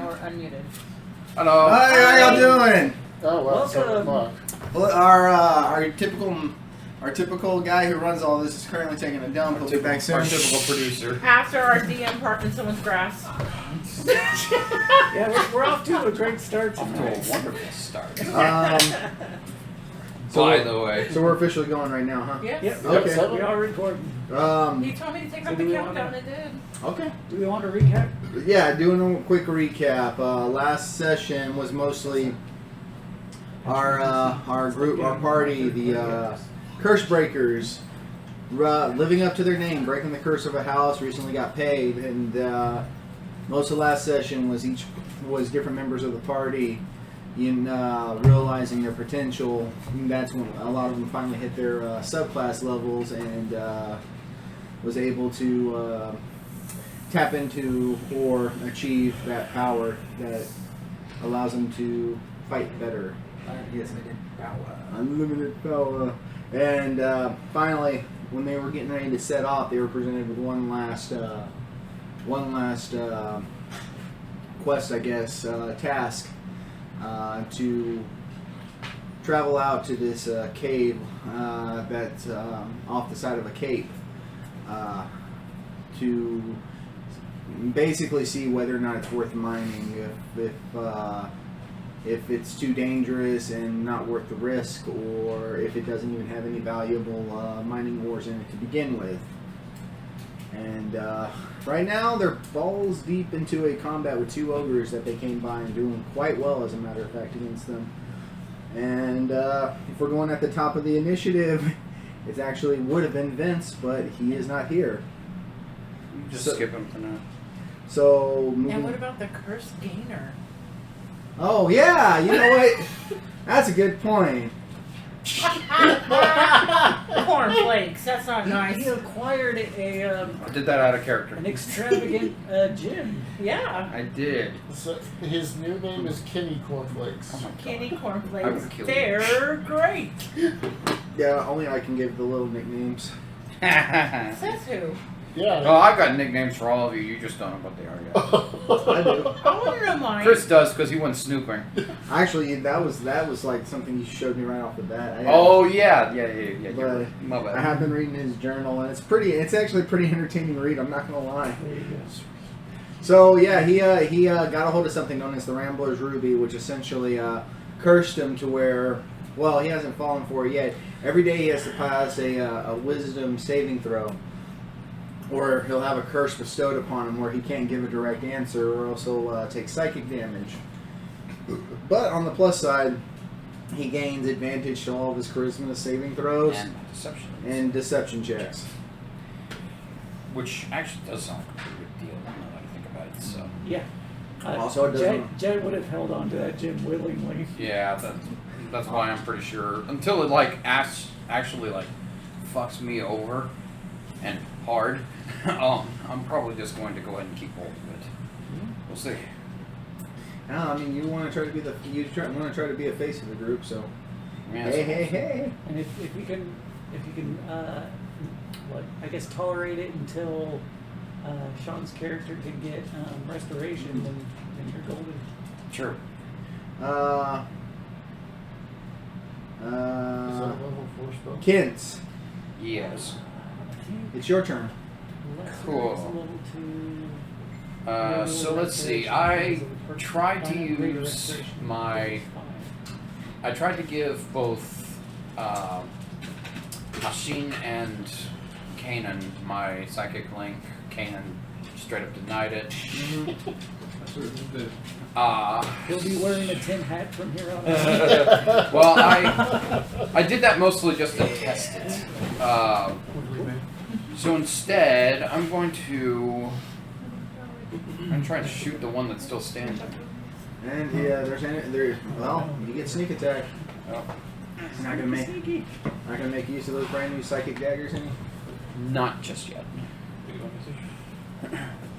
or unmuted. Hello. Hi, how y'all doing? Oh, well, so Welcome. Well, our typical guy who runs all this is currently taking a dump. He'll be back soon. Our typical producer. After our DM parked in someone's grass. Yeah, we're off to a great start Off to tonight. a wonderful start. So By the way. So we're officially going right now, huh? Yes. Yep, Okay. yep, we are recording. He told me to take So up do the we countdown. wanna- It did. Okay. Do we want to recap? Yeah, doing a quick recap. Last session was mostly our group, our party, the Curse Breakers, living up to their name, breaking the curse of a house. Recently got paid, and most of last session was different members of the party in realizing their potential. And that's when a lot of them finally hit their subclass levels and was able to tap into or achieve that power that allows them to fight better. Unlimited power. And finally, when they were getting ready to set off, they were presented with one last quest, I guess, task to travel out to this cave that's off the side of a cape to basically see whether or not it's worth mining. If it's too dangerous and not worth the risk, or if it doesn't even have any valuable mining ores in it to begin with. And right now they're balls deep into a combat with two ogres that they came by and doing quite well, as a matter of fact, against them. And if we're going at the top of the initiative, it actually would have been Vince, but he is not here. Just So- skip him for now. So And moving- what about the cursed gainer? Oh yeah, you know what? That's a good point. Cornflakes. That's not nice. He acquired I did that out of character. an extravagant gym. Yeah. I did. So his new name is Kenny Cornflakes. Oh my God. Kenny I cornflakes. would kill you. They're great. Yeah, only I can give the little nicknames. Says who? Yeah. Well, I've got nicknames for all of you. You just don't know what they are yet. I do. I want to know mine. Chris does because he went snooping. Actually, that was like something you showed me right off the bat. Oh yeah. You're But right. My I bad. have been reading his journal, and it's actually a pretty entertaining read. I'm not gonna lie. There you go. So yeah, he got a hold of something known as the Rambler's Ruby, which essentially cursed him to where, well, he hasn't fallen for it yet. Every day he has to pass a wisdom saving throw, or he'll have a curse bestowed upon him where he can't give a direct answer, or else he'll take psychic damage. But on the plus side, he gains advantage to all of his charisma saving throws And deception. and deception checks. Which actually does sound like a pretty good deal now that I think about it. So Yeah. Also, it doesn't- Jed would have held on to that gym willingly. yeah, that's why I'm pretty sure until it like actually like fucks me over and hard. I'm probably just going to go ahead and keep hold of it. We'll see. No, I mean you want to try to be want to try to be a face of the group, so Yeah, hey. And if you can, I guess tolerate it until Sean's character can get restoration, then you're golden. Sure. Is that a level 4 spell? Kins, Yes. it's your turn. Cool. Level 2. So let's see. I tried to use my. I tried to give both Hashin and Kanan my psychic link. Kanan straight up denied it. He'll be wearing a tin hat from here on out. Well, I did that mostly just to test it. So instead, I'm trying to shoot the one that's still standing. And yeah, well, you get sneak attack. Oh, Not gonna make use of those brand new psychic daggers any? not just yet.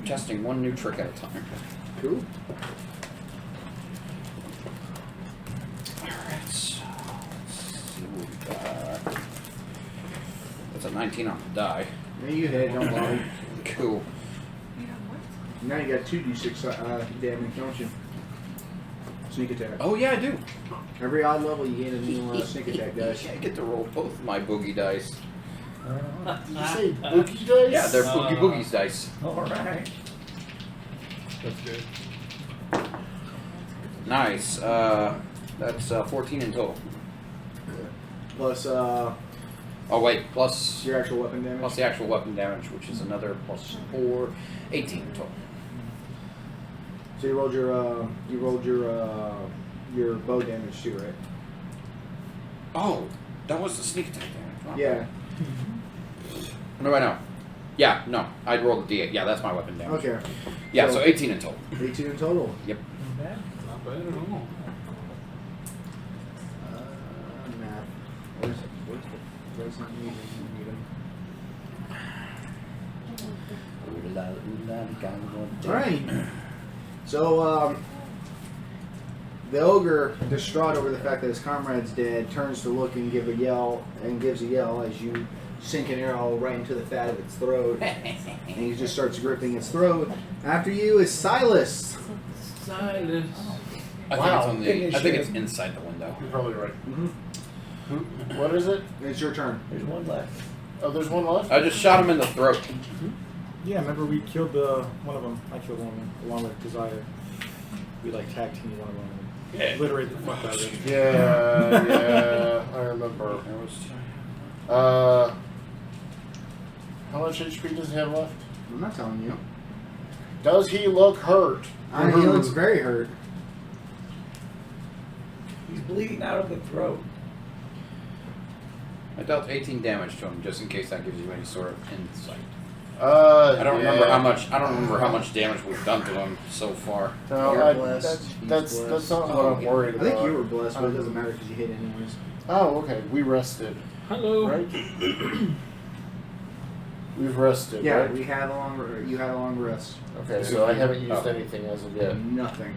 Testing one new trick at a time. Cool. Alright, so let's see what we got. That's a 19 on the die. Yeah, you hit, don't bother. Cool. You know what? Now you got 2d6 damage, don't you? Sneak attack. Oh yeah, I do. Every odd level you gain a new sneak attack dice. I get to roll both of my boogie dice. Did you say boogie dice? Yeah, they're boogie boogies dice. Alright. That's good. Nice. That's 14 in total. Plus Oh wait, plus your actual weapon damage. plus the actual weapon damage, which is another plus 4, 18 in total. So you rolled your bow damage too, right? Oh, that was the sneak attack damage. Wow. Yeah. What do I know? Yeah, no, I rolled a d8. Yeah, that's my weapon damage. Okay. Yeah, so 18 in total. 18 in total. Yep. Not bad at all. Math. Where's the medium? Alright. So, the ogre, distraught over the fact that his comrade's dead, turns to look and gives a yell as you sink an arrow right into the fat of its throat. And he just starts gripping its throat. After you is Silas. Silas. I think it's inside the window. You're probably right. Mm-hmm. What is it? It's your turn. There's one left. Oh, there's one left? I just shot him in the throat. Yeah, remember we killed one of them. I killed one of them along with Desire. We like tag teamed one of them. Yeah. Obliterate the fuck out of it. Yeah, I remember. How much HP does he have left? I'm not telling you. Does he look hurt? He looks very hurt. He's bleeding out of the throat. I dealt 18 damage to him, just in case that gives you any sort of insight. I I don't remember how much. I don't remember how much damage we've done to him so far. No, You're I, blessed. that's He's that's blessed. not what I'm worried I about. think you were blessed, but it doesn't matter because you hit anyways. Oh, okay. We rested, Hello. right? We've rested, Yeah, right? you had a long rest. Okay, so I haven't used anything as of yet. Nothing.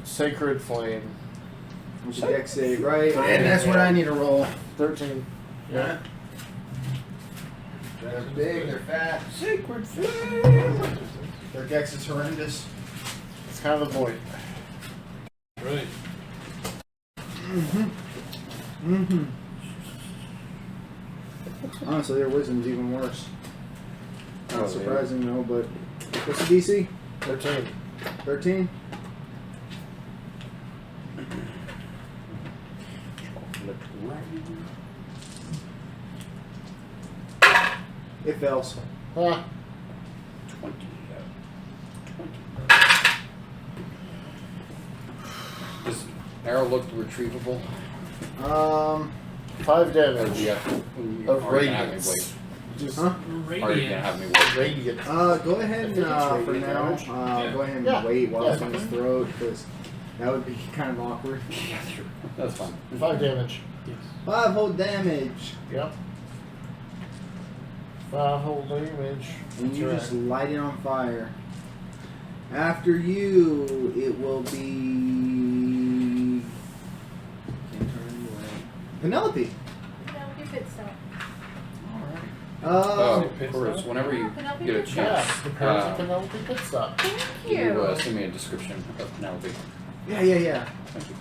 Sacred Flame, Which is dex save, right? And that's what I need to roll. 13. Yeah. They're big, they're fat. Sacred flame. Their dex is horrendous. It's kind of the point. Right. Honestly, their wisdom's even worse. Oh, Not surprising though, but what's the DC? 13. 13? It fails. Ah, 20. 20. Does arrow look retrievable? 5 Or damage do you have to, of or are you gonna have me radiance. wait? Just Huh? Or are you gonna have me wait? radiant. Go ahead and, I think it's for radiant now, damage. go ahead and Yeah. wait while it's Yeah. in his throat, because that would be kind of awkward. Yeah, sure. That's fine. 5 damage. 5 whole damage. Yep. 5 whole damage. And That's you right. just light it on fire. After you, it will be. Can't turn away. Penelope. Of course, whenever you get a Yeah, chance, the parents of Penelope Pit Stop. Thank send me a description of Penelope. Yeah. Thank you.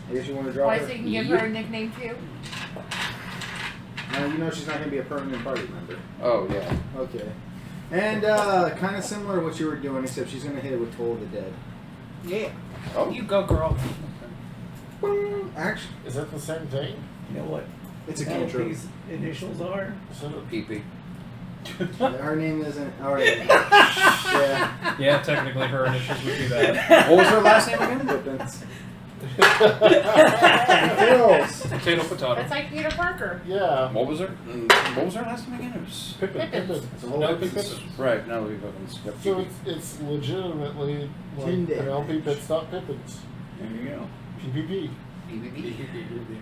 I guess you want to draw Why, her. so you can give her a nickname too? You know she's not going to be a permanent party member. Oh, yeah. Okay. And kind of similar to what you were doing, except she's going to hit it with Toll of the Dead. Yeah. Oh, You go, girl. Actually, Is that the same thing? You know what? it's a cantrip. Penelope's initials are? Is it a pee-pee. Her name isn't. Alright. Yeah. Yeah, technically her initials would be that. What was her last name again? Pippins. Potato, potato. That's like Peter Parker. Yeah. What was her last name again? It was Pippin. Pippins. It's a whole No, episode. Pippins. Right, Penelope Pippins. Yep, So pee-pee. it's legitimately like Tinder. Penelope Pit Stop Pippins. There you go. PPP. Pee-pee-pee.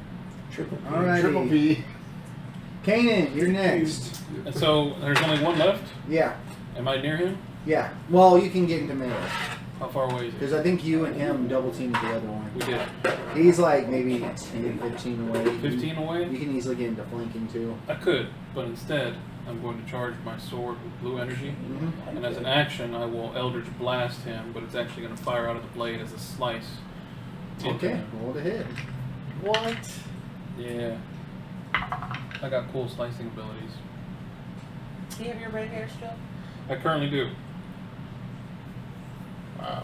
Triple P. Alrighty. Triple P. Kanan, you're next. And so there's only one left. Yeah. Am I near him? Yeah. Well, you can get into melee. How far away is he? Because I think you and him double teamed the other one. We did. He's like maybe 10, 15 away. 15 away? You can easily get into flanking too. I could, but instead, I'm going to charge my sword with blue energy. Mhm. And as an action, I will Eldritch Blast him, but it's actually going to fire out of the blade as a slice. into Okay, him. roll to hit. What? Yeah. I got cool slicing abilities. Do you have your red hair still? I currently do. Wow.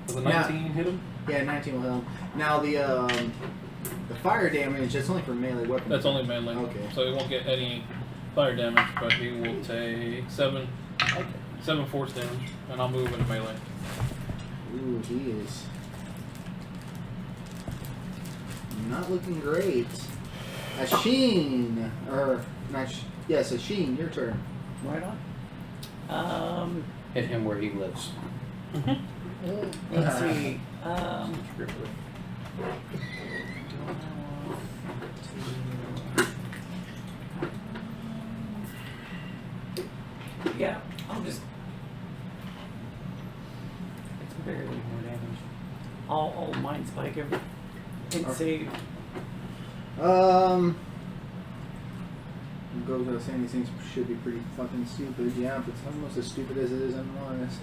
Does a Yeah. 19 hit him? Yeah, 19 will hit him. Now the fire damage, that's only for melee weapons. That's only melee. Okay. So he won't get any fire damage, but he will take 7 force damage, and I'll move into melee. Ooh, he is not looking great. Asheen, or not? Yes, Asheen, your turn. Right on. Hit him where he lives. Let's see. Yeah, I'll just. It's barely more damage. I'll mind spike him and save. Goes without saying these things should be pretty fucking stupid. Yeah, but it's almost as stupid as it is unwise.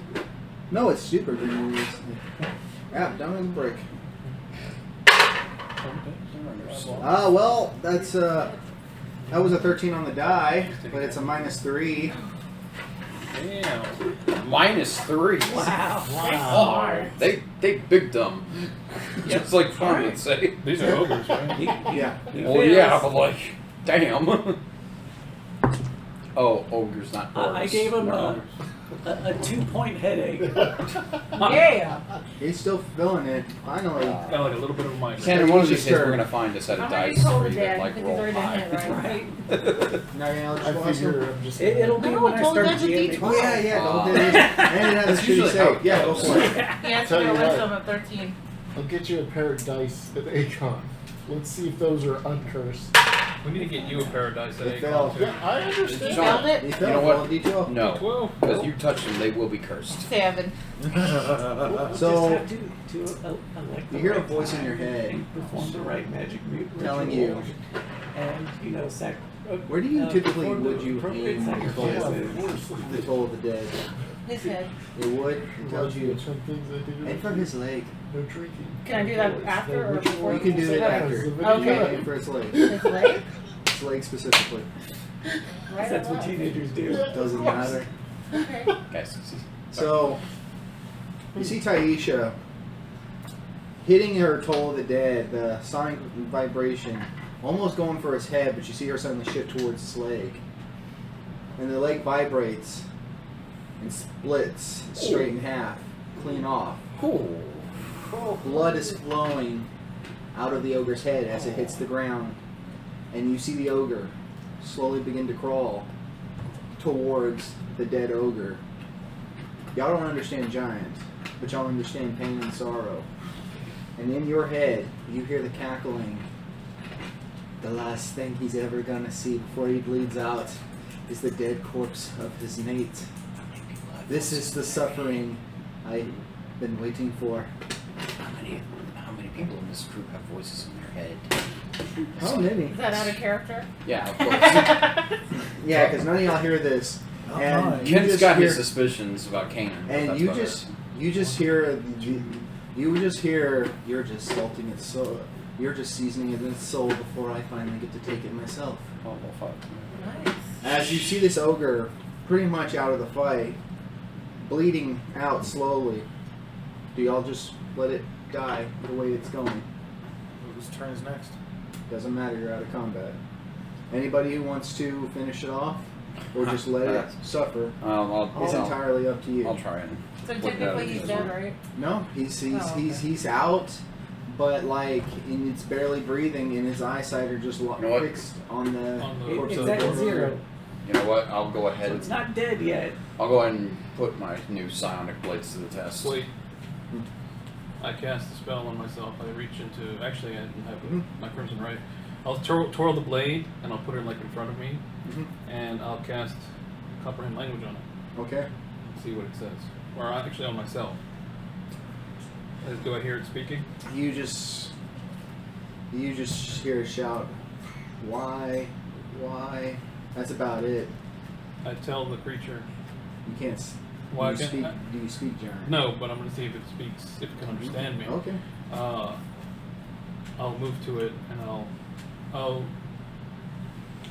No, it's stupid. Yeah, down in the brick. Well, that's that was a 13 on the die, but it's a -3. Damn. -3. Wow. Oh, they big dumb. Just like fun would say. These are ogres, right? Yeah. Well, yeah, but like, damn. Oh, ogres, not ogres. I gave him They're a ogres. 2-point headache. Yeah. He's still feeling it. Finally. Got like a little bit of a migraine. Ken, one of these Just days we're turn. gonna find a set How of many dice total for you that dad? like Because roll already high. done it, right? Now you're I eligible. figure I'm just. It'll be No, when I told start that's a GMing. Oh yeah, yeah. Wow. Don't do this. And it has a That's shitty usually how save. it Yeah, go goes. for it. Yeah, Tell you no, I what. still have 13. I'll get you a pair of dice at Acon. Let's see if those are uncursed. We need to get you a paradise at It Acon failed. too. Yeah, I understand. You found it? You You failed. know what? Roll a D12. No, 12. because you touch them, they will be cursed. 7. We'll So- just have to elect the You hear a right voice in time your head and perform the right magic telling ritual. you. And Where do you typically perform the would you appropriate aim your goal? sacrifices. The toll of the dead. His head. It would. It tells you. Some things I do. Aim for his leg. No drinking. Can I do that after or before? You can do it after. Okay. Aim for its leg. His leg? Its leg specifically. Right That's or what left? teenagers do. Doesn't matter. Okay. Guys, So, you see Taisha hitting her toll of the dead, the sonic vibration, almost going for his head, but you see her suddenly shift towards his leg. And the leg vibrates and splits straight in half, clean off. cool. Blood is flowing out of the ogre's head as it hits the ground. And you see the ogre slowly begin to crawl towards the dead ogre. Y'all don't understand giants, but y'all understand pain and sorrow. And in your head, you hear the cackling. The last thing he's ever gonna see before he bleeds out is the dead corpse of his mate. This is the suffering I've been waiting for. How many people in this group have voices in their head? How many? Is that out of character? Yeah, of course. Yeah, because none of y'all hear this. And you Ken's just got hear, his suspicions about Kanan. but and that's you about just it. hear you're just salting its soul. You're just seasoning it in its soul before I finally get to take it myself. Oh, well, fuck. Nice. As you see this ogre pretty much out of the fight, bleeding out slowly, do y'all just let it die the way it's going? Whose turn is next? Doesn't matter, you're out of combat. Anybody who wants to finish it off, or just let it suffer, is entirely up to you. I'll try it. So Look at technically it. he's dead, right? No, he's Oh, okay. he's out, but like, and it's barely breathing, and his eyesight are just know what? fixed on the On the- corpse It's of the at ogre. 0. You know what? I'll go ahead. So it's not dead yet. I'll go ahead and put my new psionic blades to the test. Wait. I cast a spell on myself. I reach into. Actually, I didn't have Mhm. my crimson right. I'll twirl the blade and I'll put it like in front of me, Mhm. and I'll cast comprehend language on it. Okay. And see what it says. Or actually on myself. Do I hear it speaking? You just hear a shout. Why? That's about it. I tell the creature. You can't. Why Do you can't speak? Do you speak giant? No, but I'm going to see if it speaks, if it can understand me. Okay. I'll move to it and I'll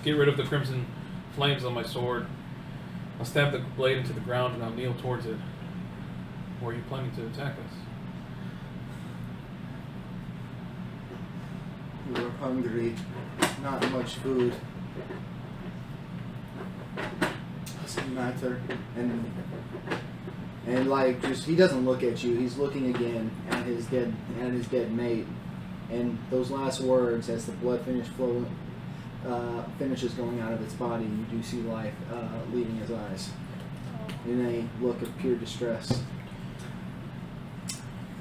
get rid of the crimson flames on my sword. I'll stab the blade into the ground and I'll kneel towards it. Or are you planning to attack us? We're hungry. Not much food. Doesn't matter. And like just he doesn't look at you. He's looking again at his dead mate. And those last words, as the blood finishes going out of its body, you do see life leaving his eyes in a look of pure distress.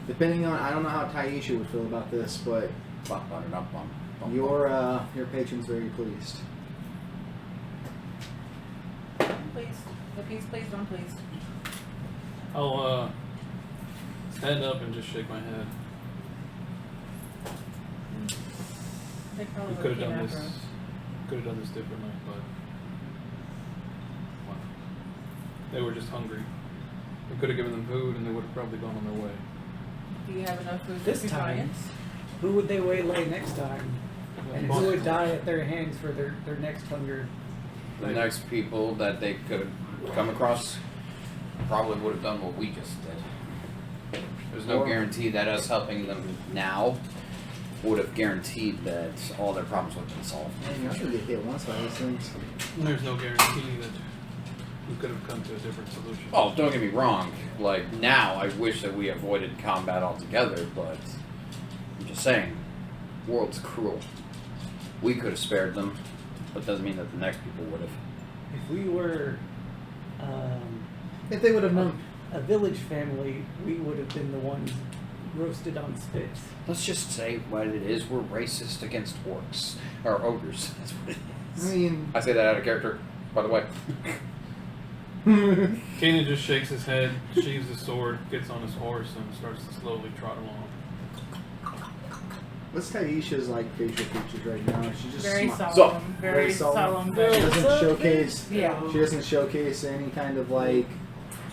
Depending on, I don't know how Taisha would feel about this, but your patron's very pleased. I'm pleased. If he's pleased, I'm pleased. I'll stand up and just shake my head. They probably We could have came done after this. us. Could have done this differently, but wow. They were just hungry. We could have given them food, and they would have probably gone on their way. Do you have enough food for This two time. giants? Who would they waylay next time? And who would die at their hands for their next hunger? The next people that they could have come across probably would have done what we just did. There's no Or- guarantee that us helping them now would have guaranteed that all their problems would have been solved. Man, y'all should get hit once by these things. And there's no guarantee that we could have come to a different solution. Oh, don't get me wrong. Like, now I wish that we avoided combat altogether, but I'm just saying, world's cruel. We could have spared them, but doesn't mean that the next people would have. If we were If they would have known. a village family, we would have been the ones roasted on spits. Let's just say what it is. We're racist against orcs. Or ogres. That's what it is. I mean, I say that out of character, by the way. Kanan just shakes his head, sheaves his sword, gets on his horse, and starts to slowly trot along. what's Taisha's like facial features right now? She just Very smi- solemn. Very Very solemn. solemn. She Very, doesn't showcase. yeah. She doesn't showcase any kind of like.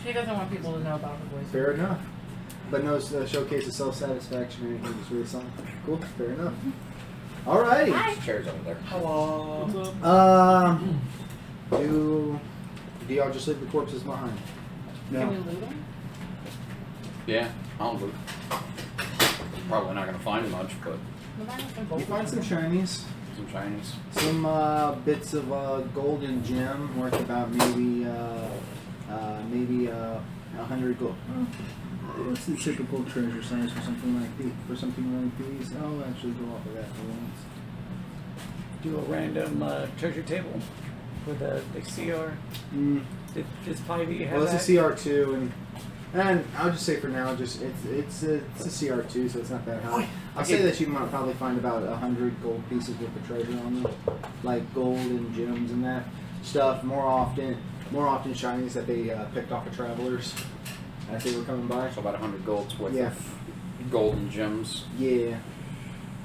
She doesn't want people to know about her voice. Fair enough. But no showcase of self-satisfaction or anything. Just really something. Cool. Fair enough. Alrighty. Hi. Chairs over there. What's up? Do y'all just leave the corpses behind? Can we loot them? Yeah, I'll loot. Probably not gonna find much, but We might have some You gold. find some shinies. some Chinese. Some bits of gold and gem worth about maybe 100 gold. What's the typical treasure size for something like these? I'll actually go off of that for once. Do a random treasure table for the CR. Does 5e have Well, that? it's a CR2, and I'll just say for now, just it's a CR2, so it's not that high. I'll say that you might probably find about 100 gold pieces worth of treasure on them, like gold and gems and that stuff. More often shinies that they picked off of travelers as they were coming by. So about 100 golds worth Yeah. of gold and gems. Yeah.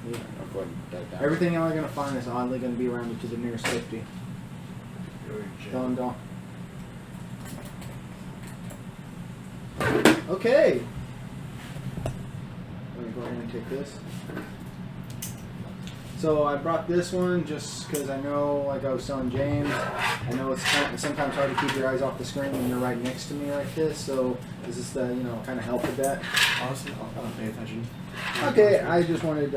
I'll go ahead and put that down. Everything you're going to find is oddly going to be rounded to the nearest 50. Don't. Okay. Let me go ahead and take this. So I brought this one just because I know, like I was telling James, I know it's sometimes hard to keep your eyes off the screen when you're right next to me like this. So this is the kind of help with that. Honestly, I don't pay attention. Okay, I just wanted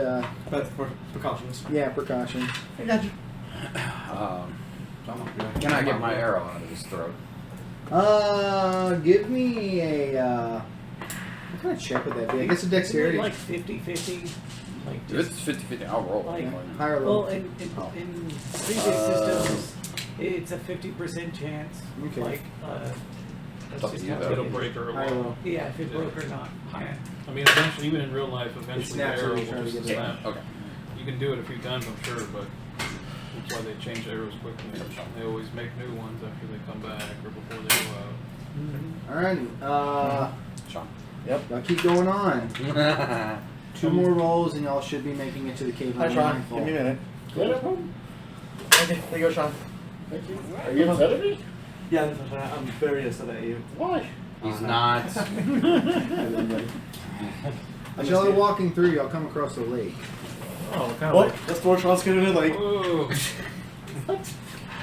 But for precautions. precaution. I got you. Can I get my arrow out of his throat? Give me a what kind of check would that be? I guess a dexterity. Like 50-50. Like If just, it's 50-50, I'll roll. Like- Higher or low? well, in previous systems, it's a 50% chance. Okay. Like, It's that's up to just you, how though. it It'll is. break or Higher or low? Yeah, if it broke or not. Yeah. I mean, eventually, even in real life, eventually the snaps arrow every will time you just get it. snap. Okay. You can do it a few times, I'm sure, but that's why they change arrows quickly. They always make new ones after they come back or before they go out. Alrighty. Sean. Yep. Y'all keep going on. 2 more rolls and y'all should be making it to the cave. Hi, on Sean. nightfall. Give me a minute. Okay, there you go, Sean. Thank you. Are you upset at me? Yeah, I'm very upset at you. Why? He's not. As y'all are walking through, y'all come across a lake. Oh, kind of like. Let's throw Sean's kid in it, like. Ooh.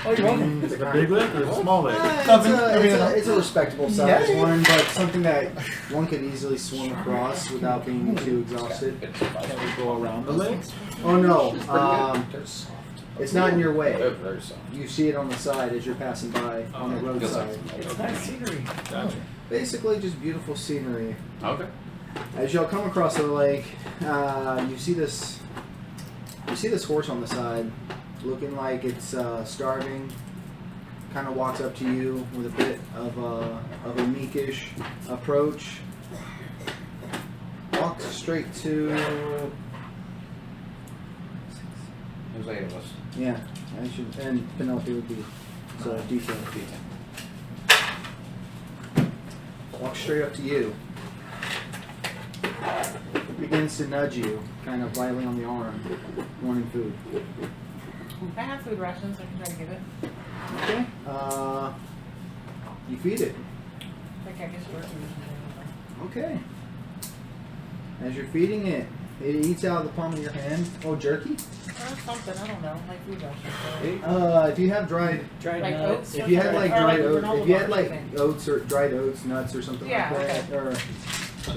Oh, you're welcome. Is it a big lake or a small lake? It's a respectable size one, but something that one could easily swim across without being too exhausted. Can we go around the lake? Oh no, it's not in your way. Very soft. You see it on the side as you're passing by on the roadside. It's nice scenery. Gotcha. Basically, just beautiful scenery. Okay. As y'all come across the lake, you see this horse on the side, looking like it's starving. Kind of walks up to you with a bit of a meekish approach. Walks straight to. There's 8 of us. Yeah, and Penelope would be so detailed. Walks straight up to you. Begins to nudge you, kind of lightly on the arm, wanting food. I have food rations, I can try to give it. Okay. You feed it. Like I guess we're Okay. As you're feeding it, it eats out of the palm of your hand. Oh, jerky? something, I don't know, like food rations. If you have dried, Dried Like nuts. oats? if you had like Or dried like oats, granola if you had bars, I like think. oats or dried oats, nuts or something Yeah, like that, or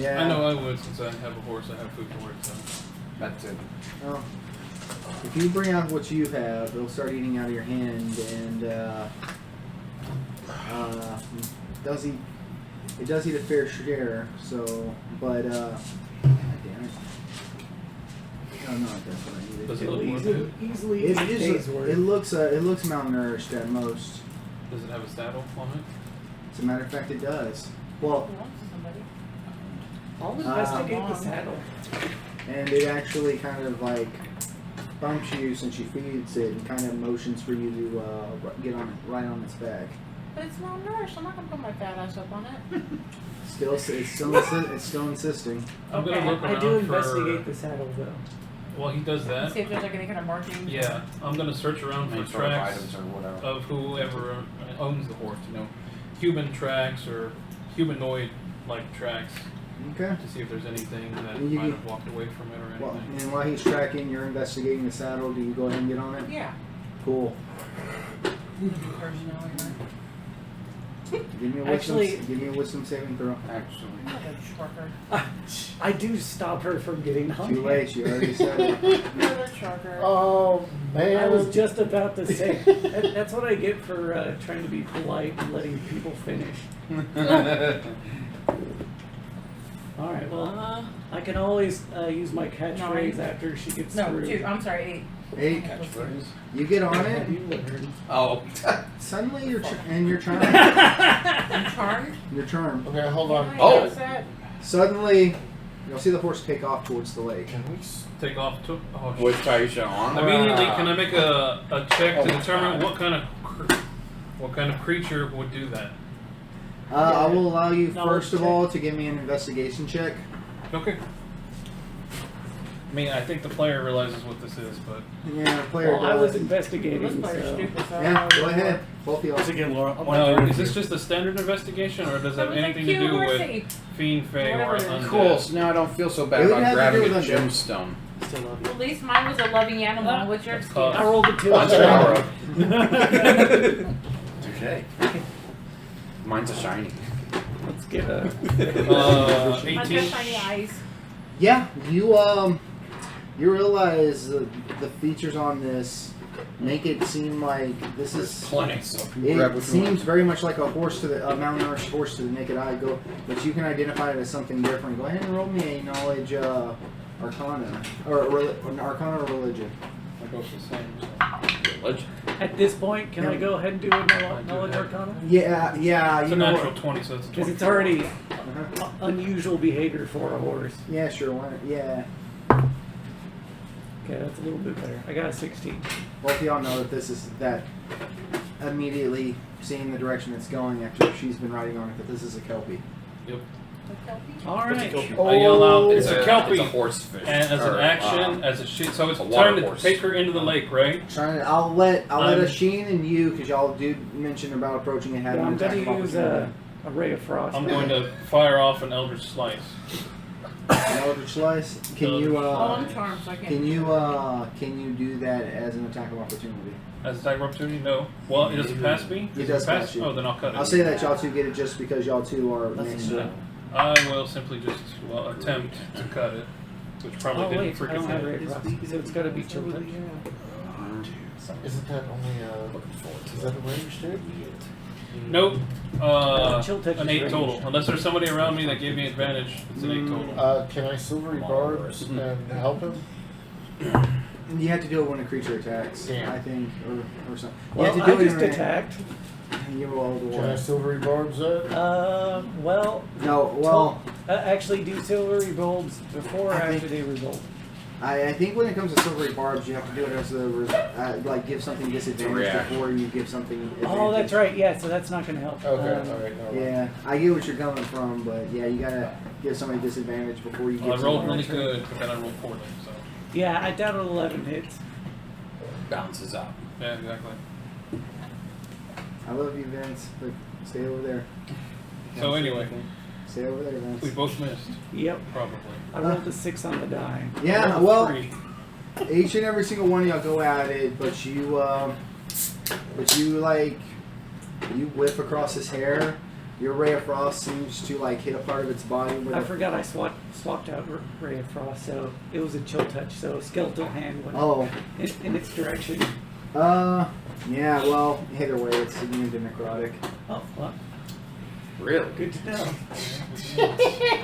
yeah. I know I would since I have a horse. I have food for it. So. That's it. Well, if you bring out what you have, it'll start eating out of your hand, and it does eat a fair share. So, but God damn it! Oh no, that's what I needed. Does it It'll look worth easily, it? easily It, eat a day's worth. it looks malnourished at most. Does it have a saddle on it? As a matter of fact, it does. Well, Who wants somebody? I'll investigate the Um, saddle. and it actually kind of like bumps you since you feeds it, and kind of motions for you to get on right on its back. But it's malnourished, I'm not gonna put my fat ass up on it. It's still insisting. I'm Okay. gonna look I around do for. investigate the saddle though. While he does that, See if there's like any kind of markings. yeah, I'm gonna search around for Any sort of tracks items or whatever. of whoever owns the horse. You know, human tracks or humanoid-like tracks Okay. to see if there's anything that You might can- have walked away from it or Well, anything. and while he's tracking, you're investigating the saddle. Do you go ahead and get on it? Yeah. Cool. Personality, right? Give me a Actually- wisdom saving throw. Actually. I'm like a trucker. I do stop her from getting on. Too late. She already said it. Another trucker. Oh man. I was just about to say that's what I get for trying to be polite and letting people finish. All right, well, I can always use my catchphrase after she gets No, through. 2. I'm sorry, 8. Catchphrase. You get on Have it. you learned? Oh. Suddenly you're charmed. 8. I'm charmed. You're charmed. Okay, hold on. Oh. What's that? Suddenly, you'll see the horse take off towards the lake. Can we take off to? Oh, shit. With Taisha on. Immediately, can I make a check to determine what kind of creature would do that? I will allow you No, first of check. all to give me an investigation check. Okay. I mean, I think the player realizes what this is, but Yeah, the player Well, I was does. investigating, This player's so stupid, so I Yeah, don't know go what- ahead. Both of y'all. Once again, Laura, I want no, to is this just a standard investigation, or does it have That was a anything to cute do with horsey. fiend, fae, or Whatever it is. undead? Cool. So now I don't feel so It bad would about have to grabbing do a with undead. gemstone. Still love At least mine was a loving animal. What's your That's excuse? tough. I rolled a 2. That's an aura. you. Okay. Mine's a shiny. Let's get a. I've got 18. shiny eyes. Yeah, you realize the features on this make it seem like this is. Plenty. So if you grab It what you seems want. very much like a malnourished horse to the naked eye. But you can identify it as something different. Go ahead and roll me a knowledge arcana or an arcana or religion. I go for the same. So. Legend. At this point, can I Yeah. go ahead and do a knowledge arcana? Yeah, It's you a know. natural 20, so it's a Because 20. it's already Uh-huh. unusual behavior for a horse. Yeah, sure. Why not? Yeah. Okay, that's a little bit better. I got a 16. Both of y'all know that immediately seeing the direction it's going after she's been riding on it, that this is a Kelpie. Yep. All What's a right. Kelpie? I yell out, it's It's a kelpie. It's a horse fish. And as an Or, action, as a shit, so it's a water trying to horse. take her into the lake, right? I'll let I'm- Asheen and you, because y'all do mention about approaching and having Yeah, I'm an attack gonna of use opportunity. a ray of frost. I'm going to fire off an Eldritch Slice. Eldritch Slice. Can you Oh, I'm charmed, so I can't. can you do that as an attack of opportunity? As attack of opportunity? No. Well, it doesn't pass me? It does pass you. Oh, then I'll cut it. I'll say that y'all two get it just because y'all two are next to No. it. I will simply just, attempt to cut it. Which probably Oh didn't wait, I freaking don't have hit. ray of frost. So it's gotta be chill touch. Isn't that only is that a range too? Nope. Chill touch An is 8 range. total. Unless there's somebody around me that gave me advantage, it's an 8 total. Can I silvery barbs and help him? And you have to do it when a creature attacks, Damn. I think, or something. You Well, have to do I it just in attacked. And you roll the Can I one. silvery barbs it? Well, No, well, actually do silvery bulbs before or I after they revolt. I think when it comes to silvery barbs, you have to do it as like give something disadvantage reaction. before you give something. Oh, advantage. that's right. Yeah, so that's not gonna help. Okay, alright, no. Yeah, I get what you're coming from, but yeah, you gotta give somebody disadvantage before you Well, give I rolled someone- really good, but then I rolled poorly, so. Yeah, I doubt 11 hits. Bounces out. Yeah, exactly. I love you, Vince, but stay over there. So anyway, Stay over there, we Vince. both missed, Yep. probably. I rolled a 6 on the die. Yeah, Rolled a well, 3. each and every single one of y'all go at it, but you whip across his hair. Your ray of frost seems to like hit a part of its body. With I a- forgot I swapped out Ray of Frost, so it was a chill touch, so skeletal hand went Oh, in its direction. yeah. Well, either way, it's immune to necrotic. Oh, well, Really? good to know.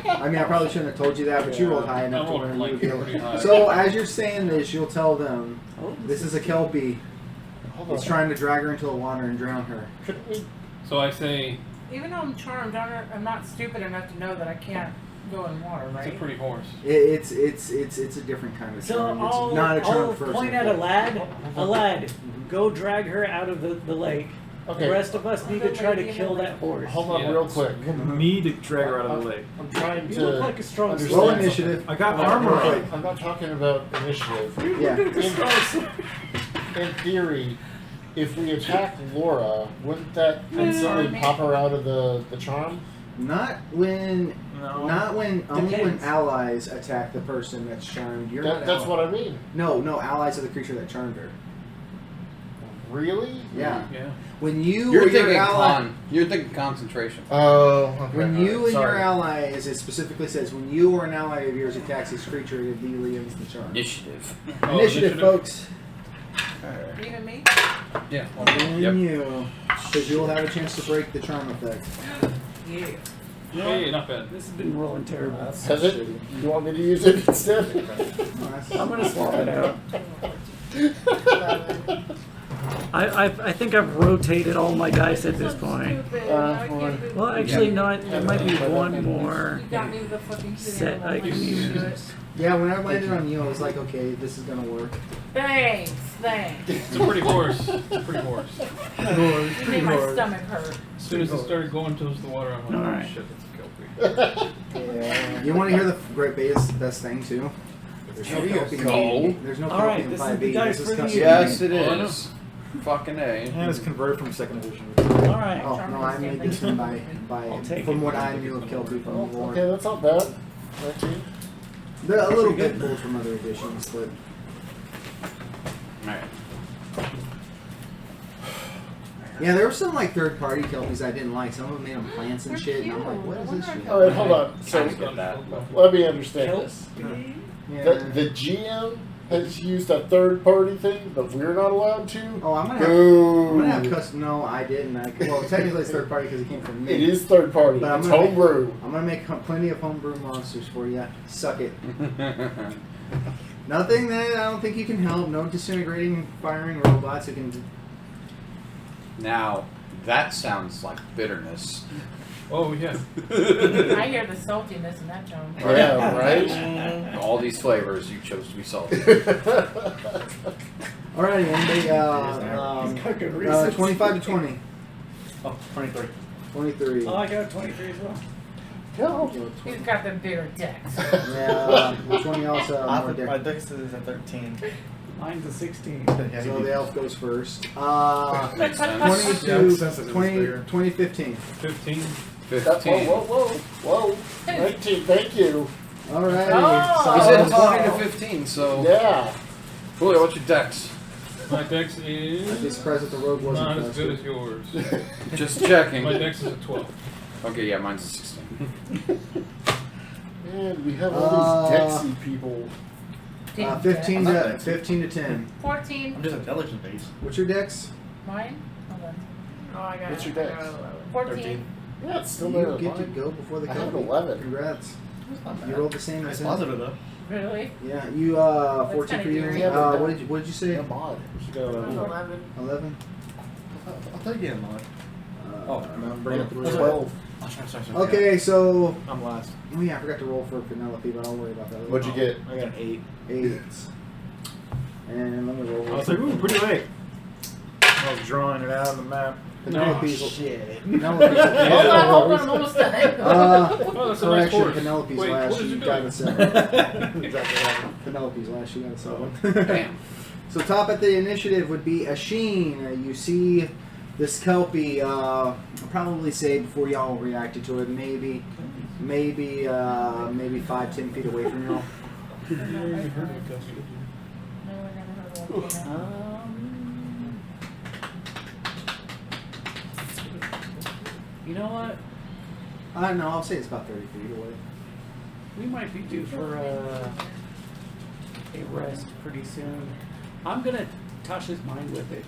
I mean, I probably shouldn't have told you that, but you rolled high I enough to rolled where like you would pretty high. So as you're saying this, you'll tell them Oh, this is a kelpie. Hold It's on. trying to drag her into the water and drown her. Couldn't we? So I say, Even though I'm charmed, I'm not stupid enough to know that I can't go in water, it's a right? pretty horse. It's a different kind of So charm. It's I'll, not a charm I'll first. point at a lad. A lad, go drag her out of the lake. Okay. The rest of us need to try to kill that horse. Hold on Yeah. real quick. Me to drag her out of the lake. I'm trying You to look like a strong understand Roll sword. initiative. I got No, armor no, on. I'm not talking about initiative. Yeah. In theory, if we attack Laura, wouldn't that instantly Charming. pop her out of the charm? Not when. No. Not when. Only when Depends. allies attack the person that's charmed. You're not. That's ally- what I mean. No, allies of the creature that charmed her. Really? Yeah. Yeah. When you You're or your thinking ally. You're thinking concentration. Oh, okay. When you alright, and your sorry. ally, as it specifically says, when you or an ally of yours attacks this creature, it immediately ends the charm. Initiative. Oh, Initiative, folks. Even me? Yeah. And Yep. you, because you'll have a chance to break the charm effect. Yeah. Hey, not bad. This has been rolling terrible. Has it? You want me to use it instead? I'm gonna swap it out. I think I've rotated all my dice at this point. Well, actually, no. There might be one more You got me with the fucking set I can use. Yeah, when I landed on you, I was like, okay, this is gonna work. Thanks. It's a pretty horse. It's a pretty horse. You made my stomach hurt. As soon as it started going towards the water, I'm like, oh Alright. shit, that's a kelpie. Yeah. You want to hear the great best thing too? There's no kelpie in No. 5e. There's no All kelpie right, in this is 5e. the dice This for the custom. Yes, it Oh, I know. is. Fucking A. And it's converted from 2nd edition. All right. Oh no, I made this one by I'll take from it. what I knew of kelpie from the lore. Okay, that's not bad. 19. They're a little Pretty bit pulled from other editions, but Alright. yeah, there were some like third-party kelpies I didn't like. Some of them made them plants and They're shit, and I'm like, cute. what is I this wonder shit? if- Alright, hold on. So, Get that. let me understand this. Yeah. The GM has used a third party thing, but we're not allowed to? Oh, I'm gonna have Boom. custom. No, I didn't. Well, technically it's third party because it came from me. It is third party. But I'm It's gonna homebrew. I'm gonna make plenty of homebrew monsters for you. Suck it. Nothing that I don't think you can help. No disintegrating, firing robots who can. Now, that sounds like bitterness. Oh yeah. I hear the saltiness in that tone. Yeah, right? All these flavors, you chose to be salty. Alrighty, anybody? He's got good reasons. 25 to 20. Oh, 23. 23. Oh, I got 23 as well. Go. He's got the bigger decks. Yeah. Which one of y'all's more My deck? dex is at 13. Mine's a 16. Yeah, So the elf goes first. Makes sense. 22, sense that it's 20, bigger. 2015. 15. 15. Whoa. 19, thank you. All right. Oh. He said So, 20 to 15, so. Yeah. Julio, what's your dex? My dex I'd be is surprised if the rogue wasn't not as good faster. as yours. Just checking. My dex is a 12. Okay, yeah, mine's a 16. Man, we have all these Dexy people. 15 I'm to not 15 to 10. 14. I'm just intelligent base. What's your dex? Mine? Hold on. Oh, I got What's it. your I dex? got 11. 14. Yeah, it's still You better than get to mine. go before the I have Kelpie. 11. Congrats. Not You bad. rolled the same It's as him. positive though. Really? Yeah, you 14 kinda for you. eerie. Yeah, What did you say? Yeah, mod. Should go. That was 11. 11. I'll take it in mind. No, bring up the roll. 12. Oh, sorry. Okay, so I'm last. oh yeah, I forgot to roll for Penelope, but I'll worry about that. What'd you get? I got an 8. 8. And let me roll. I was like, ooh, pretty late. I was drawing it out on the map. Penelope's. shit. Penelope's. Hold on, I'm almost done. Oh, that's a nice Correction, horse. Penelope's Wait, last. what did She you got do? a 7. Exactly what happened. Penelope's last. She got a 7. Damn. So top at the initiative would be Asheen. You see this Kelpie. I'll probably say before y'all reacted to it, maybe 5-10 feet away from y'all. No, I never heard of volcano. You know what? I don't know. I'll say it's about 30 feet away. We might be due for a rest pretty soon. I'm gonna touch his mind with it.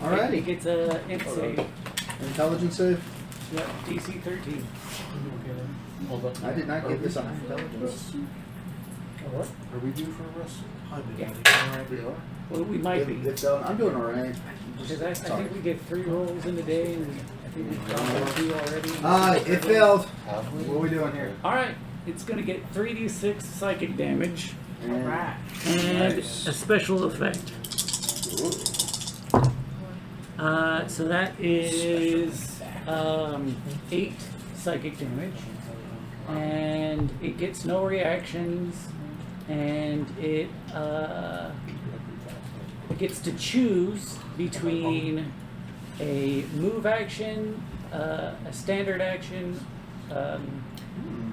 Alrighty. It gets a int save. Intelligence save. Yep, DC 13. Hold up. I did not give this on intelligence. What? Are we due for a rest? Yeah. We are? Well, we might be. I'm doing all right. Because I think we get 3 rolls in the day, and I think we've done 2 already. It failed. Have we? What are we doing here? Alright, it's gonna get 3d6 psychic damage And Alright. and Nice. a special effect. So that is 8 psychic damage, and it gets no reactions, and it gets to choose between a move action, a standard action,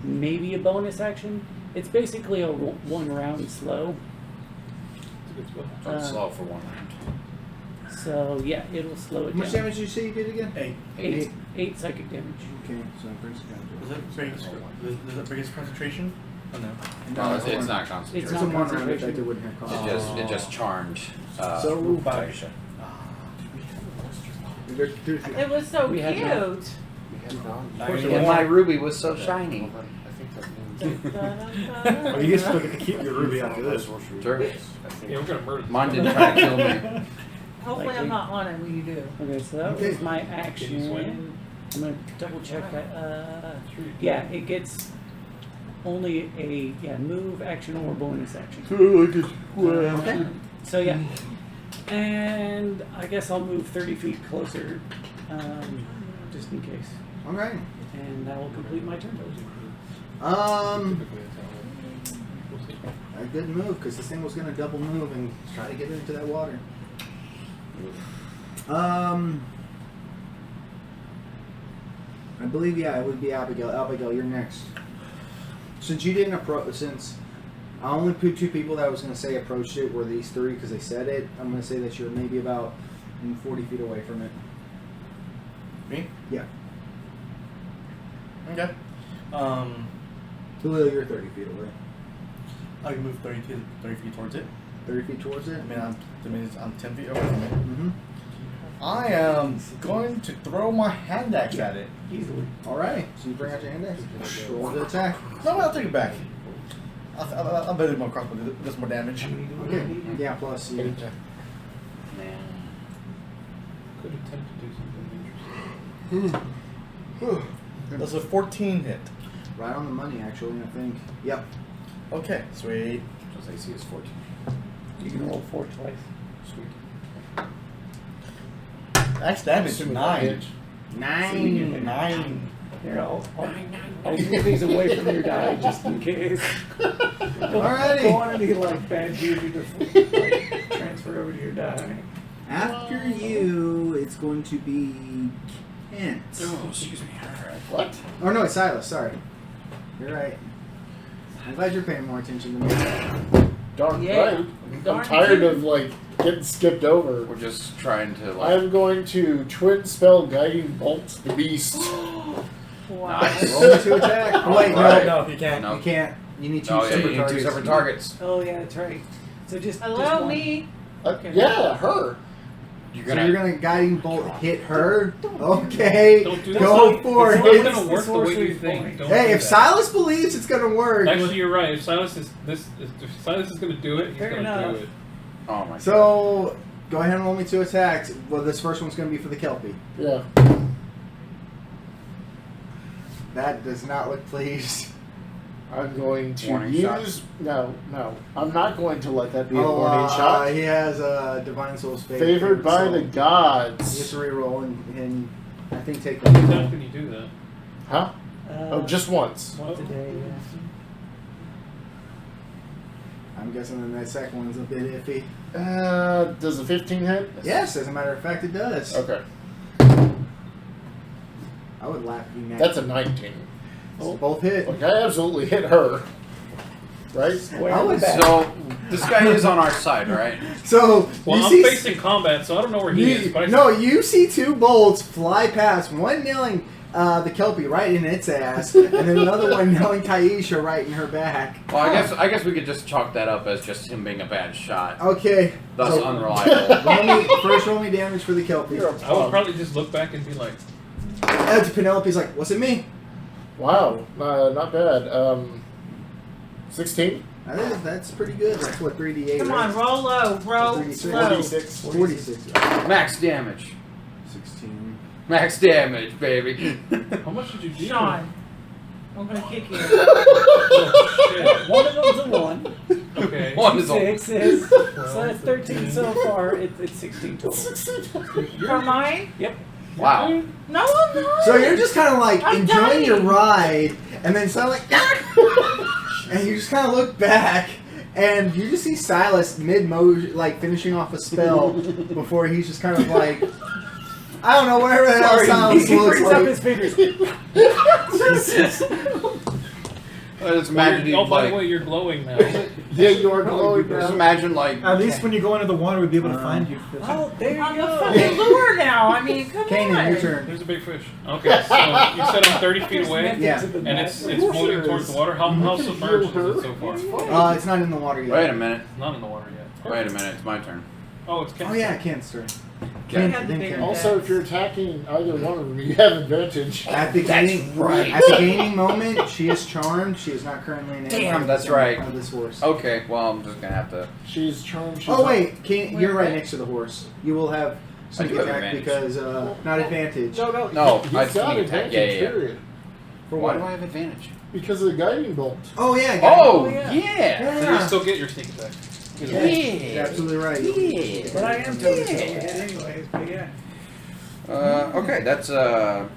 maybe a bonus action. It's basically a 1 round slow. It's a good spell. So it's slow for 1 round. So yeah, it'll slow it how much down. damage did you say you did again? 8. 8 psychic damage. Okay, so it brings it down to. Does that bring his concentration? Oh no. No, it's one. not concentrated. It's It's a not 1 round concentration. effect. It wouldn't have cost. It just charmed. So, Taisha. There's 2 feet. It was so We had cute. no- We have not. And my ruby was so shiny. I think that means. Oh, you still get to keep your ruby after this. Sure. Yeah, we're gonna murder. Mine didn't try to kill me. Hopefully I'm not on it when you do. Okay, so that Okay. was my Can you action. swing? I'm gonna double check that. Yeah, it gets only a move action or bonus action. Okay. So yeah, and I guess I'll move 30 feet closer, just in case, All right. and that will complete my turn. A good move because this thing was going to double move and try to get it into that water. I believe it would be Abigail. Abigail, you're next. Since you didn't approach, since I only put 2 people that I was going to say approached it were these 3 because they said it. I'm going to say that you're maybe about 40 feet away from it. Me? Yeah. Okay. Julio, you're 30 feet away. I can move 30 feet towards it. 30 feet towards it. That means I'm 10 feet away from it. Mm-hmm. I am going to throw my hand axe at it. Easily. All right. So you bring out your hand axe. Roll the attack. No, I'll take it back. I'll bet it more crossbow does more damage. Okay. Yeah. Plus you. Could attempt to do something interesting. That's a 14 hit. Right on the money, actually. I think. Yep. Okay, sweet. Just AC is 14. You can roll 4 twice. Max damage Assuming 9. hit. 9. 9. Here, I'll move these away from your die just in case. Alrighty. Don't want any like bad juju to like, transfer over to your die. After you, it's going to be Kent. Oh, excuse me. Alright. What? Oh no, it's Silas. Sorry. You're right. I'm glad you're paying more attention to me. Darn Yeah. right. I'm tired of like getting skipped over. We're just trying to like. I'm going to twin spell guiding bolt the beast. Wow. Nice. Roll me to attack. Oh, wait, Alright. no, No, you can't. No. you can't. You need two Oh yeah, separate you need targets. two separate targets. Oh yeah, that's right. So just Hello, one. me. Okay. Yeah, her. You're So gonna. you're gonna guiding bolt hit her. Okay, Don't do that. go for It's it. not gonna work the way you sorcery think. point. Don't Hey, do if that. Silas believes it's gonna work. Actually, you're right. If Silas is gonna do it, he's Fair gonna enough. do it. Oh my god. So go ahead and roll me 2 attacks. Well, this first one's gonna be for the Kelpie. Yeah. That does not look pleased. I'm going to Warning use. shot. No. I'm not going to let that be a warning shot. He has Divine Soul's favor. Favored by the He gets gods. to reroll and I think take How many the. times can you do that? Huh? Oh, just once. once a day. Yeah. I'm guessing that second one's a bit iffy. Does a 15 hit? Yes, as a matter of fact, it does. Okay. I would laugh if you nabbed. That's a 19. Both hit. Like, I absolutely hit her. Right? I would bet. So this guy is on our side, right? So Well, you I'm see, facing combat, so I don't know where he is. But I no, you see 2 bolts fly past. One nailing the Kelpie right in its ass, and then another one nailing Kaisha right in her back. Well, I guess we could just chalk that up as just him being a bad shot, Okay. thus so unreliable. first roll me damage for the Kelpie. You're a I would probably just look back and be like, To Penelope's like, what's it me? Wow. Not bad. 16? That's pretty good. That's what 3d8. Come right? on, roll low, roll 36. low. 46. 46. Max damage. 16. Max damage, baby. how much did you do? Sean, I'm gonna kick you. Oh, shit. One of them's a 1. Okay. One is all. 6 is so that's 13 so far. It's 16 total. For mine? Yep. Wow. No, I'm not. So you're just kind of like I'm enjoying dying. your ride, and then suddenly, and you just kind of look back, and you just see Silas mid-motion, like finishing off a spell before he's just kind of like, I don't know, whatever the hell Silas He looks brings up like. his fingers. Jesus. I just imagine Oh, by the like, way, you're glowing now. Yeah, you are glowing just now. imagine like At least when you go into the water, we'd be able to find you. Oh, there you I'm the go. fucking lure now. I mean, come Kanan, on. your turn. There's a big fish. Okay, so you said I'm 30 feet away, Yeah. and it's Of course moving there towards is. the water. How You can submerged heal is it her. so far? It's fine. It's not in the water yet. wait a minute. It's not in the water yet. Wait a minute, it's my turn. Oh, it's Oh yeah, Kent's turn. Okay. had the bigger Also, if you're attacking either one of them, you have advantage. At the That's gaining, right. At the gaining moment, she is charmed. She is not currently in any Damn, that's right. of this horse. Okay, well I'm just gonna have to. She's charmed. She's Oh wait, Kane, you're Wait, right what? next to the horse. You will have sneak do have attack advantage. because not advantage. No, no. No, He's I got sneak attack. advantage. Yeah, yeah, yeah. Period. For Why what? do I have advantage? Because of the guiding bolt. Oh yeah. got it. Oh yeah. yeah. So you still get your sneak attack. Either Yeah, way. you're absolutely right. Yeah. But I am totally anyways. But yeah. Okay, that's a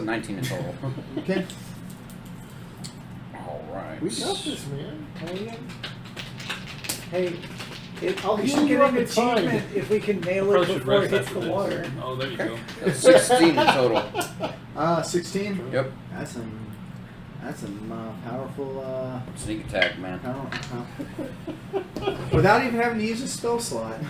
19 in total. Okay. All right. We got this, man. Hey, I'll we heal should you get on an the time. achievement if we can nail Probably it should before it rest hits after the this. water. Oh, there you go. That's 16 in total. 16. Yep. That's some powerful. Sneak attack, man. Without even having to use a spell slot.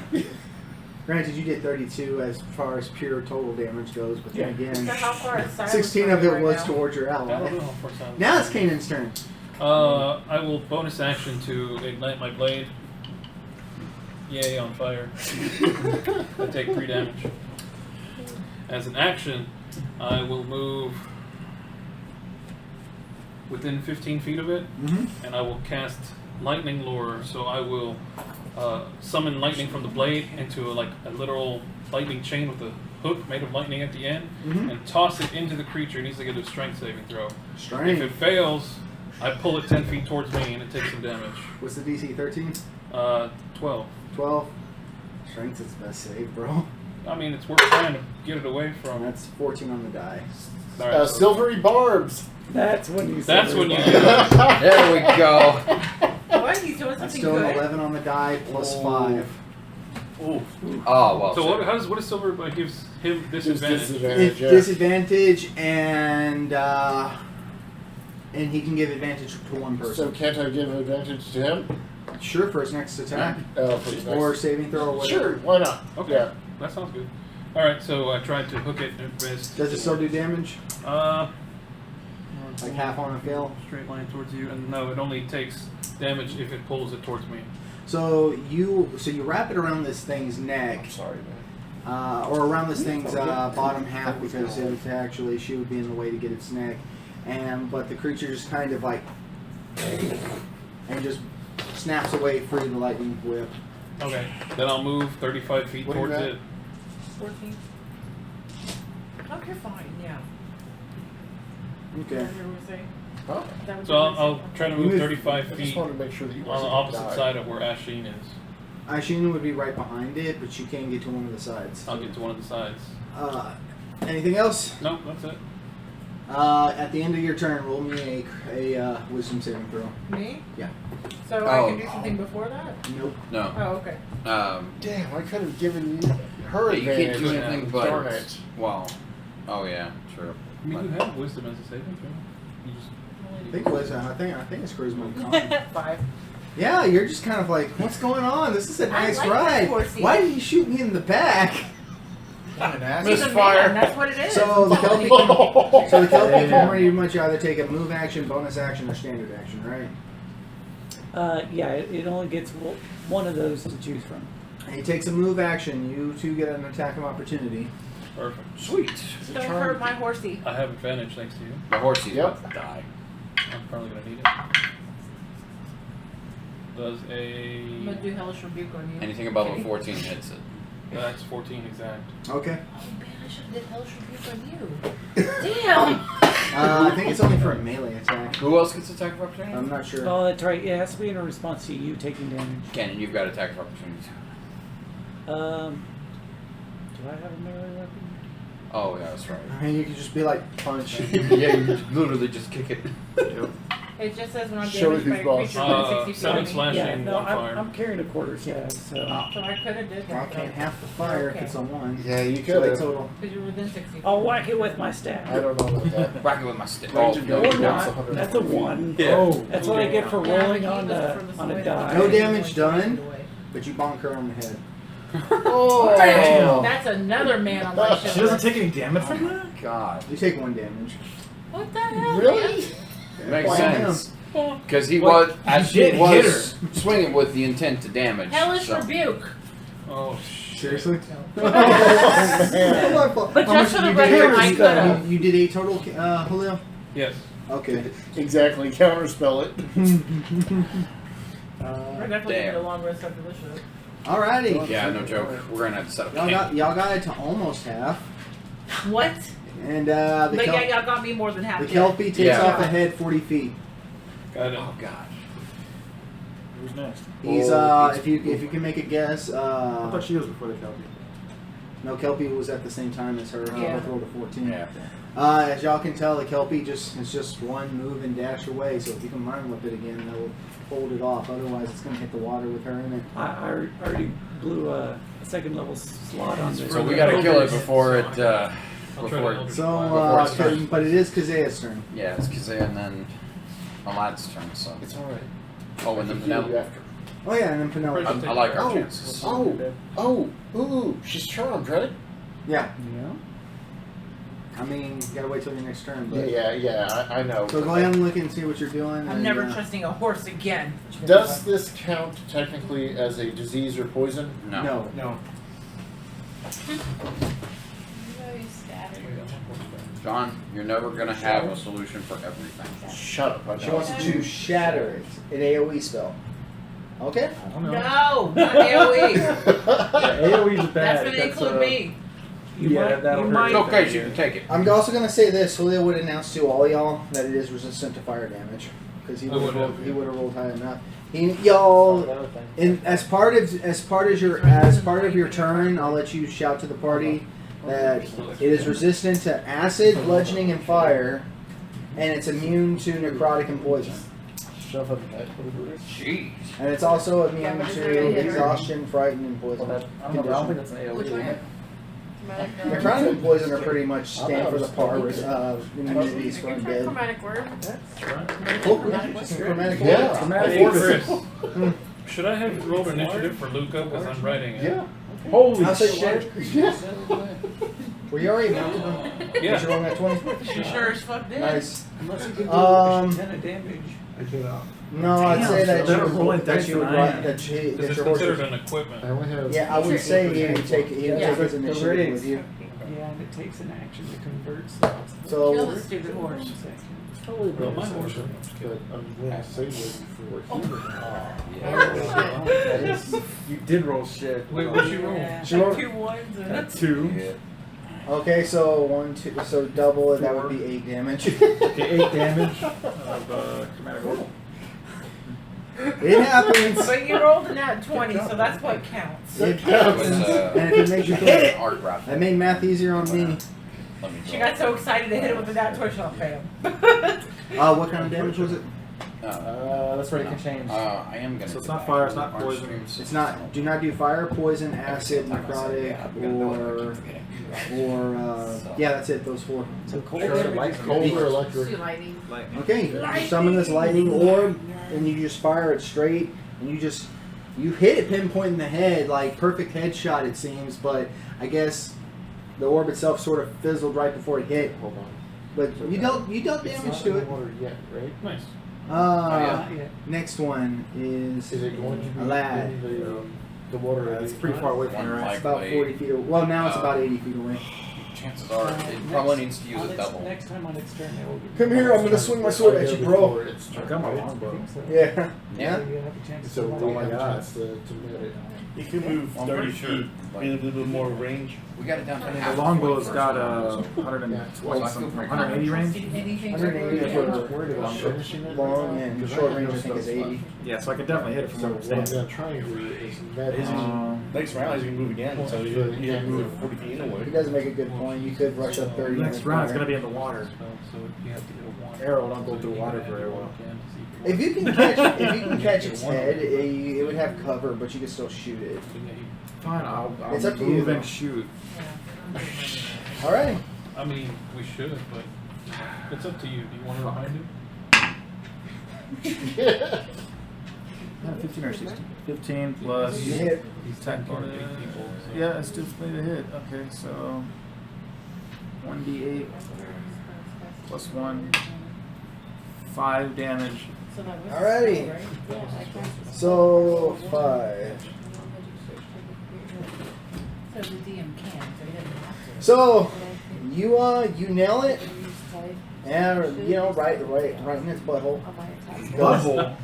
Granted, you did 32 as far as pure total damage goes, but then So again, how far is Silas 16 of from you it right was now? towards your I don't ally. know how far Silas- Now it's Kanan's turn. I will bonus action to ignite my blade. Yay, on fire. I take 3 damage. As an action, I will move within 15 feet of it, Mm-hmm. and I will cast lightning lure. So I will summon lightning from the blade into a literal lightning chain with a hook made of lightning at the end, Mhm. and toss it into the creature. It needs to get a strength saving throw. If Strength. it fails, I pull it 10 feet towards me, and it takes some damage. What's the DC? 13? 12. 12? Strength's its best save, bro. I mean, it's worth trying to get it away And from. that's 14 on the die. All right, so Silvery barbs. That's when you. that's say when you it. do it. There we go. What? He's doing That's something still an good. 11 on the die plus Oh. 5. Ooh. Oh well. So shit. what does silver gives him disadvantage? It's disadvantage and he can give advantage to one So person. can't I give advantage to him? Sure, for his next attack. For his Or next- saving throw or whatever. Sure, why not? Okay, Yeah. that sounds good. All right, so I tried to hook it and missed. Does it still do damage? Like half on a fail? Straight line towards you, and no, it only takes damage if it pulls it towards me. So you wrap it around this thing's neck, I'm sorry, man. or around this thing's bottom half because it would actually she would be in the way to get its neck, but the creature just kind of like and just snaps away free the lightning whip. Okay, then I'll move 35 feet What do you towards got? it. 14. Okay, fine. Yeah. Okay. Whatever you were saying. Huh? That was So I'll try to You move move- 35 I just feet wanted to make sure that you on the wasn't opposite gonna die. side of where Asheen is. Aishin would be right behind it, but you can't get to one of the sides. I'll get to one of the sides. Anything else? No, that's it. At the end of your turn, roll me a wisdom saving throw. Me? Yeah. So I Oh. can do something before that? Nope. No. Oh, okay. Damn, I could have given you her You advantage. can't do anything but. Darn it. Well. Oh yeah. True. I mean, you have wisdom as a saving throw. You just I think I think it's charisma and con. 5. Yeah, you're just kind of like, what's going on? This is a I nice like ride. this horsey. Why did you shoot me in the back? What an ass. He's a Misfire. man, that's what it is. So the That's all Kelpie he can, so the Kelpie Yeah. can pretty much either take a move action, bonus action, or standard action, right? Yeah, it only gets one of those to choose from. He takes a move action. You two get an attack of opportunity. perfect. Sweet. Don't hurt my horsey. I have advantage thanks to you. The horsey's Yep. about to die. I'm probably gonna need it. Does I'm gonna a do hellish rebuke on you. Anything above Okay. a 14 hits it. that's 14 exact. Okay. Oh man, I should have did hellish rebuke on you. Damn! I think it's only for a melee attack. Who else gets attack of opportunity? I'm not sure. Oh, that's right. It has to be in response to you taking damage. Cannon, you've got attack of opportunity. Do I have a melee weapon? Oh yeah, that's right. I mean, you could just be like punch. Yeah, you literally just kick it. It just says when I'm Show damaged by his a boss. creature within 60 feet 7 of me. slashing, Yeah, no, 1 fire. I'm carrying a quarter staff, so. So I could have did Well, I that. can't half the fire if it's on one. Yeah, you So could like have. total. Because you're within 60 feet. I'll whack it with my I staff. don't know about that. Whack it with my stick. Range Oh, of no, Or damage. no. not. That's a 1. Yeah. Oh. That's what I get for Yeah, rolling he on was a furthest on a away. die. No damage done. Away. But you bonk her on the head. Oh, Damn. That's another man on my ship. She doesn't take any damage from that? God. You take 1 damage. What the hell? really? Makes Why sense. Because he What? was as He he did was swinging with the intent to damage. Hellish so. rebuke. Oh shit. Seriously? But How just for the you record, did? I could've. You did 8 total, Julio? Yes. Okay. Exactly. Counterspell it. We're definitely Damn. gonna get a long rest after this show. Alrighty. Yeah, no joke. We're gonna have to set up camp. Y'all got it to almost half. What? And But yeah, y'all got me more than half. the yet. Kelpie takes Yeah. off ahead 40 feet. Got it. Oh god. Who's next? He's Oh, if you can make a guess, I thought she was before the Kelpie. no, Kelpie was at the same time as her. Yeah. Both rolled a 14. Yeah. As y'all can tell, the Kelpie is just one move and dash away. So if you can mind whip it again, that will hold it off. Otherwise, it's going to hit the water with her in it. I already blew a second level slot on this. So we gotta kill it before it. I'll try to Before. Eldritch So, Blast. Before it's but it is Kazea's turn. Yeah, it's Kazea and then Alad's turn. So. It's alright. Oh, and then Heal you Penelope. after. Oh yeah, and then Penelope. I like our Oh. chances. Oh, ooh, she's charmed, right? Yeah, Yeah. I mean, you gotta wait till your next turn. But Yeah, I know. So go ahead and look and see what you're doing. I'm and, never trusting a horse again. Does this count technically as a disease or poison? No. No. No. John, you're never gonna have a solution for everything. Shut up. I She know. wants to shatter it. An AOE spell. Okay. I don't know. No, not AOE. AoE's bad. That's gonna include me. You Yeah, might, that'll you hurt. It's might, okay, you can take it. I'm also gonna say this. Julio would announce to all y'all that it is resistant to fire damage. because he I would would've. have rolled high enough. Y'all, as part of your turn, I'll let you shout to the party that it is resistant to acid, bludgeoning, and fire, and it's immune to necrotic and poison. Jeez. And it's also immune but is there any to hit, exhaustion, frighten, and poison. I don't think it's an AoE. Which one? Necrotic and poison are pretty much stand for the par immunities from dead. Chromatic word. Chromatic Yeah. Chromatic Hey, orb. Chris, should I have rolled initiative for Luca because I'm writing it? Yeah. Holy I'll say shit! Were you already mounted on? Yeah. Did you roll that 20? She sure as fuck did. Nice. Unless you can do 10 damage. No, I'd say that Damn, so you rolling that dice you would than I write am. that This your is horse. considered an equipment. I only have. Yeah, I would say you take his initiative with you. Yeah, and it takes an action to convert slots. Kill So the stupid horse. It's probably Well, about my horse something, but I'm going to say wait for You did roll shit. Wait, what'd you roll? Yeah. She rolled- 2 ones and Got 2. okay, so 1, 2, so double it. That would be 8 damage. Okay, 8 damage of chromatic orb. It happens. But you rolled a nat 20, so that's what counts. It That was, happens. And if it makes you hit it, art graphic. that made math easier on me. Let me She got so excited to hit it with the nat 20, she'll fail. What kind of damage was it? That's where it can change. I am gonna. So it's do not that. fire, it's not Orange poison. streams. It's not. Do not do fire, poison, acid, necrotic, or yeah, that's it. Those 4. So cold Sure, damage light- is cold or electric. Lightning. Okay, you summon this lightning orb, and you just fire it straight, and you hit it pinpoint in the head, like perfect headshot it seems, but I guess the orb itself sort of fizzled right before it hit. Hold on. But you dealt It's damage not to in it. water yet, right? Nice. not yet. Next one is Is it going to be a lad. in the water? It's pretty far away from your ass. It's about 40 feet. Well, now it's about 80 feet away. Chances are it probably needs to use a double. Next time on its turn, it will be. Come here, I'm gonna swing my sword at you, bro. It's I got my longbow. Yeah. Yeah. You have a chance So to we Oh my have a God. chance to move it. You can move I'm 30 pretty feet, sure, be a little bit more range. We got it down to The half. longbow's got 120 Well, I feel something, pretty 180 range. Anything 180 for for Worried about finishing it? long and short range, I think, is 80. Yeah, so I could definitely hit it So from where I'm what standing. I'm trying to do is net Next round, he's going to move again, so you can move 40 feet He anyway. does make a good point. You could rush up 30. Next round is going to be in the water. So you have to get a 1. Arrow don't go through water very well. If you can catch its head, it would have cover, but you can still shoot it. Fine, I'll It's up to move you. and shoot. All right. I mean, we should, but it's up to you. Do you want to remind him? Yeah, 15 or 16. 15 plus. You hit. He's technically 8 people. So. Yeah, it's just made a hit. Okay, so 1d8 plus 1, 5 damage. Alrighty. So 5. So the DM can, so he doesn't have to. So you nail it, and right in its butthole. Butthole.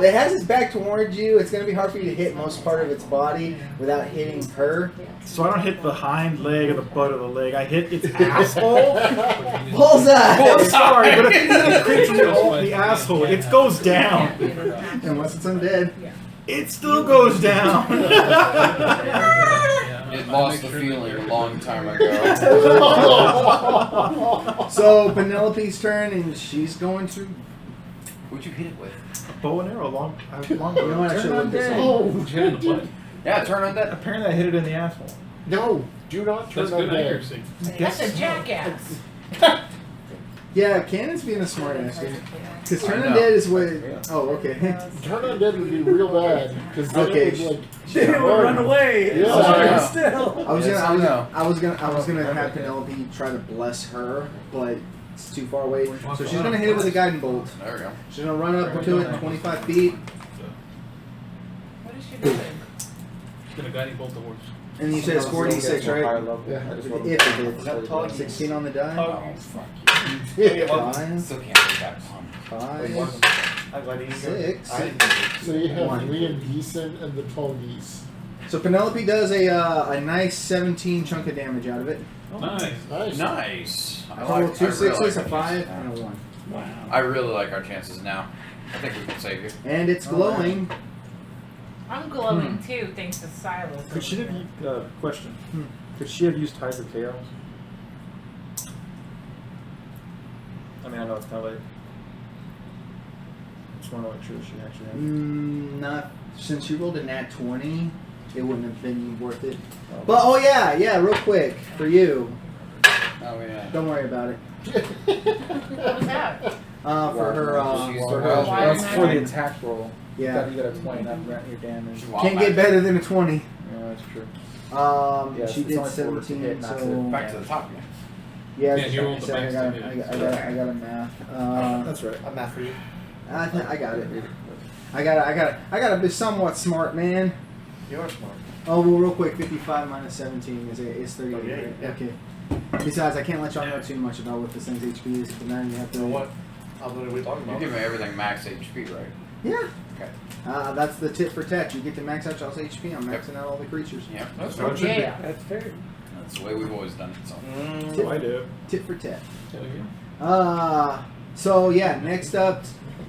It has its back towards you. It's going to be hard for you to hit most part of its body without hitting her. So I don't hit the hind leg or the butt of the leg. I hit its asshole. Bullseye! Sorry, but if it crits from the asshole, it goes down. Unless it's undead. It still goes down. It lost the feeling a long time ago. So Penelope's turn, and she's going to. Who'd you hit it with? Bow and arrow, long. You know what? I should have looked this up. Oh, Hit in the butt. Yeah, turn on that. Apparently, I hit it in the asshole. no! Do not turn That's on good that. accuracy. That's a jackass. Yeah, Cannon's being a smart ass dude. Because turn I know. undead is what. Oh, okay. Turn on dead would be real bad because Okay. would like It would run away. Yeah. Sorry, Yeah. still. I was Yes, I know. gonna have Penelope try to bless her, but it's too far away. So she's gonna hit it with a guiding bolt. There we go. She's gonna run up to it 25 feet, What is she doing? She's going to guiding bolt the horse. and you said it's 46, right? Yeah. If it did. 16 on the die. Oh, fuck Five, Still can't believe that one. 5, 6. So you have One. Liam Neeson and the tall geese. So Penelope does a nice 17 chunk of damage out of it. Nice. Nice. Nice. I Total like 2 I really sixes, like a 5, and a 1. Wow. I really like our chances now. I think we can save you. And it's glowing. I'm glowing too, thanks to Silas. Could she over have there. question? Could she have used Hydro Chaos? I mean, I know it's kind of late. Just want to make sure she actually had. Not since you rolled a nat 20, it wouldn't have been worth it. But oh yeah, real quick for you. Oh yeah. Don't worry about it. What was that? For her. She's For wild. her. That's for the attack roll. Yeah. You got a 20, not your damage. She's wild Can't get back. better than a 20. Yeah, that's true. She it's did only 4 to 17. hit, not So Back to the top, yeah. yeah, Yeah, just you like rolled I the said, max to hit, I got a math. That's right. I'm math for you. I got it. I gotta be somewhat smart, man. You are smart. Oh well, real quick, 55 minus 17 is 38. Oh, yeah, right? yeah. Okay. Besides, I can't let y'all know too much about what this thing's HP is, but now you have to. You know what? What are we talking You about? give me everything max HP, right? Yeah. Okay. That's the tit for tat. You get to max out y'all's HP. I'm maxing out all the creatures. Yep. That's That's, right. Yeah. That's fair. that's the way we've always done it. So. I do. Tit for tat. Hell yeah. So yeah, next up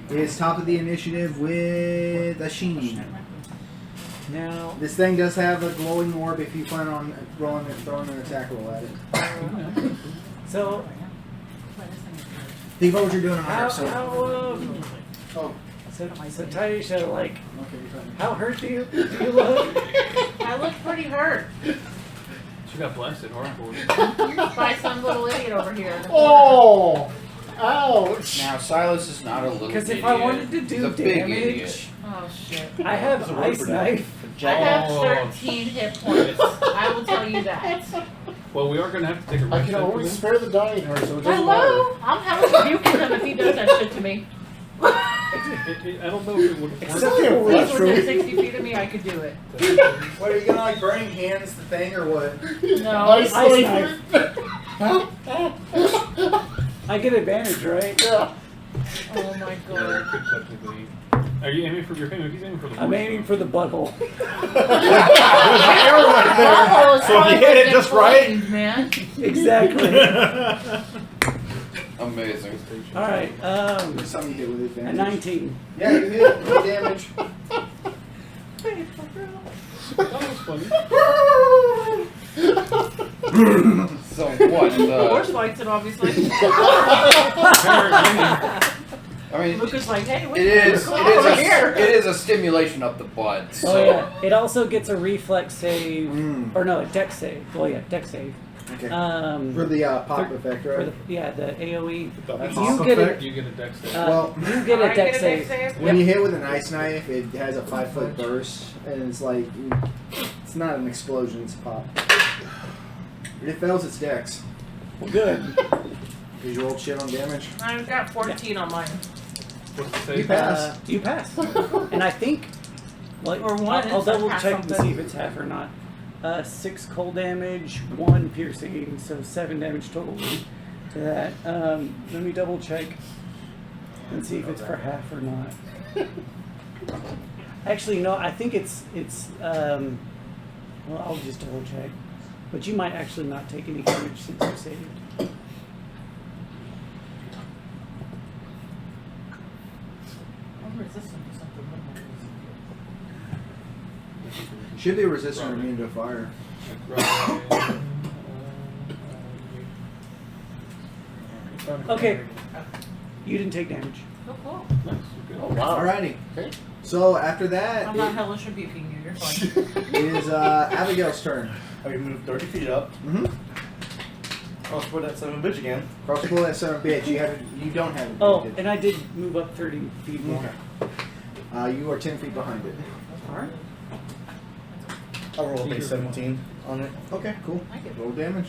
is top of the initiative with Ashini. Now, This thing does have a glowing orb if you plan on rolling and throwing an attack roll at it. so Think about what you're doing on how there. So. so Taisha, like, Okay, you're fine. how hurt do you look? I look pretty hurt She got blasted hardcore. by some little idiot over here. in the Oh! Ouch! Now Silas is not a little Because idiot. if I wanted to He's do a big idiot. damage, corner. Oh shit. I have It's a ice rubber knife. I have Oh. 13 hit points. I will tell you that. Well, we are going to have to take a I rest. can then for always this. spare the dying her, so it doesn't Hello? I'm having rebuking him if he does that shit to me. I don't know if it would Except work. for If Wizard. he's within 60 feet of me, I could do it. What are you gonna like burning hands the thing or what? No. Ice Ice knife. I get advantage, right? Yeah. Oh my Yeah, god. could technically. Are you aiming for your aiming? He's aiming for the. I'm aiming for the butthole. Oh, it's So if you hit it just right- flames, man. Exactly. Amazing. All right. There's something you hit with A advantage. 19. Yeah, you hit. No damage. That was funny. So what? Horse likes it, obviously. I mean, Lucas like, hey, wait, it is. come over here. It is a stimulation of the butt. So. Oh yeah. It also gets a reflex save, Mm. or no, a dex save. Well, yeah, dex save. Okay. For the pop for- effect, For right? the, yeah, the AOE. That's You awesome. get Effect. a, You get a dex save. Well, you get I a dex get a dex save. save? When you hit with an ice knife, it has a 5-foot burst, and it's like it's not an explosion; it's a pop. It fails its dex. Well, good. Did you roll shit on damage? I've got 14 on mine. What's the You save? pass. You pass. And I think, like, Or one, I'll it's like double half check to something. see if it's half or not. 6 cold damage, 1 piercing, so 7 damage total to that. Let me double check and see if it's for half or not. Actually, no, I think it's well, I'll just double check. But you might actually not take any damage since you saved. I'm resistant to something. Should be resistant or immune to fire. Okay. You didn't take damage. Oh, cool. Nice. Okay. Oh, wow. Alrighty. Okay. So after that, I'm not hellish rebuking you. You're fine. it is Abigail's turn. I can move 30 feet up. Mm-hmm. I'll put that son of a bitch again. Crossbow that son of a bitch. You don't have it. Oh, You did. and I did move up 30 feet more. Okay. You are 10 feet behind it. Alright. I'll roll a base 17 on it. Okay, cool. I get it. Roll damage.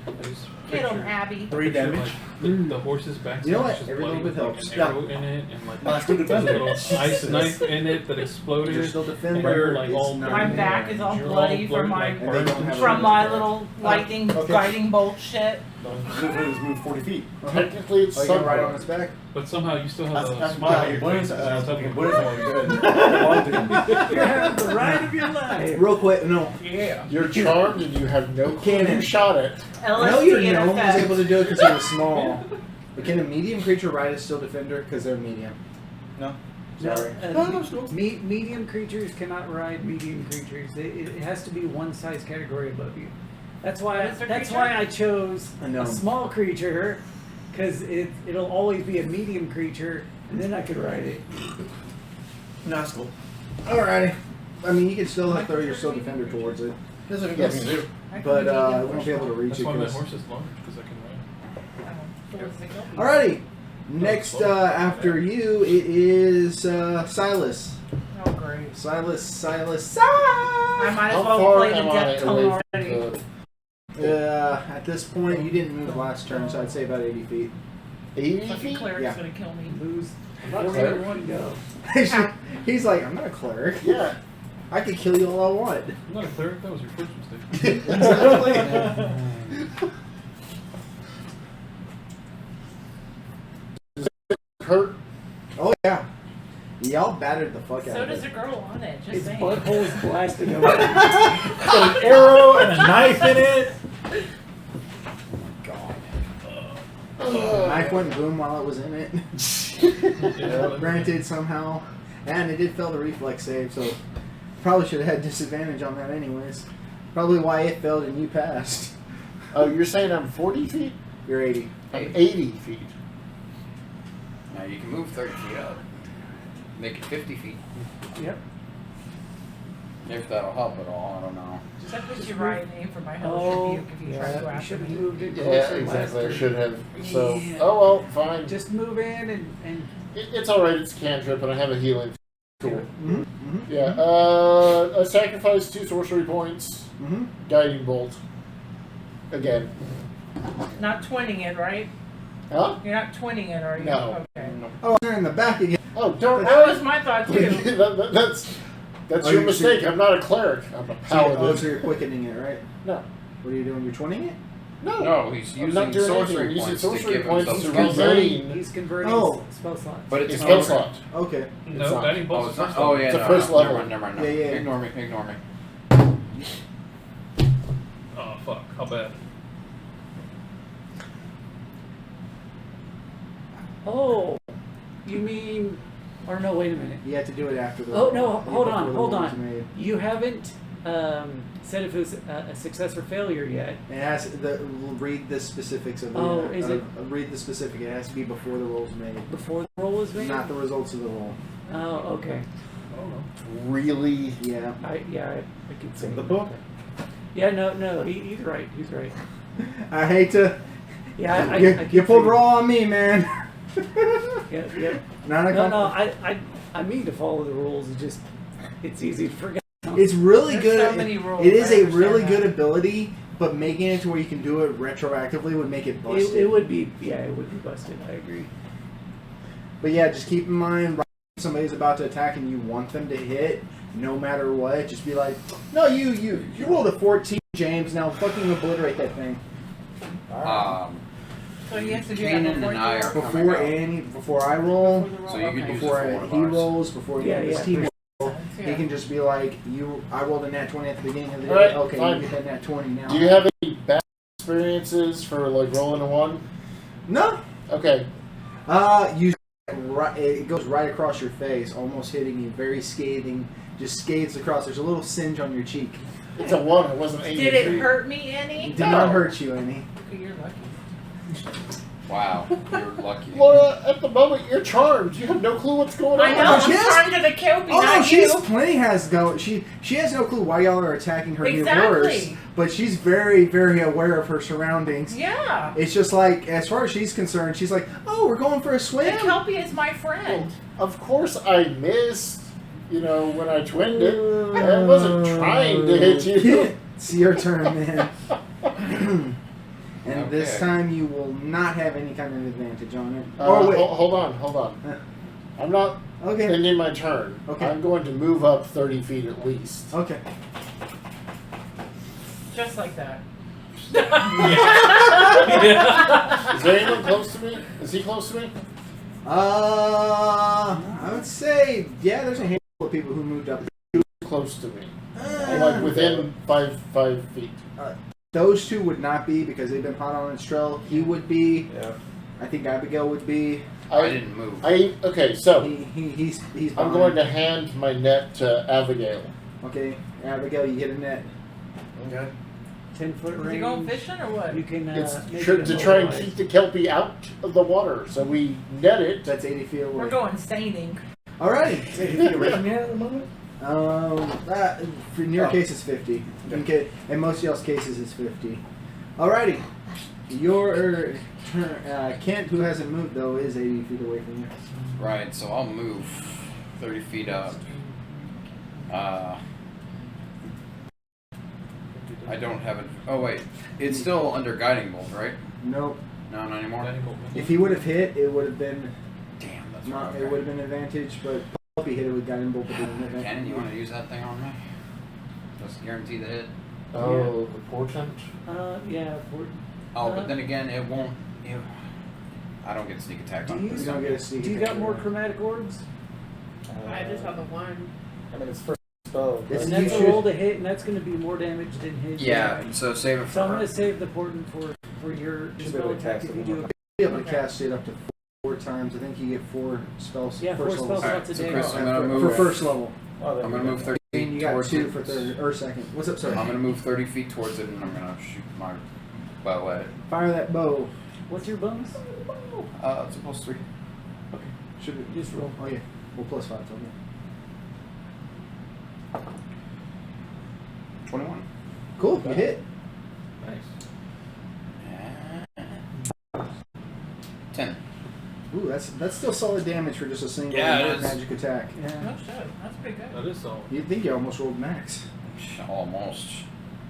I just Get him, picture- Abby. 3 picture, damage. like, the horse's backside You know what? is just Every bloody little with bit like helps. an arrow in it and like I still there's a defend little it. ice knife in it that You're exploded. still And defender. you're like It's all not My in back there. is all You're all bloody bloody, from my like, And they don't have from it. my little lightning Okay. guiding bolt shit. Just move 40 feet. Technically, it's Oh, you gonna ride sunburn. on its back? But somehow you still have That's a why smile on your your bullets, face and stuff. your bullets are good. You're having the ride of your life. Real quick, no. Yeah. You're charmed and you have no clue Cannon. who shot it. I know your LSD in gnome was effect. able to do it because he was small. But can a medium creature ride a still defender because they're medium? No. Sorry. Medium creatures cannot ride medium creatures. It has to be one size category above you. That's why. What is the That's creature? why I chose A gnome. a small creature, because it'll always be a medium creature, and then I could ride it. Nazgul. Alrighty. I mean, you can still throw your still defender towards it, That's what you can do. but we won't be able to reach That's it. why my 'cause- horse is large, because I can ride. Alrighty. Next, after you, it is Silas. Oh, great. Silas. I might as How well far play the am I death away tone from already. At this point, you didn't move last turn, so I'd say about 80 feet. 80 Fucking feet? cleric's Yeah. gonna kill me. Lose. I'm not 4 cleric. 1 go. He's like, I'm not a cleric. Yeah. I could kill you all I want. I'm not a cleric, that was your first mistake. Exactly. Hurt. Oh yeah. Y'all battered the fuck out So of does it. a girl on it. Just Its saying. butthole's blasted open. Got an arrow and a knife in it. Knife went boom while it was in it. Yeah, Granted, somehow, and it did fail the reflex save, so probably should have had disadvantage on that anyways. Probably why it failed and you passed. Oh, you're saying I'm 40 feet? You're 80. I'm 80 feet. Now you can move 30 feet up. Make it 50 feet. Yep. If that'll help at all, I don't know. That puts you right in aim for my Oh, hellish rebuke if you try to go yeah. You after should have me. moved it Yeah, closer exactly. I last turn. should have. So, Yeah. oh well, fine. Just move in and It's alright, it's a cantrip, and I have a healing. Cool. Mm-hmm. Mm-hmm. Yeah, I sacrifice 2 sorcery points. Mm-hmm. Guiding bolt. Again. Not twinning it, right? Huh? You're not twinning it, are you? No. Okay. Oh, they're in the back again. Oh, don't That was my thought too. That's Oh, your you mistake. see- I'm not a cleric. I'm a paladin. Oh, so you're quickening it, right? No. What are you doing? You're twinning it? No. No, he's I'm not using doing sorcery anything. I'm points using to sorcery give points himself to spell regain. he's converting Oh. spell slots. But It's it's spell not. slot. Okay. No, not. guiding Oh, bolt's it's the not. first Oh one. yeah, It's a no, first no, level. Never mind, never mind. No. Yeah, yeah. Ignore me. Ignore me. Oh, fuck. How bad? Oh, you mean? Or no, wait a minute. You have to do it after the. Oh no, hold before on, the hold roll is on. made. You haven't said if it was a success or failure yet. It has read the specifics of it. Oh, is it- Read the specific. It has to be before the roll's made, Before the roll is made? not the results of the roll. Oh, okay. I don't know. Really? Yeah. I could say The book. Yeah, no, he's right. He's right. I hate to. Yeah, I you could you pulled see- raw on me, man. Yeah. Not a No, I mean to follow the rules. It's easy to forget. It's really There's good. so many rules, It is I a understand really that. good ability, but making it to where you can do it retroactively would make it busted. It would be, it would be busted. I agree. But yeah, just keep in mind, if somebody's about to attack and you want them to hit, no matter what, just be like, no, you rolled a 14, James. Now fucking obliterate that thing. So you have to do Kanan that before and I you are roll? coming Before I roll, Before the roll? So you could Okay. use before it for one of he ours. rolls, before his team rolls, Yeah. he can just be like, I rolled a nat 20 at the beginning of the day. Alright, Okay, fine. you get that nat 20 now. Do you have any bad experiences for like rolling a 1? No. Okay. It goes right across your face, almost hitting you, very scathing. Just scathes across. There's a little singe on your cheek. It's a 1. It wasn't 83. Did it hurt me any? Did not hurt you any. Okay, you're lucky. Wow, you're lucky. Laura, at the moment you're charmed. You have no clue what's going on. I know, she I'm has- trying to kill me, Oh no, not she's you. plenty has no. She has no clue why y'all are attacking her new horse, Exactly. but she's very very aware of her surroundings. Yeah. It's just like, as far as she's concerned, she's like, oh, we're going for a The swim. Kelpie is my friend. Of course I missed, when I twinned it. I wasn't trying to hit you. It's your turn, man. And this Okay. time you will not have any kind of advantage on it. wait. Hold on. I'm not Okay. ending my turn. Okay. I'm going to move up 30 feet at least. Okay. Just like that. Is there anyone close to me? Is he close to me? I would say, yeah, there's a handful of people who moved up. Close to me. Like within five feet. Those two would not be because they've been hot on its trail. He would be. Yeah. I think Abigail would be. I didn't move. Okay, so He's. I'm behind. going to hand my net to Abigail. Okay, Abigail, you hit a net. Okay. 10-foot Is range. he going fishing or what? You can It's make to it try and immobilized. keep the Kelpie out of the water. So we net it. That's 80 feet away. We're going seining. Alrighty. Is 80 feet away from you at the moment? That in your Oh. case it's 50. In most of y'all's cases it's 50. Alrighty. Your turn. Kent, who hasn't moved though, is 80 feet away from you. Right, so I'll move 30 feet up. I don't have it. Oh wait, it's still under guiding bolt, right? Nope. No, not anymore. If he would have hit, it would have been Damn, that's not. right. It would have been advantage, but if he hit it with guiding bolt, but didn't hit. Cannon, you want to use that thing on me? Just guarantee the hit. Oh, the portent. Yeah. Oh, but then again, it won't. I don't get sneak attack Do on you, this. You don't get a sneak do you attack. got more chromatic orbs? I just have the one. I mean, it's first spell. This And is- that's you a should- roll to hit, and that's going to be more damage than his. Yeah, damage. so save it So I'm for going to save the portent for your Should be spell able to attack cast if it you one do more it. Be able to cast it up to 4 times. I think you get 4 spells. Yeah, 4 first spell level. slots a so day. Chris, I'm gonna For move. first level. Oh, I'm gonna move 30 And feet you got towards 2 it. for third or second. What's up, sir? I'm gonna move 30 feet towards it, and I'm gonna shoot my bow at it. Fire that bow. What's your bonus? It's a +3. Should it? Just roll. Oh yeah. Well, +5. Okay. 21. Cool. You hit. Nice. 10. Ooh, that's still solid damage for just a single Yeah, it is. magic attack. No shit. That's pretty good. That is solid. You'd think you almost rolled max. Almost.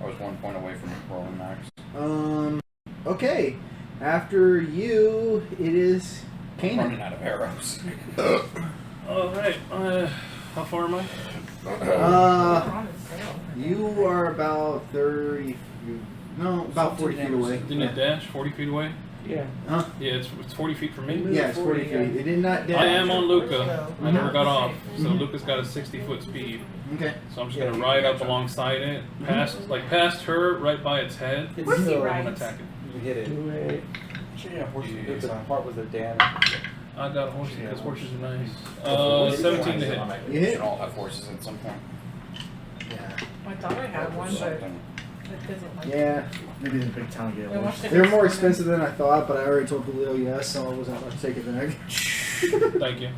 I was 1 point away from rolling max. Okay. After you, it is I'm running Kanan. out of arrows. Alright, how far am I? We're on his sail. You are about 30. No, about 40 feet away. Didn't it dash 40 feet away? Yeah. Huh? Yeah, it's 40 feet from me. Yeah, it's 40 feet. It did not dash. I am on Luca. I never got off, so Mhm. Luca's got a 60-foot speed. Okay. So I'm just gonna ride up alongside it, past her, right by its head. Of course he I'm gonna rides. attack it. You hit it. Do it. Yeah, horses. Yeah. It's a part with their dam. I got horses because horses are nice. 17 to hit. You hit. Should all have horses at some point. Yeah. I thought I had one, but Something. it doesn't like Yeah. Maybe in a big town get We watched it They're this more morning. expensive than I thought, but I already told Khalil yes, so I wasn't about to take it back. Thank you.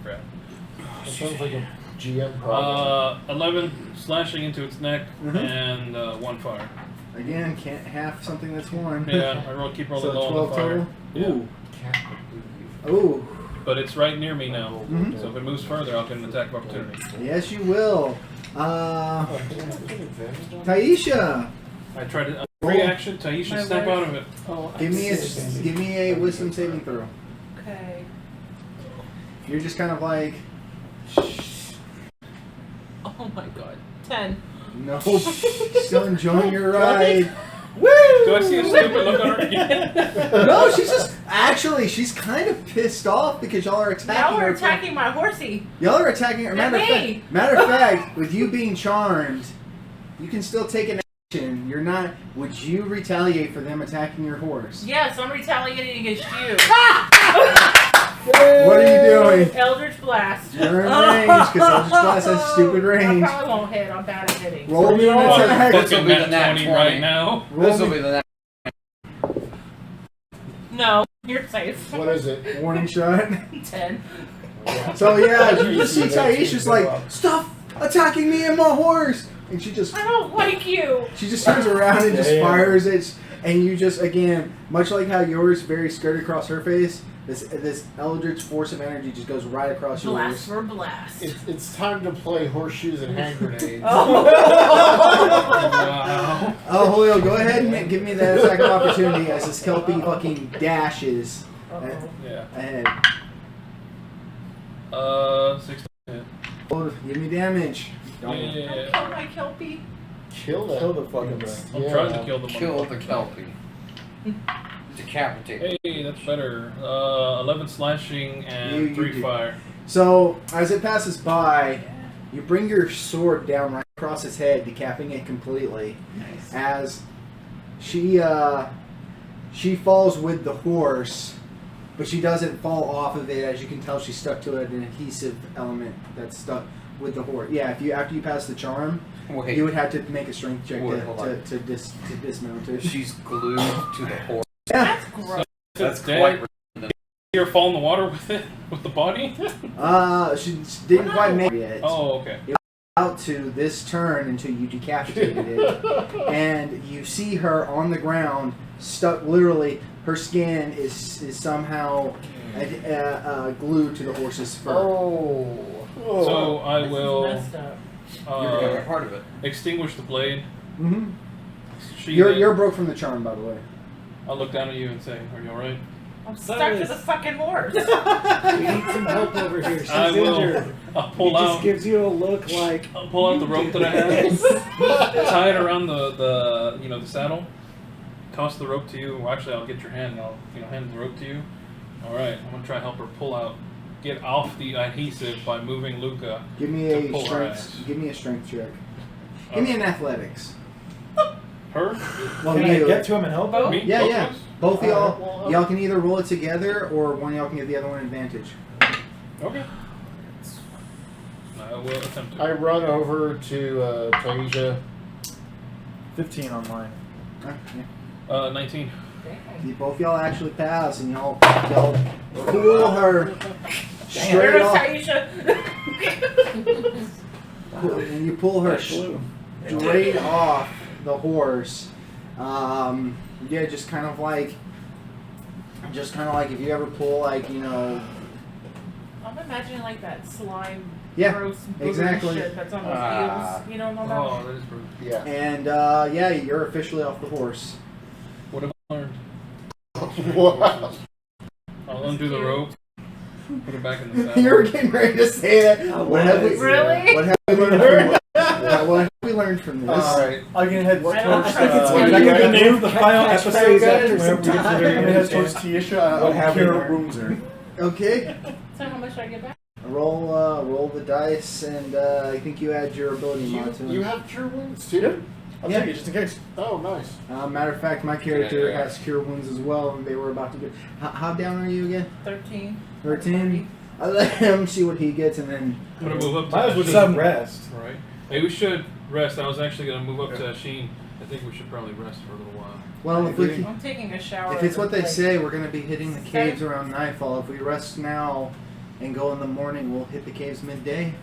Crap. It sounds like a GM problem. 11 slashing into its neck Mhm. and 1 fire. Again, can't have something that's one. Yeah, keep rolling So low on 12 the fire. total? Yeah. Ooh. Ooh. But it's right near me now, Mhm. so if it moves further, I'll get an attack of opportunity. Yes, you will. Taisha, I try to free action. Taisha, snap out of it. Oh, give me a wisdom saving throw. Okay. You're just kind of like, Oh my god. 10. no, still enjoying your ride. Do I see a stupid look on her again? No, she's kind of pissed off because y'all are attacking Now we're her. attacking my horsey. Y'all are attacking her. Not me. Matter of fact, with you being charmed, you can still take an action. You're not. Would you retaliate for them attacking your horse? Yes, I'm retaliating against you. What are you doing? Eldritch Blast. You're in range because Eldritch Blast has stupid I range. probably won't hit. I'm bad at hitting. Roll me an Oh, attack. This will fucking be the nat nat 20 20. right now. This will be the next. No, you're safe. What is it? Warning shot. 10. So yeah, you just see Taisha's like, stop attacking me and my horse, and she just I don't like you. turns around and just Damn. fires it, and you just again, much like how yours very skirted across her face, this eldritch force of energy just goes right across Blast yours. for blast. It's time to play horseshoes and hand grenades. Wow. Oh, Julio, go ahead and give me that attack of opportunity as this Kelpie fucking dashes Uh-oh. Yeah. ahead. 16 to hit. Oh, give me damage. Don't Yeah. kill my Kelpie. Kill that. Kill the fucking thing. I'm trying to kill the Kill the motherfucker. Kelpie. Decapitate. Hey, that's better. 11 slashing and You 3 do. fire. So as it passes by, you bring your sword down right across its head, decapitating it completely. Nice. As she She falls with the horse, but she doesn't fall off of it. As you can tell, she's stuck to an adhesive element that's stuck with the horse. Yeah, after you pass the charm, Wait, you would have to make a strength check Wait, hold on. to dismount it. she's glued to the horse. Yeah. That's gross. That's Dead. quite. You ever fall in the water with it? With the body? She didn't quite make it yet. Oh, okay. Out to this turn until you decapitated it, and you see her on the ground, stuck. Literally, her skin is somehow glued to the horse's fur. So I This is will messed up. You're becoming a part of it. extinguish the blade. Mm-hmm. Sheathe You're it. broke from the charm, by the way. I'll look down at you and say, "Are you all right?" I'm stuck to the fucking horse. We need some help over here. She's I will. injured. I'll He pull just out. gives you a look like. I'll pull out the rope that I have. Tie it around the the saddle. Toss the rope to you. Well, actually, I'll get your hand and I'll hand the rope to you. All right, I'm gonna try to help her pull out, get off the adhesive by moving Luca. Give me To a pull her strength. ass. Give me a strength check. Give me an athletics. Her? Well, Can I you. get to him and help him? Me? Yeah, Both yeah. of us? Both of y'all. Well, Y'all can either roll it together, or one of y'all can give the other one advantage. Okay. I will attempt I it. run over to Taisha. 15 on mine. Yeah. 19. Both y'all actually pass, and y'all pull her straight off. And you pull her straight off the horse. Yeah, just kind of like if you ever pull like I'm imagining like that slime, Yeah, gross, boogery exactly. shit that's on those Ah. heels. You know what I'm talking Oh, about? that is brutal. Yeah. and yeah, you're officially off the horse. What have I learned? Wow. I'll undo the rope. Put it back in the saddle. You were getting ready to say that. What have we Really? What have we learned from what have we learned from this? Alright. I'm gonna head towards. I don't think it's I'm gonna gonna be name the final catchphrase episode, guys. after Whenever we get to some there, I'm gonna head time. towards Tiesha. What I'll happened cure there? wounds her. Okay. So how much do I get back? Roll the dice, and I think you add your ability mod to it. You have cure wounds too? Yeah. I'll Yeah. take it just in case. Oh, nice. Matter of fact, my character Yeah. has cure wounds as well, and they were about to get. How down are you again? 13. 13. I let him see what he gets, and then. I'm gonna move up to Might as well Sheen. just rest. Right. Hey, we should rest. I was actually gonna move up to Sheen. I think we should probably rest for a little while. Well, if we. I'm taking a shower. If it's what they like, say, we're gonna be hitting the caves 7? around nightfall. If we rest now and go in the morning, we'll hit the caves midday.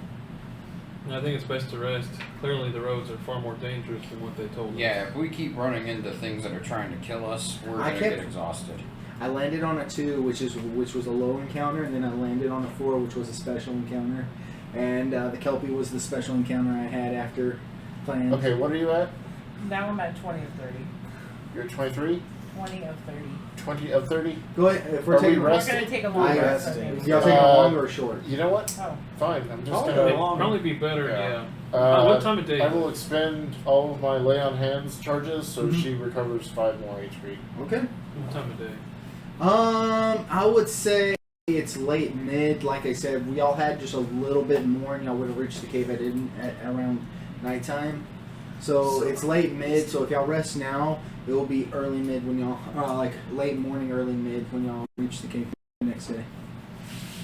And I think it's best to rest. Clearly, the roads are far more dangerous than what they told us. Yeah, if we keep running into things that are trying to kill us, we're I gonna kept- get exhausted. I landed on a 2, which was a low encounter, and then I landed on a 4, which was a special encounter. And the Kelpie was the special encounter I had after playing. Okay, what are you at? Now I'm at 20 of 30. You're 23? 20 of 30. 20 of 30? Go ahead. If we're Are we taking We're resting? going to take a long I rest. resting. I think. y'all taking longer or short? You know what? Oh. Fine, I'm just Oh, gonna... It'd probably be better, Yeah. yeah. What time of day? I will expend all of my lay on hands charges, so Mhm. she recovers 5 more HP. Okay. What time of day? I would say it's late mid. Like I said, we all had just a little bit more, and y'all would have reached the cave at around nighttime. So it's late mid. So if y'all rest now, it will be early mid when y'all, like late morning, early mid when y'all reach the cave the next day.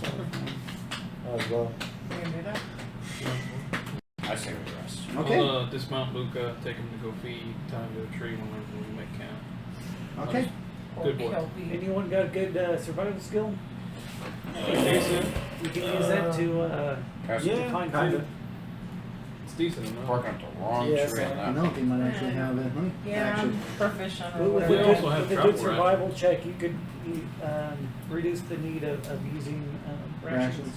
As well. You going to do that? I say we rest. Okay. I'll dismount Luca, take him to go feed, tie him to a tree when we make camp. Okay. Good Or boy. Kelpie. Anyone got a good survival skill? Decent. You can use that to Yeah, find kind food. of. It's decent enough. barking up the wrong Yes, tree on I that. don't think might actually have it. Yeah, Actually, I'm proficient or With We a whatever. also good, have with a travel good survival check, you could reduce the need of using rations. rations.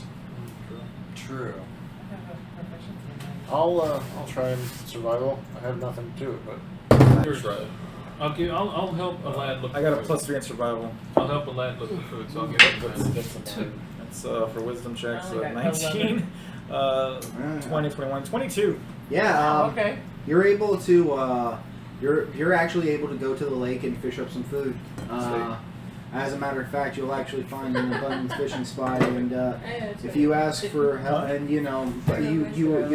True. I have a proficiency in that. I'll try and survival. I have nothing to do it, but I'll help a lad look I got a for food. +3 in survival. I'll help a lad look for food, so I'll give him That's, advantage. that's for wisdom checks. I only got 19, 20, 21, 22. Yeah. Okay. You're able to. You're actually able to go to the lake and fish up some food. As a matter of fact, you'll actually find an abundant fishing spot, and if you ask for help, and you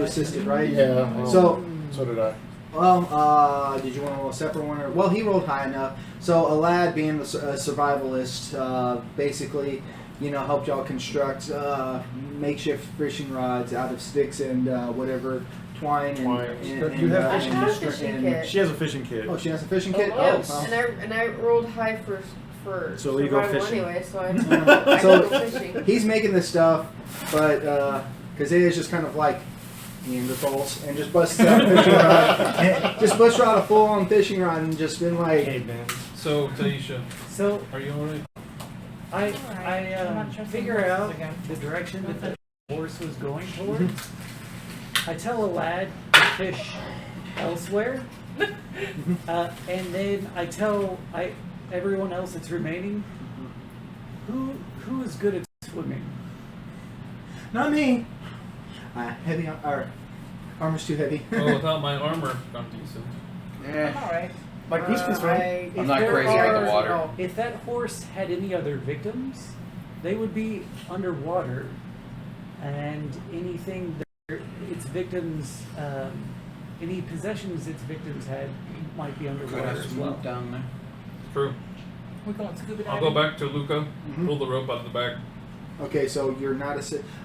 assisted, right? yeah. Well, So so did I. Well, did you want to roll a separate one? Or, well, he rolled high enough. So a lad, being a survivalist, basically, helped y'all construct makeshift fishing rods out of sticks and whatever twine and But you have I fishing have a string fishing and- kit. She has a fishing kit. Oh, she has a fishing kit. Oh, Oh, yes. well. And I rolled high for So we go survival fishing. anyway, so I So- go fishing. He's making this stuff, but because it is just kind of like Neanderthals, and just busts out a fishing rod, and just busts out a full-on fishing rod, and just been like, Caveman. So, Taisha, So are you alright? I I'm not trusting figure horses out again. the direction that the horse was going towards. I tell a lad to fish elsewhere, and then I tell everyone else that's remaining who is good at swimming. not me. Heavy, our armor's too heavy. Well, without my armor, I'm decent. Yeah. I'm alright. Like these can swim. I- I'm not there crazy about are- the water. Oh, If that horse had any other victims, they would be underwater, and anything that its victims, any possessions its victims had, might be Could underwater have as swooped well. down there. True. We going scuba diving? I'll go back to Luca, Mhm. pull the rope out of the back. Okay, so you're not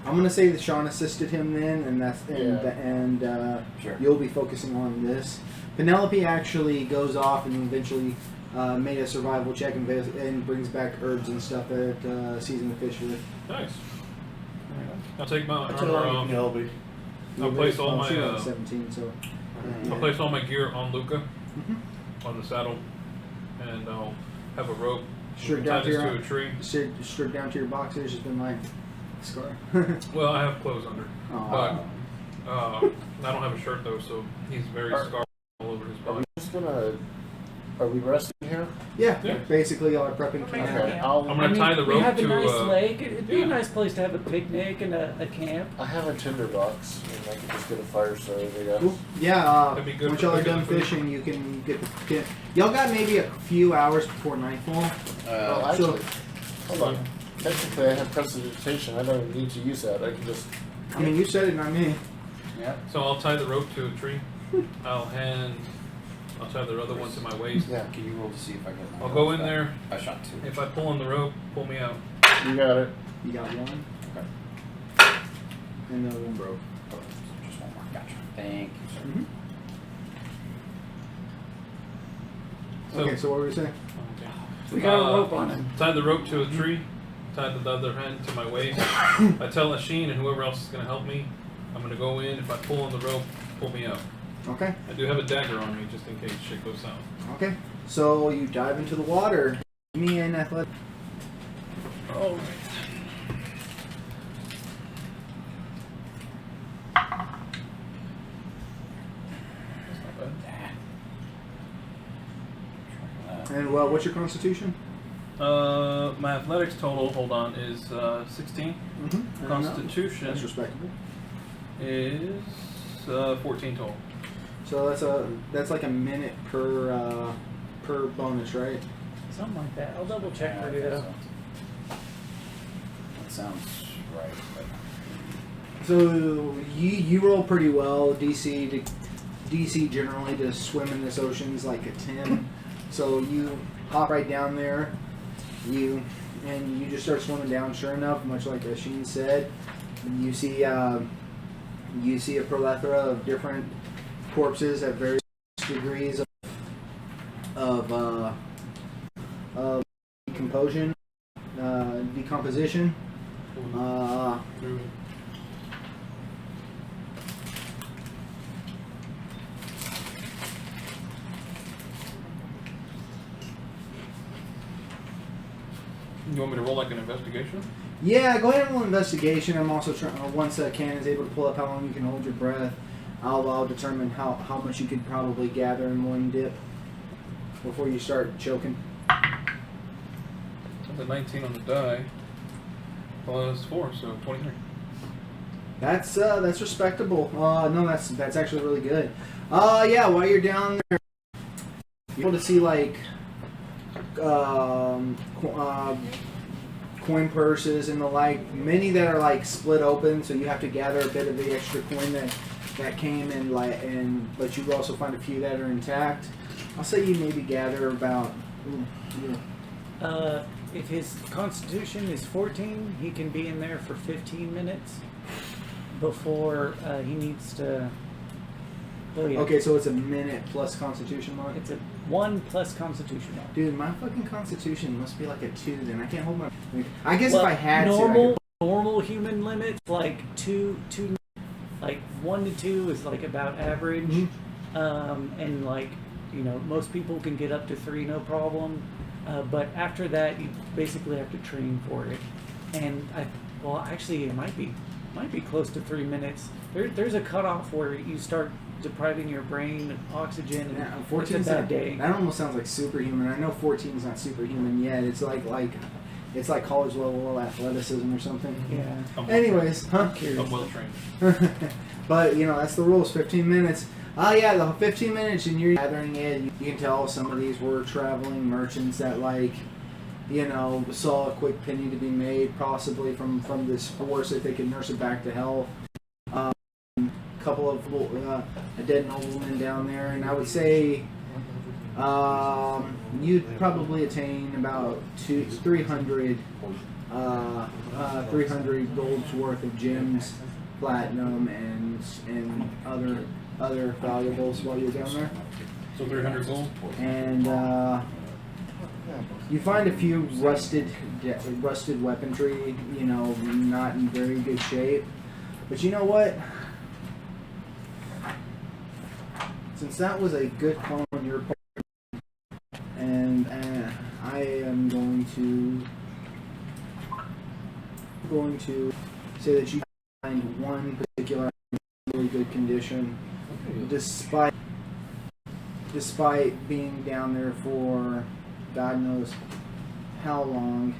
I'm gonna say that Sean assisted him then, and Sure. you'll be focusing on this. Penelope actually goes off and eventually made a survival check and brings back herbs and stuff that season the fish with. Nice. I'll take my I armor told him off. Penelope. I'll place all my she rolled 17, so I'll place all my gear on Luca, Mhm. on the saddle, and I'll have a rope. Stripped tie down to this your to a tree. stripped down to your boxers, just been like scar. Well, I have clothes under, Aw. but I don't have a shirt though, so he's very Are- scarred all over his Are we body. just gonna? Are we resting here? Yeah, Yeah. basically y'all are prepping Okay. camp. Okay. I'm gonna tie the we rope have a to. nice lake. It'd be yeah. a nice place to have a picnic and a camp. I have a tinderbox, and I can just get a fire started. I guess. Cool. Yeah, That'd be good once for y'all are cooking done the food. fishing, you can get the camp. Y'all got maybe a few hours before nightfall. Well, Uh, actually, hold on. Technically, I have precipitation. I don't need to use that. I can just. I mean, you said it, not me. yeah. So I'll tie the rope to a tree. I'll tie the other one to my waist. Yeah. Can you roll to see if I get my I'll go rolls in back? there. I shot 2. If I pull on the rope, pull me out. You got it. You got one, Okay. and the other one broke. Oh, just one more. Gotcha. Thank you, sir. Mhm. So, Okay, so what were you saying? okay. We got a rope on him. Tie the rope to a tree. Tie the other hand to my waist. I tell Asheen and whoever else is going to help me, I'm going to go in. If I pull on the rope, pull me out. Okay, I do have a dagger on me just in case shit goes south. okay. So you dive into the water. Give me an athletic. All right. And well, what's your constitution? My athletics total, hold on, is 16. Mm-hmm. Constitution That's respectable. is 14 total. So that's like a minute per bonus, right? Something like that. I'll double check for you Yeah, though. that sounds right. But So you roll pretty well. DC generally to swim in this ocean is like a 10. So you hop right down there. You just start swimming down. Sure enough, much like Asheen said, you see a plethora of different corpses at various degrees of decomposition. Through You want me to roll like an investigation? Yeah, go ahead and roll investigation. I'm also trying. Once Ken is able to pull up how long you can hold your breath, I'll determine how much you could probably gather in one dip before you start choking. That's a 19 on the die. Plus 4, so 23. That's respectable. No, that's actually really good. Yeah, while you're down there, you're able to see like coin purses and the like. Many that are like split open, so you have to gather a bit of the extra coin that that came but you also find a few that are intact. I'll say you maybe gather about. If his constitution is 14, he can be in there for 15 minutes before he needs to. Oh, yeah. Okay, so it's a minute plus constitution mod? It's a 1 plus constitution mod. Dude, my fucking constitution must be like a 2 then. I can't hold my... I guess Well, if I had normal human limits, like 2, like 1 to 2 is like about average. Mm-hmm. And like, you know, most people can get up to 3, no problem. But after that, you basically have to train for it. And actually, it might be close to 3 minutes. There's a cutoff where you start depriving your brain of oxygen, and Yeah, 14 is a day. That almost sounds like superhuman. I know 14 is not superhuman yet. It's like it's like college level athleticism or something. Yeah. Anyways, huh? I'm well trained. But you know that's the rules. 15 minutes. Oh yeah, the 15 minutes, and you're gathering it. You can tell some of these were traveling merchants that saw a quick penny to be made, possibly from this horse that they could nurse it back to health. Couple of a dead nobleman down there, and I would say you'd probably attain about 300 gold's worth of gems, platinum, and other valuables while you're down there. So 300 gold. And you find a few rusted weaponry, not in very good shape. But you know what? Since that was a good call on your part, and I am going to say that you find one particular in really good condition, despite being down there for God knows how long.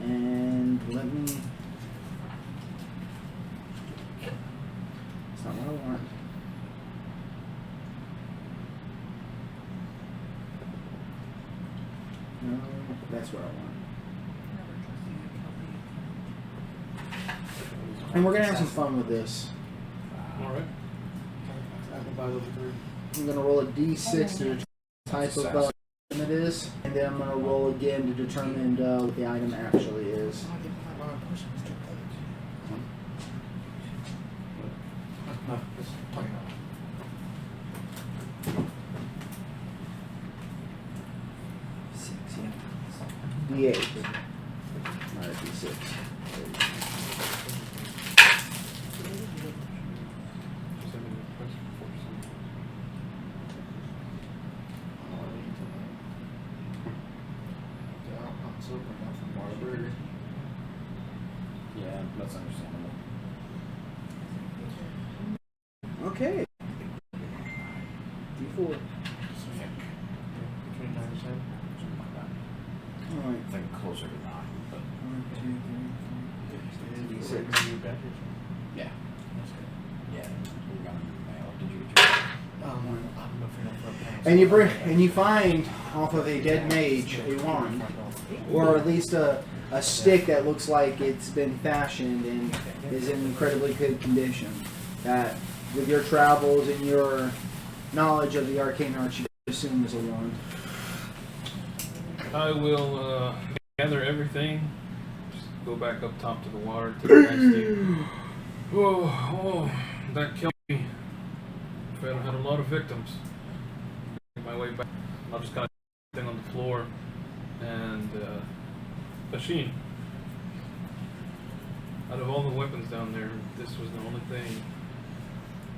And let me. It's not what I want. No, that's what I want. And we're gonna have some fun with this. Alright. I'm gonna roll a d6 to determine the type of item it is, and then I'm gonna roll again to determine what the item actually is. D8. Alright, D6. Yeah, that's understandable. Okay. D4. Alright. I think closer to 9, but 1, 2, 3, 4, 5, 6. yeah. Yeah, we got mail. Did you get your... And you find off of a dead mage a wand, or at least a stick that looks like it's been fashioned and is in incredibly good condition. That, with your travels and your knowledge of the arcane arts, you assume is a wand. I will gather everything. Just go back up top to the water. Take the next thing. Oh, that killed me. I had a lot of victims. Make my way back. I'll just kind of thing on the floor and machine. Out of all the weapons down there, this was the only thing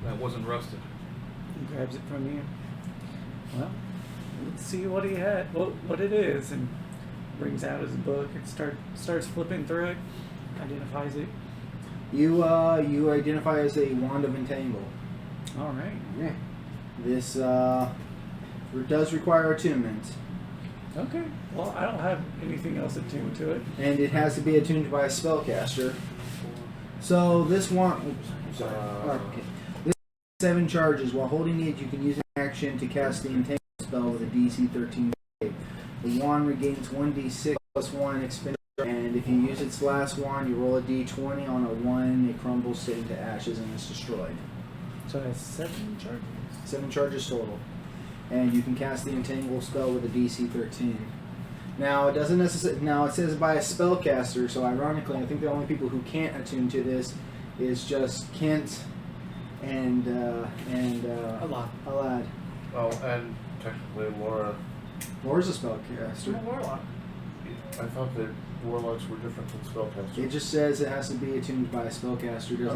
that wasn't rusted. He grabs it from you. Well, let's see what he had, what it is, and brings out his book and starts flipping through it, identifies it. You identify as a wand of entangle. All right. Yeah. This does require attunement, Okay. Well, I don't have anything else attuned to it. and it has to be attuned by a spellcaster. So this wand, okay. This 7 charges. While holding it, you can use an action to cast the entangle spell with a DC 13 save. The wand regains 1d6 plus 1 expenditure, and if you use its last wand, you roll a d20 on a 1, it crumbles into ashes and is destroyed. So it has 7 charges. 7 charges total. And you can cast the Entangle spell with a DC 13. Now, it doesn't necessarily. Now, it says by a spellcaster, so ironically, I think the only people who can't attune to this is just Kent and Alad. Oh, and technically Laura. Laura's a spellcaster. I'm a warlock. I thought that warlocks were different than spellcasters. It just says it has to be attuned by a spellcaster.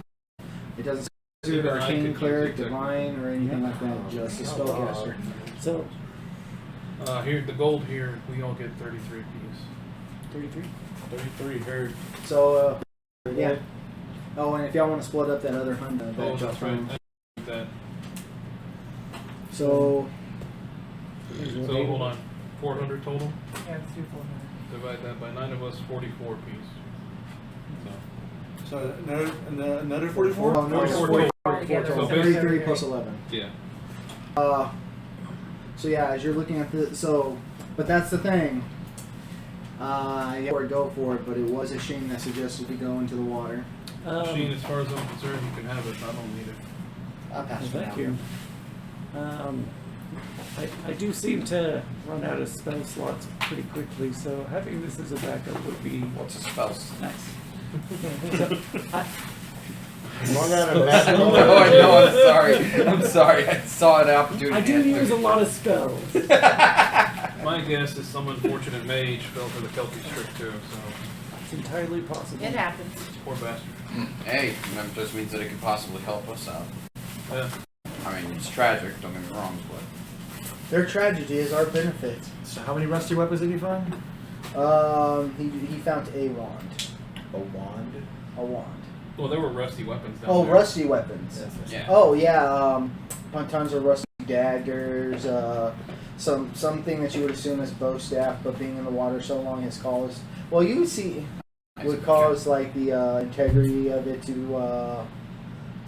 It doesn't say Even I arcane, could cleric, use it divine, or anything like that. Just a spellcaster. So, Here, the gold here, we all get 33 apiece. 33? 33 heard. So, yeah. Oh, and if y'all want to split up that other 100, Oh, that that's just right. round. That. So, So hold on, 400 total. Yeah, it's 2,400. Divide that by 9 of us, 44 apiece. So So another 44? oh, no, it's 44 44 total. total. So 33 plus 11. yeah. So yeah, as you're looking at the but that's the thing. You would go for it, but it was a Shane that suggested we go into the water. Sheen, as far as I'm concerned, you can have it. I don't need it. I'll pass it Thank down. you. I do seem to run out of spell slots pretty quickly, so having this as a backup would be What's a spell? nice. Run out of Oh, magic. I know. I'm sorry. I'm sorry. I saw an opportunity. I do use a lot of spells. My guess is some unfortunate mage fell for the Kelpie trick too, so It's entirely possible. It happens. poor bastard. Hey, that just means that it could possibly help us out. Yeah. I mean, it's tragic. Don't get me wrong, but Their tragedy is our benefit. So how many rusty weapons did you find? He found a wand. A wand. A wand. Well, there were rusty weapons down Oh, there. rusty weapons. yeah. Oh yeah, tons of rusty daggers. Something that you would assume is bow staff, but being in the water so long has caused. Well, you would see would cause like the integrity of it to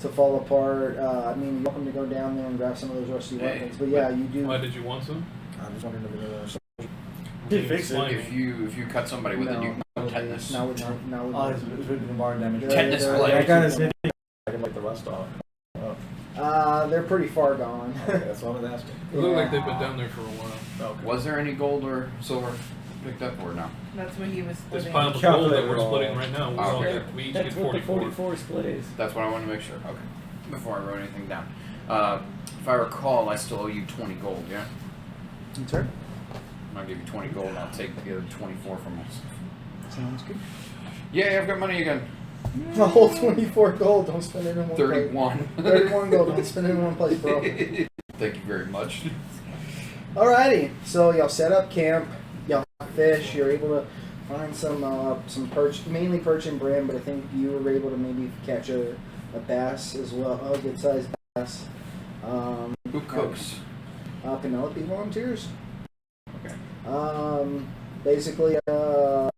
fall apart. I mean, you're welcome to go down there and grab some of those rusty Hey, weapons, but yeah, you do. Why did you want some? I'm just wondering if there was. Did fix it. If you cut somebody with it, you can go tetanus. Now with Oh, it's written in bar damage. Tetanus they're- blade. I got his. I can like the rust off. they're pretty far gone. Okay, that's what I was asking. It looked like they've been down there for a while. Okay. Was there any gold or silver picked up or no? That's what he was This splitting. pile of gold that we're Calculator splitting right now, we all Okay. get, we each That's get what the 44. 44 split is. That's what I wanted to make sure. Okay. Before I wrote anything down. If I recall, I still owe you 20 gold, yeah? That's right. I'll give you 20 gold and I'll take the other 24 from us. Sounds good. Yeah, I've got money again. The whole 24 gold. Don't spend it in one 31. place. 31 gold. Don't spend it in one place, bro. Thank you very much. Alrighty, so y'all set up camp, y'all fish, you're able to find some perch, mainly perch and brim, but I think you were able to maybe catch a bass as well, a good sized bass. Who cooks? Penelope volunteers. Okay. Basically, and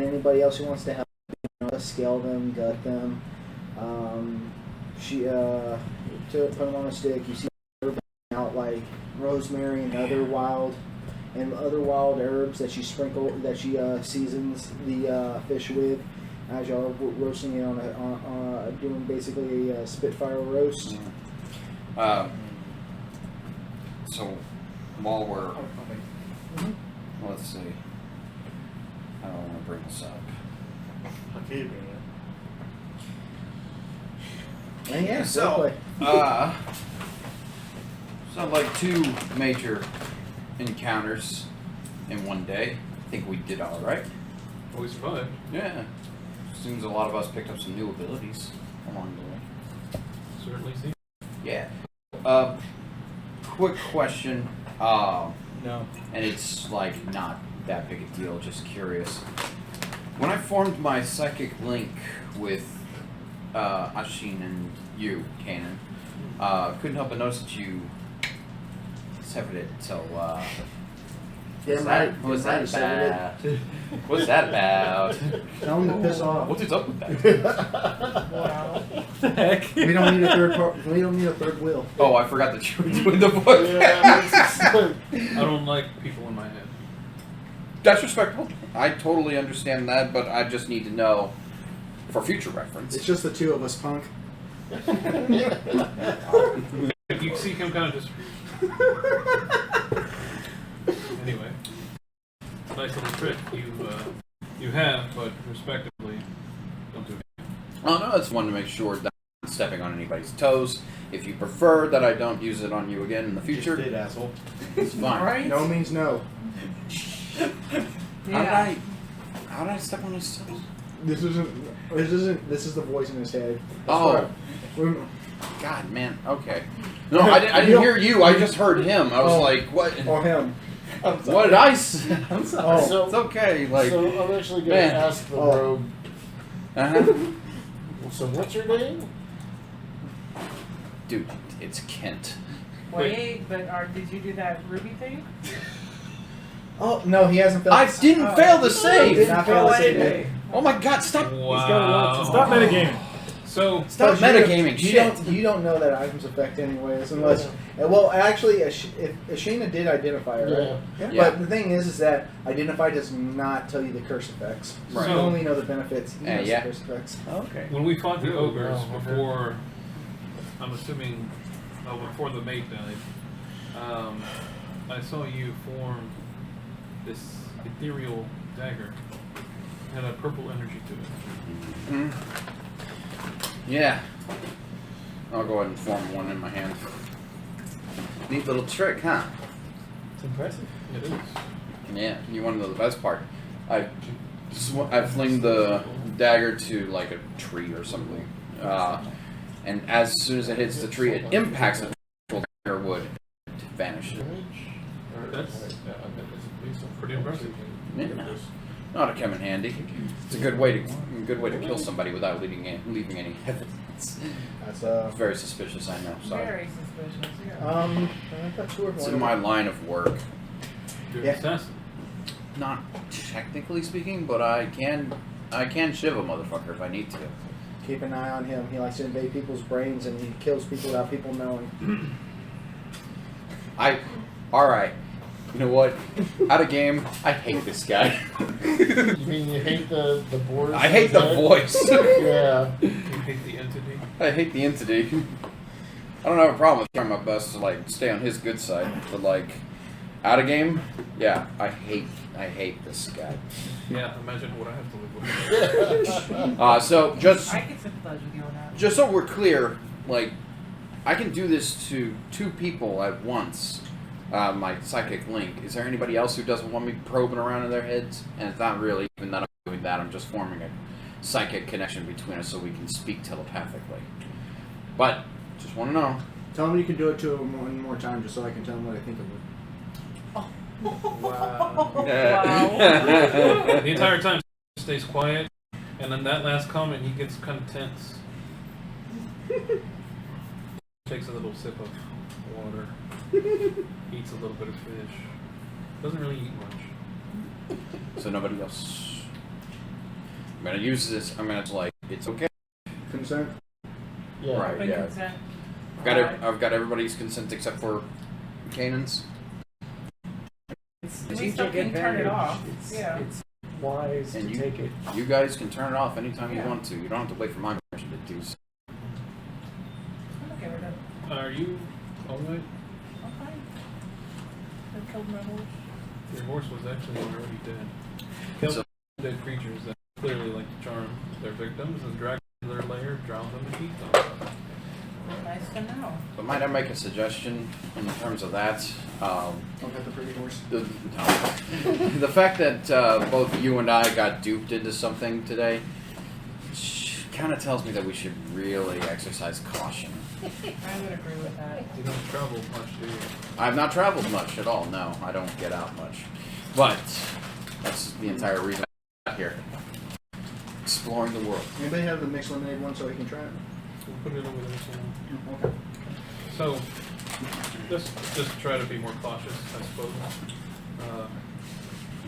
anybody else who wants to help, scale them, gut them. She to put them on a stick. You see her out like rosemary and other wild herbs that she seasons the fish with as y'all roasting it on doing basically a Spitfire roast. So while we're let's see, I don't want to bring this up. I'll keep it. And yeah, So, exactly. so like 2 major encounters in one day. I think we did all right. We survived. Yeah. Seems a lot of us picked up some new abilities along the way. Certainly see. Yeah. Quick question. No. And it's like not that big a deal. Just curious. When I formed my psychic link with Ashin and you, Kanan, couldn't help but notice that you severed it. So, Damn what was right, that severed it. about? What's that about? Tell them to piss off. What is up with that? Wow. Heck. We don't need a third wheel. Oh, I forgot that you were doing the book. I don't like people in my head. That's respectable. I totally understand that, but I just need to know for future reference. It's just the 2 of us, punk. You see him kind of just. Anyway, nice little trick you have, but respectively, don't do it. Oh no, it's one to make sure that I'm not stepping on anybody's toes. If you prefer that I don't use it on you again in the future, Just did, asshole. it's fine. Right? No means no. Yeah. How did I step on his toes? This is the voice in his head. Oh. We're- God, man. Okay. No, I didn't hear you. I just heard him. I was Oh. like, what? Or him. What did I say? Oh. It's okay. Like, so I'm actually gonna man. ask the Oh. rogue. uh-huh. So what's your name? Dude, it's Kent. Wait, but did you do that Ruby thing? Oh no, he hasn't failed. I didn't fail the He did save. not fail the save. Hey. Oh my God! Stop! Wow. Stop metagaming. So, Stop But you metagaming. You Shit. don't know that items affect anyways, unless. Well, actually, if Ashina did identify her, right? Yeah. But the thing is that identify does not tell you the curse effects. Right. You only know the benefits. You know Yeah. the curse effects. Okay. when we fought the ogres Wow, okay. before, I'm assuming, before the mate died, I saw you form this ethereal dagger. It had a purple energy to it. Mm. Yeah. I'll go ahead and form one in my hand. Neat little trick, huh? It's impressive. It is. Yeah. You want to know the best part? I fling the dagger to like a tree or something, and as soon as it hits the tree, it impacts the actual dagger wood to vanish. That's pretty impressive. Yeah. Not to come in handy. It's a good way to kill somebody without leaving any evidence. That's It's very suspicious, I know. Sorry. Very suspicious, yeah. I thought you were It's one in of my them. line of work. You're Yeah. an assassin. Not technically speaking, but I can shiv a motherfucker if I need to. Keep an eye on him. He likes to invade people's brains and he kills people without people knowing. Alright. You know what? Out of game, I hate this guy. You mean you hate the board? I hate the voice. Yeah. You hate the entity. I hate the entity. I don't have a problem with trying my best to like stay on his good side, but like out of game, yeah, I hate this guy. Yeah, imagine what I have to live with. So just I can sympathize with you on that. so we're clear, like I can do this to 2 people at once. My psychic link. Is there anybody else who doesn't want me probing around in their heads? And it's not really even that I'm doing that. I'm just forming a psychic connection between us so we can speak telepathically. But just want to know. Tell him you can do it to him one more time just so I can tell him what I think of it. Wow. The entire time he stays quiet, and then that last comment he gets kind of tense. Takes a little sip of water. Eats a little bit of fish. Doesn't really eat much. So nobody else. I'm gonna use this. I'm gonna like. It's okay. Consent? Yeah. Right. Open Yeah. consent. I've got everybody's consent except for Kanan's. It's At least I can turn it off. Yeah. It's wise And to you- take it. You guys can turn it off anytime you Yeah. want to. You don't have to wait for my permission to do so. I'm okay with it. Are you alright? I'm fine. I killed my horse. Your horse was actually already dead. Kill So- dead creatures that clearly like to charm their victims and drag them to their lair, drown them, and eat them. Nice to know. But might I make a suggestion in terms of that? Don't hit the pretty horse. The fact that both you and I got duped into something today kind of tells me that we should really exercise caution. I would agree with that. You don't travel much, do you? I've not traveled much at all. No, I don't get out much. But that's the entire reason I'm here. Exploring the world. Anybody have the mixed lemonade one so we can try it? We'll put it over there somewhere. Okay. So, just try to be more cautious, I suppose.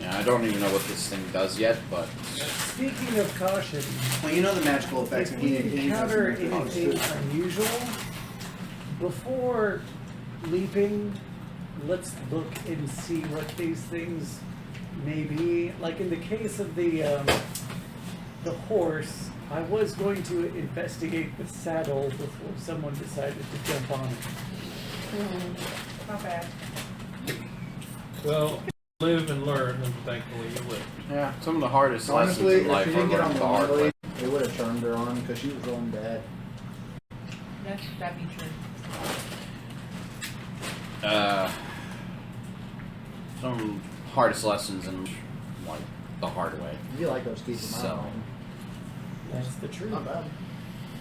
Yeah, I don't even know what this thing does yet, but Speaking of caution, Well, you know the magical effects if of we heating. encounter anything unusual, before leaping, let's look and see what these things may be. Like in the case of the horse, I was going to investigate the saddle before someone decided to jump on it. Not bad. Well, live and learn, and thankfully you live. Yeah, some of the hardest Honestly, lessons in if life she are didn't get on learned the the hard way. blade, they would have turned her on because she was rolling bad. That'd be true. Some hardest lessons in like the hard way. You like those keys of So. mine. That's the truth. Not bad.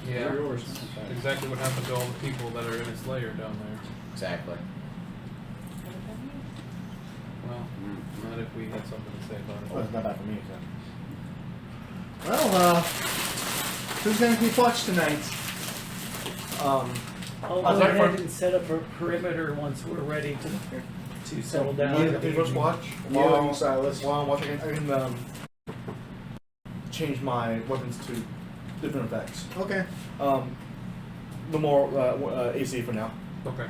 Yeah, They're yours. exactly what happened to all the people that are in its lair down there. Exactly. Well, not if we had something to say about Well, it. it's not bad for me, so. Well, who's gonna keep watch tonight? I'll go Aside ahead from- and set up a perimeter once we're ready to settle down. You for the first evening. watch. You and Silas. While I'm watching, I can change my weapons to different effects. Okay. No more AC for now. Okay.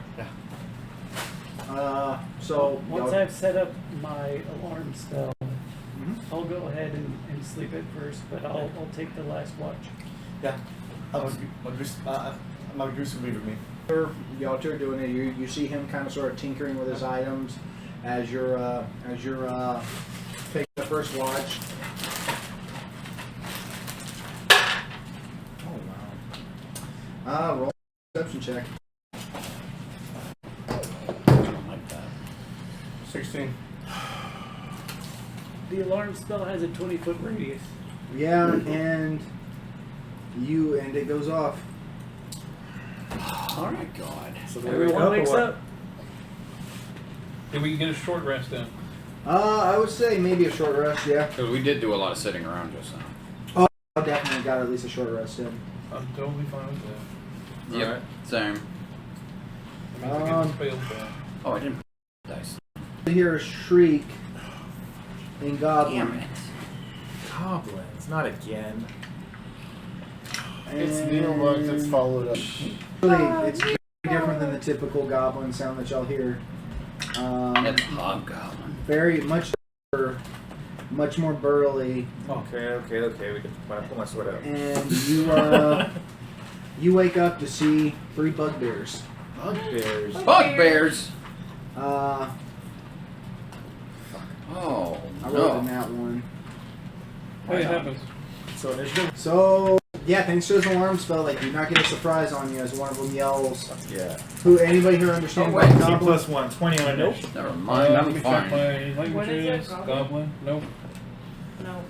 So Once y'all- I've set up my alarm spell, Mhm. I'll go ahead and sleep it first, but I'll take the last watch. Yeah. My goose will be with me. y'all two are doing it. You see him kind of sort of tinkering with his items as you're taking the first watch. Oh wow. Roll a perception check. I don't like that. 16. The alarm spell has a 20-foot radius. Yeah, and it goes off. Oh my god. So Everyone wakes up. Did we get a short rest then? I would say maybe a short rest. Yeah. Because we did do a lot of sitting around just now. I definitely got at least a short rest in. I'm totally fine with that. Yep. Alright. Same. That means I get to fail that. Oh, I didn't put dice. You hear a shriek in Goblin. Damn it. Goblins, not again. It's Neil Lux that's followed up. Really, it's very different than the typical Goblin sound that y'all hear. That's Hobgoblin. Very much more burly, Okay, we can pull my sword out. and you wake up to see 3 bugbears. Bugbears. Bugbears! Uh, Oh, I rolled in no. that one. Hey, it happens. So initiative. So yeah, thanks to his alarm spell, they do not get a surprise on you as one of them yells. Yeah. Anybody here understand Oh, what wait, Goblin? +1, 20 on initiative. Never mind, Let I'm me check fine. my What is it, languages. Goblin? Goblin? Nope.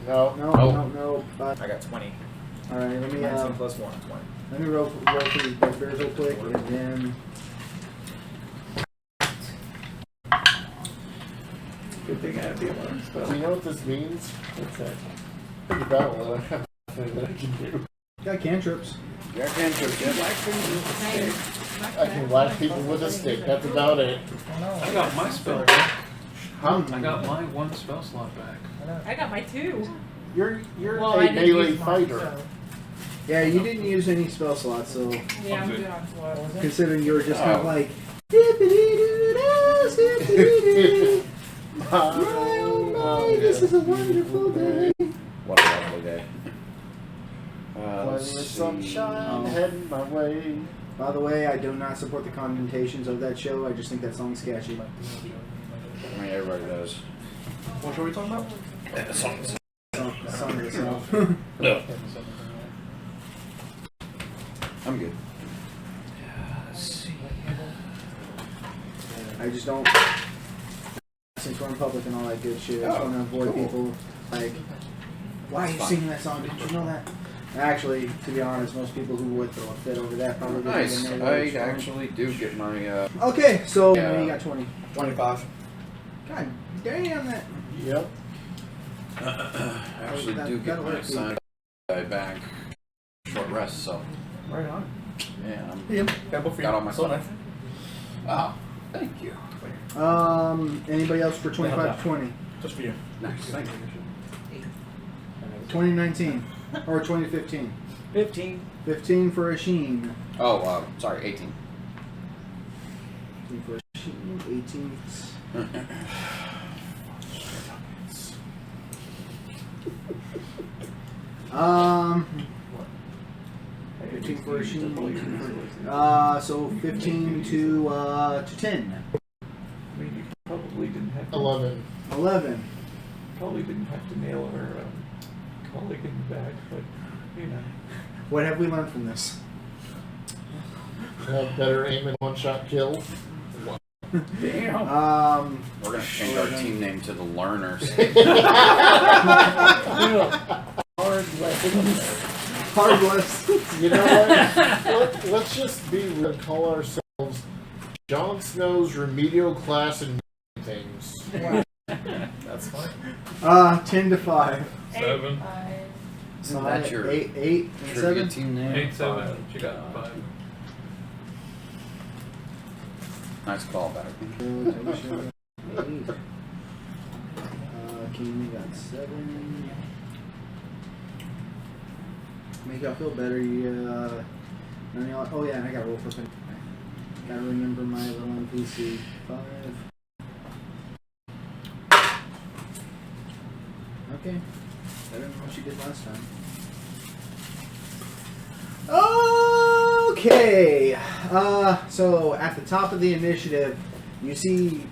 No. No. No. I got 20. All right, let me 19 +1, 20. let me roll for these bugbears real quick, and then Good thing I have the alarm spell. Do you know what this means? What's that? Think about it. I have nothing that I can do. got cantrips. Yeah, cantrips, yeah. I can whack people with a stick. That's about it. I got my spell back. Huh? I got my one spell slot back. I got my 2. You're Well, a I didn't melee use mine, fighter. so. Yeah, you didn't use any spell slots, so Yeah, I'm good. good on slow. considering you were just kind of Oh. like. "Dippity-doo-dah, skippity-doo. My oh my, this is a wonderful day. What a lovely day. Plenty Let's of see. sunshine heading my way. By the way, I do not support the connotations of that show. I just think that song's sketchy. I mean, everybody does. What show are we talking about? The songs. The song itself. No. I'm good. Let's see. I just don't. Since we're in public and all that good shit, I just want to avoid people like, why are you Fine. singing that song? Didn't you know that? Actually, to be honest, most people who would throw a fit over that probably didn't Nice. even know what I it was from. actually do get my, Okay, so Yeah. you got 20. 25. God damn that. Yep. I actually do get that'll my work, assigned back. Short rest, so. Right on. Yeah, I'm. Yeah, both for you. Got all my So stuff. Ah, thank you. Anybody else for 25 to 20? Just for you. Nice, thank you. 2019 or 2015? 15. 15 for Asheen. Oh, sorry, 18. 15 for Asheen. 18. So 15 to 10. I mean, you probably didn't have to, 11. 11. probably didn't have to nail our colleague in the back, but you know. What have we learned from this? Have better aim and one-shot kill. Damn. We're gonna change our team name to the Learners. Hard lessons. Hard lessons. You know what? Let's just be real and call ourselves Jon Snow's remedial class and things. That's fine. 10 to 5. 7. Isn't that your 8, 8, and trivia 7? team name? 8, 7. She got 5. Nice callback. King got 7. Make y'all feel better. None of y'all. Oh yeah, and I got to roll for pen. Gotta remember my little NPC. 5. Okay. Better than what she did last time. Okay. So at the top of the initiative, you see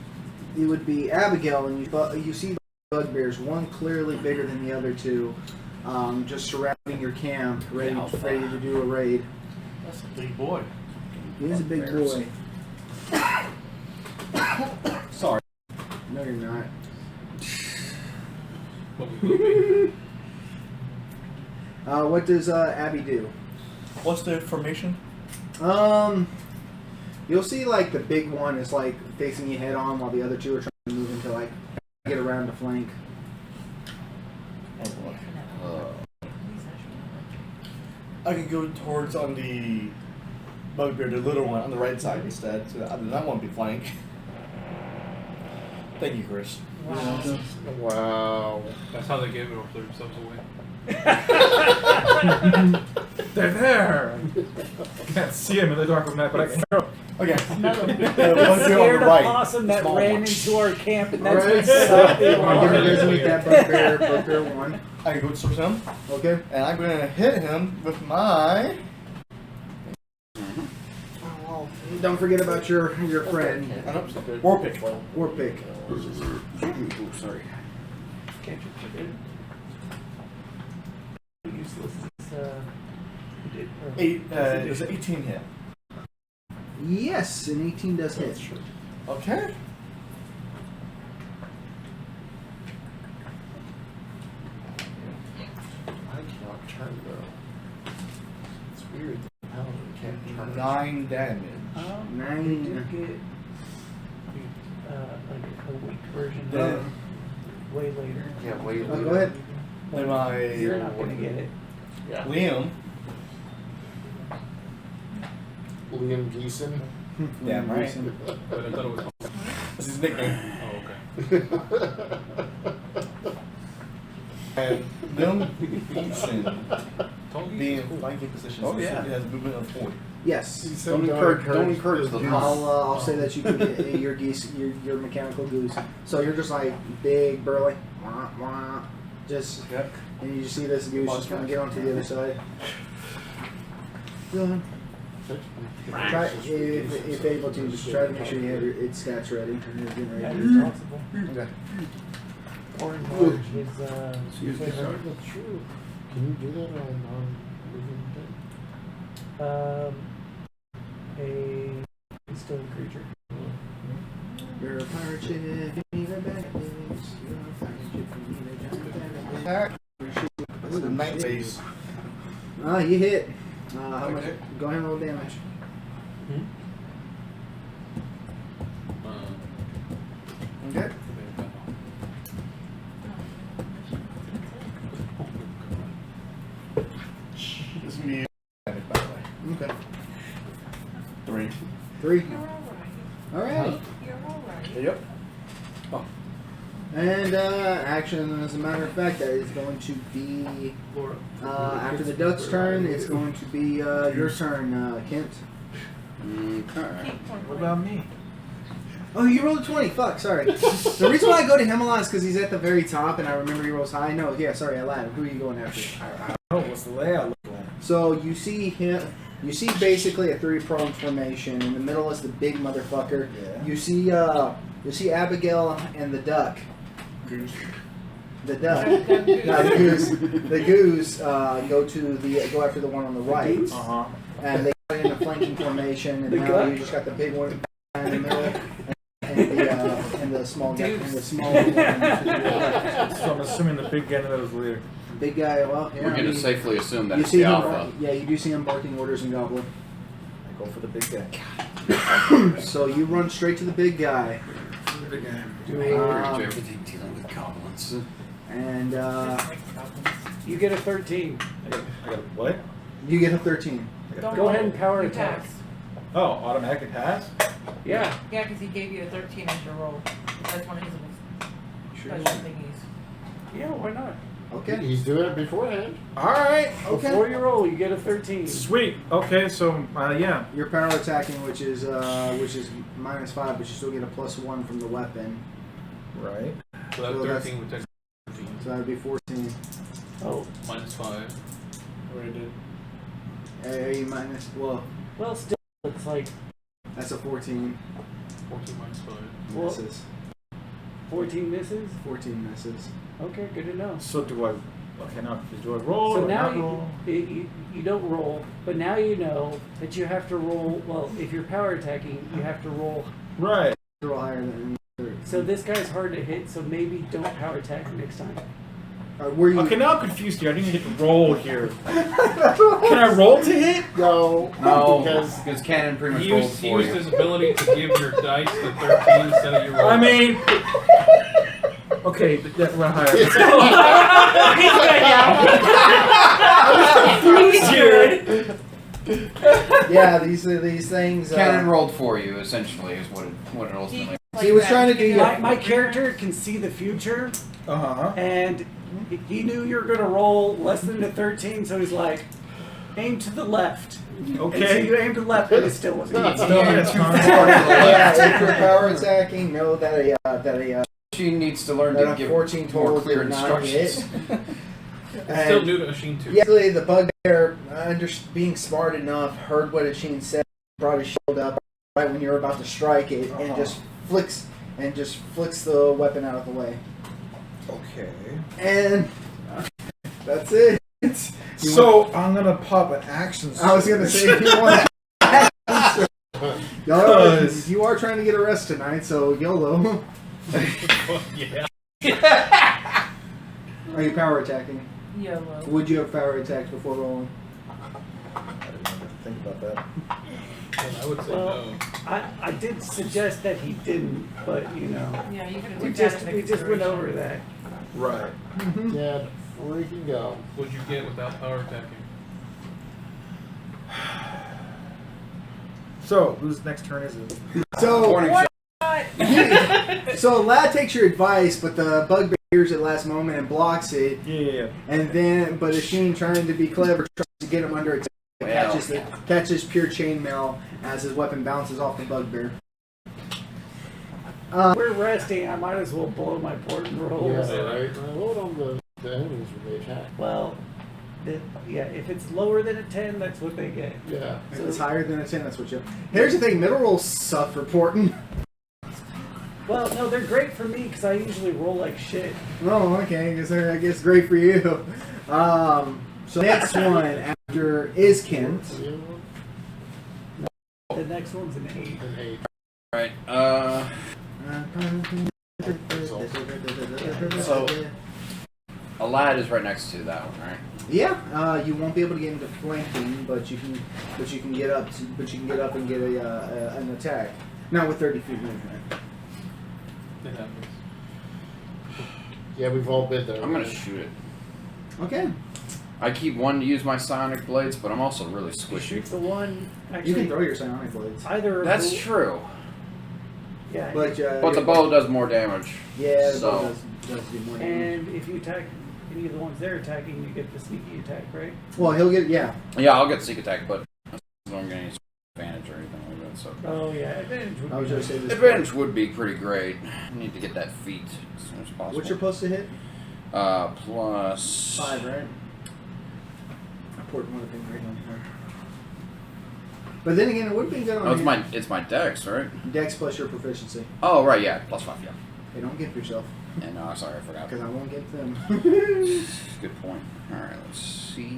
it would be Abigail, and you see bugbears, one clearly bigger than the other two, just surrounding your camp, ready to do a raid. That's a big boy. He is a big boy. Sorry. No, you're not. What does Abby do? What's the formation? You'll see like the big one is like facing you head on, while the other two are trying to move into like get around the flank. Oh boy. I could go towards on the bugbear, the little one, on the right side instead. So I do not want to be flank. Thank you, Chris. Wow. That's how they gave themselves away. They're there. Can't see him in the dark of night, but I can hear him. Okay. Another The bugbear on Scared the right. possum that Small ran one. into our camp, and that's Alright, what set the I'm gonna alarm. designate that bugbear 1. I can go towards him, Okay. and I'm going to hit him with my... Don't forget about your friend. War pick. War pick. Ooh, sorry. Can't you forget? Useless. You did, or- There's an 18 hit. Yes, an 18 does hit. Okay. I cannot turn though. It's weird. The paladin can't turn. 9 damage. Nine. You do get like a weak version Yeah. way later. Yeah, way Go ahead. Then my You're not gonna get it. Yeah. Liam. Liam Geeson. Damn right. But I thought it was. That's his nickname. Oh, okay. And Liam Beeson Totally. being in flanking position. Oh, so yeah. He has a movement of 40. Yes. said Don't encourage the I'll say that you can get your geese, your mechanical goose. So you're just like big, burly, wah, wah, just, and you just see this goose just kind of get onto the other side. Go ahead. Try, if able to, just try to make sure you have its stats ready. And you're getting That ready. is possible. Okay. Or enlarge his Excuse me, sorry. That's true. Can you do that on a non-living thing? He's still a creature. You're a pirate ship, you need a bag. You're a pirate ship, you need a giant bag. Alright. This is the 9th base. You hit. How much? Go ahead and roll damage. Okay. This is me. By the way. Okay. 3. 3. All right. Yep. And action, as a matter of fact, that is going to be after the duck's turn. It's going to be your turn, Kent. Okay. What about me? Oh, you rolled a 20. Fuck, sorry. The reason why I go to him a lot is because he's at the very top, and I remember he rolls high. No, yeah, sorry, I lied. Who are you going after? Oh, what's the layout look like? So you see him. You see basically a 3-pronged formation. In the middle is the big motherfucker. Yeah. You see Abigail and the duck. Goose. The duck. No, the goose. The goose go after the one on the right, and they get in a flanking formation. And now you just got the big one in the middle, and the small guy, and the small one. So I'm assuming the big guy in the middle is leader. Big guy. Well, yeah, We're going to safely assume that you it's see the him. alpha. Yeah, you do see him barking orders in Goblin. I go for the big guy. So you run straight to the big guy. The big guy. Do everything dealing with goblins. And You get a 13. I got a what? you get a 13. Don't Go ahead and roll. power You attack. pass. Oh, automatically pass? Yeah. Yeah, because he gave you a 13 as your roll. That's one of his Sure. special thingies. Yeah, why not? Okay. He's doing it beforehand. Alright. Okay. Before you roll, you get a 13. Sweet. Okay, so, yeah. Your power attacking, which is -5, but you still get a +1 from the weapon. Right. So that So that's- 13 would take 13. So that would be 14. Oh, Minus 5. Already did. A minus. Well, well, still, it's like that's a 14. 14 minus 5. Well- Misses. 14 misses. 14 misses. Okay, good to know. So do I... Okay, now, do I roll So or now not roll? you don't roll, but now you know that you have to roll. Well, if you're power attacking, you have to roll. Right. Roll higher than. So this guy's hard to hit. So maybe don't power attack next time. Were you? Okay, now I'm confused here. I didn't hit the roll here. Can I roll to hit? No. No, Because because Cannon pretty much He rolled used, he for used you. his ability to give your dice the 13 instead of your roll. I mean... Okay, that went higher. Yeah, these things. Cannon rolled for you, essentially, is what it ultimately. He was trying to do My character can see the future, Uh-huh. and he knew you were going to roll less than a 13, so he's like, aim to the left. And so Okay. you aimed to the left, and it still wasn't. Still hits, huh? Yeah, if you're power attacking, know that a She needs to learn that to a give 14 total more clear did not instructions. hit. It's still new to Machine 2. Yeah, actually, the bugbear, being smart enough, heard what Ashin said, brought his shield up right when you're about to strike it, and just flicks the weapon out of the way. Okay. And that's it. So, I'm gonna pop an action. I was gonna say, if you want Cause- you are trying to get a rest tonight, so YOLO. Yeah. Are you power attacking? YOLO. Would you have power attacks before rolling? I didn't have to think about that. I would say Well, no. I did suggest that he didn't, but you know, Yeah, you could have we took that just into we just went consideration. over that. Right. yeah, freaking go. What'd you get without power attacking? So, whose next turn is it? So, Warning What? so Lad takes your advice, but the bugbear hears it last moment and blocks it. Yeah. And then, but Ashin, trying to be clever, tries to get him under attack. Well. Catches pure chainmail as his weapon bounces off the bugbear. We're resting. I might as well blow my important rolls. Yeah, right. Load on the enemies when they attack. Well, yeah, if it's lower than a 10, that's what they get. Yeah. If it's higher than a 10, that's what you. Here's the thing: middle rolls suck for porting. Well, no, they're great for me because I usually roll like shit. Oh, okay. I guess great for you. So next one after is Kent. The next one's an 8. An 8. Right. So a lad is right next to that one, right? Yeah, you won't be able to get into flanking, but you can get up and get an attack. Not with 30 feet movement. It happens. Yeah, we've all been there. I'm gonna shoot it. Okay. I keep wanting to use my sonic blades, but I'm also really You squishy. shoot the one. Actually, You can throw your psionic blades. either. That's true. Yeah. But But the bow does more damage. Yeah, the So- bow does do more damage. And if you attack any of the ones they're attacking, you get the sneaky attack, right? Well, he'll get yeah. Yeah, I'll get sneak attack, but I don't get any advantage or anything like that. So Oh yeah, advantage would I was be gonna say this. advantage would be pretty great. I need to get that feat as soon as possible. What's your plus to hit? Plus 5, right? I poured one thing right on here. But then again, it would have been good on Oh, your it's my dex, right? dex plus your proficiency. Oh, right, yeah, +5, yeah. Hey, don't give yourself, Yeah, no, sorry, I forgot. because I won't give them. Good point. All right, let's see.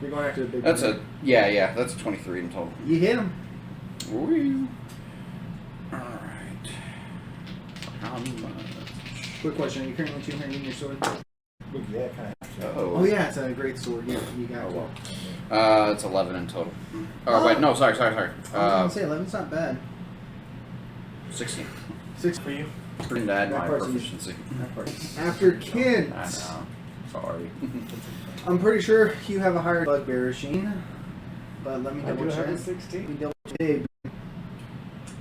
You're going after the big That's one. that's a 23 in total. You hit him. Woo. All right. How much? Quick question: are you currently two-handing your sword? Yeah, kind of. Oh yeah, it's a great sword. Yeah, you got Oh, to. well. It's 11 in total. Oh, wait, no, sorry. I was gonna say 11's not bad. 16. 6 For you? Didn't add That my part's proficiency. After Kent, I know. Sorry. I'm pretty sure you have a higher bugbear, Sheen. But let me I double do check. have a Let 16. me double check.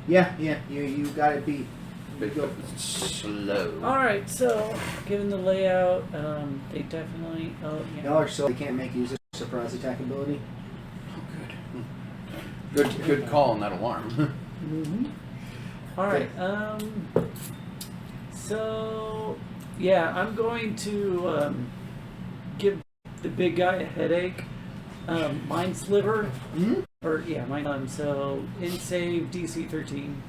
Yeah, you got it beat. Big Go. slow. All right, so given the layout, they definitely. Oh, yeah. Y'all are so they can't make use of surprise attack ability. Good call on that alarm. Mm-hmm. All right. So yeah, I'm going to give the big guy a headache. Mind sliver, Hmm? or yeah, mine. So in save DC 13.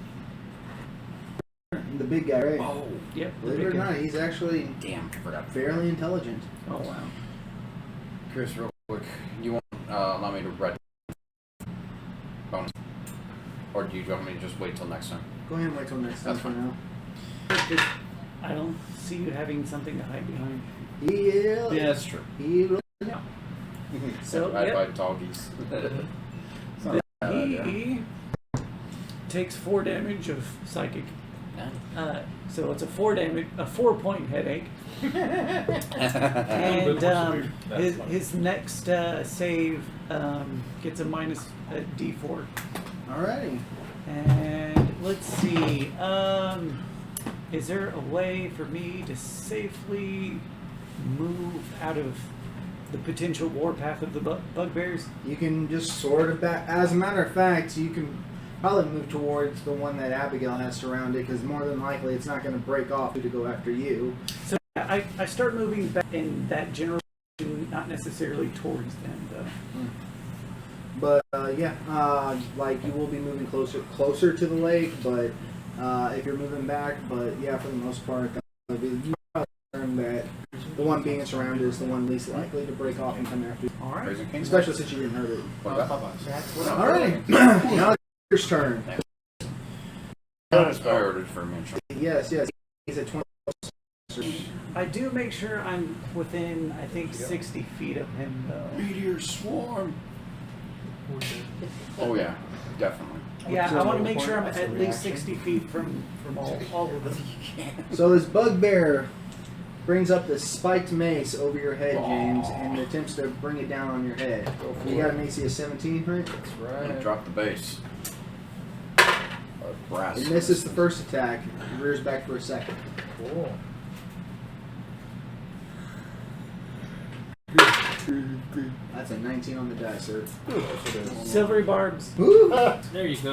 The big guy, right? Oh, Yep. the Believe it big or guy. not, he's actually damn, I forgot. fairly intelligent. Oh wow. Chris, real quick, you want allow me to red bonus? Or do you want me to just wait till next time? Go ahead and wait till next time That's for fine. now. I don't see you having something to hide behind. Yeah. that's true. He will. So, I yep. buy doggies. It's not a bad idea. He takes 4 damage of psychic. So it's a 4-point headache. And his next save gets a minus D4. Alrighty. And let's see. Is there a way for me to safely move out of the potential warpath of the bugbears? You can just sort of back. As a matter of fact, you can probably move towards the one that Abigail has surrounded, because more than likely it's not going to break off to go after you. So I start moving back in that general direction, not necessarily towards them, though. But like you will be moving closer to the lake. But if you're moving back, but yeah, for the most part, you probably learn that the one being surrounded is the one least likely to break off and come after you. All right. Raising King? Especially since you didn't hurt it. What about? All right. Now it's your turn. Priority for me. Yes. He's at 20. I do make sure I'm within, I think, 60 feet of him, though. Meteor swarm. Oh yeah, definitely. Yeah, I want to make sure I'm at least 60 feet from all of them. So this bugbear brings up this spiked mace over your head, James, and attempts to bring it down on your head. You got an AC of 17, right? That's right. Drop the base. Brass. It misses the first attack. It rears back for a second. Cool. That's a 19 on the dice, sir. Silvery barbs. Woo! There you go.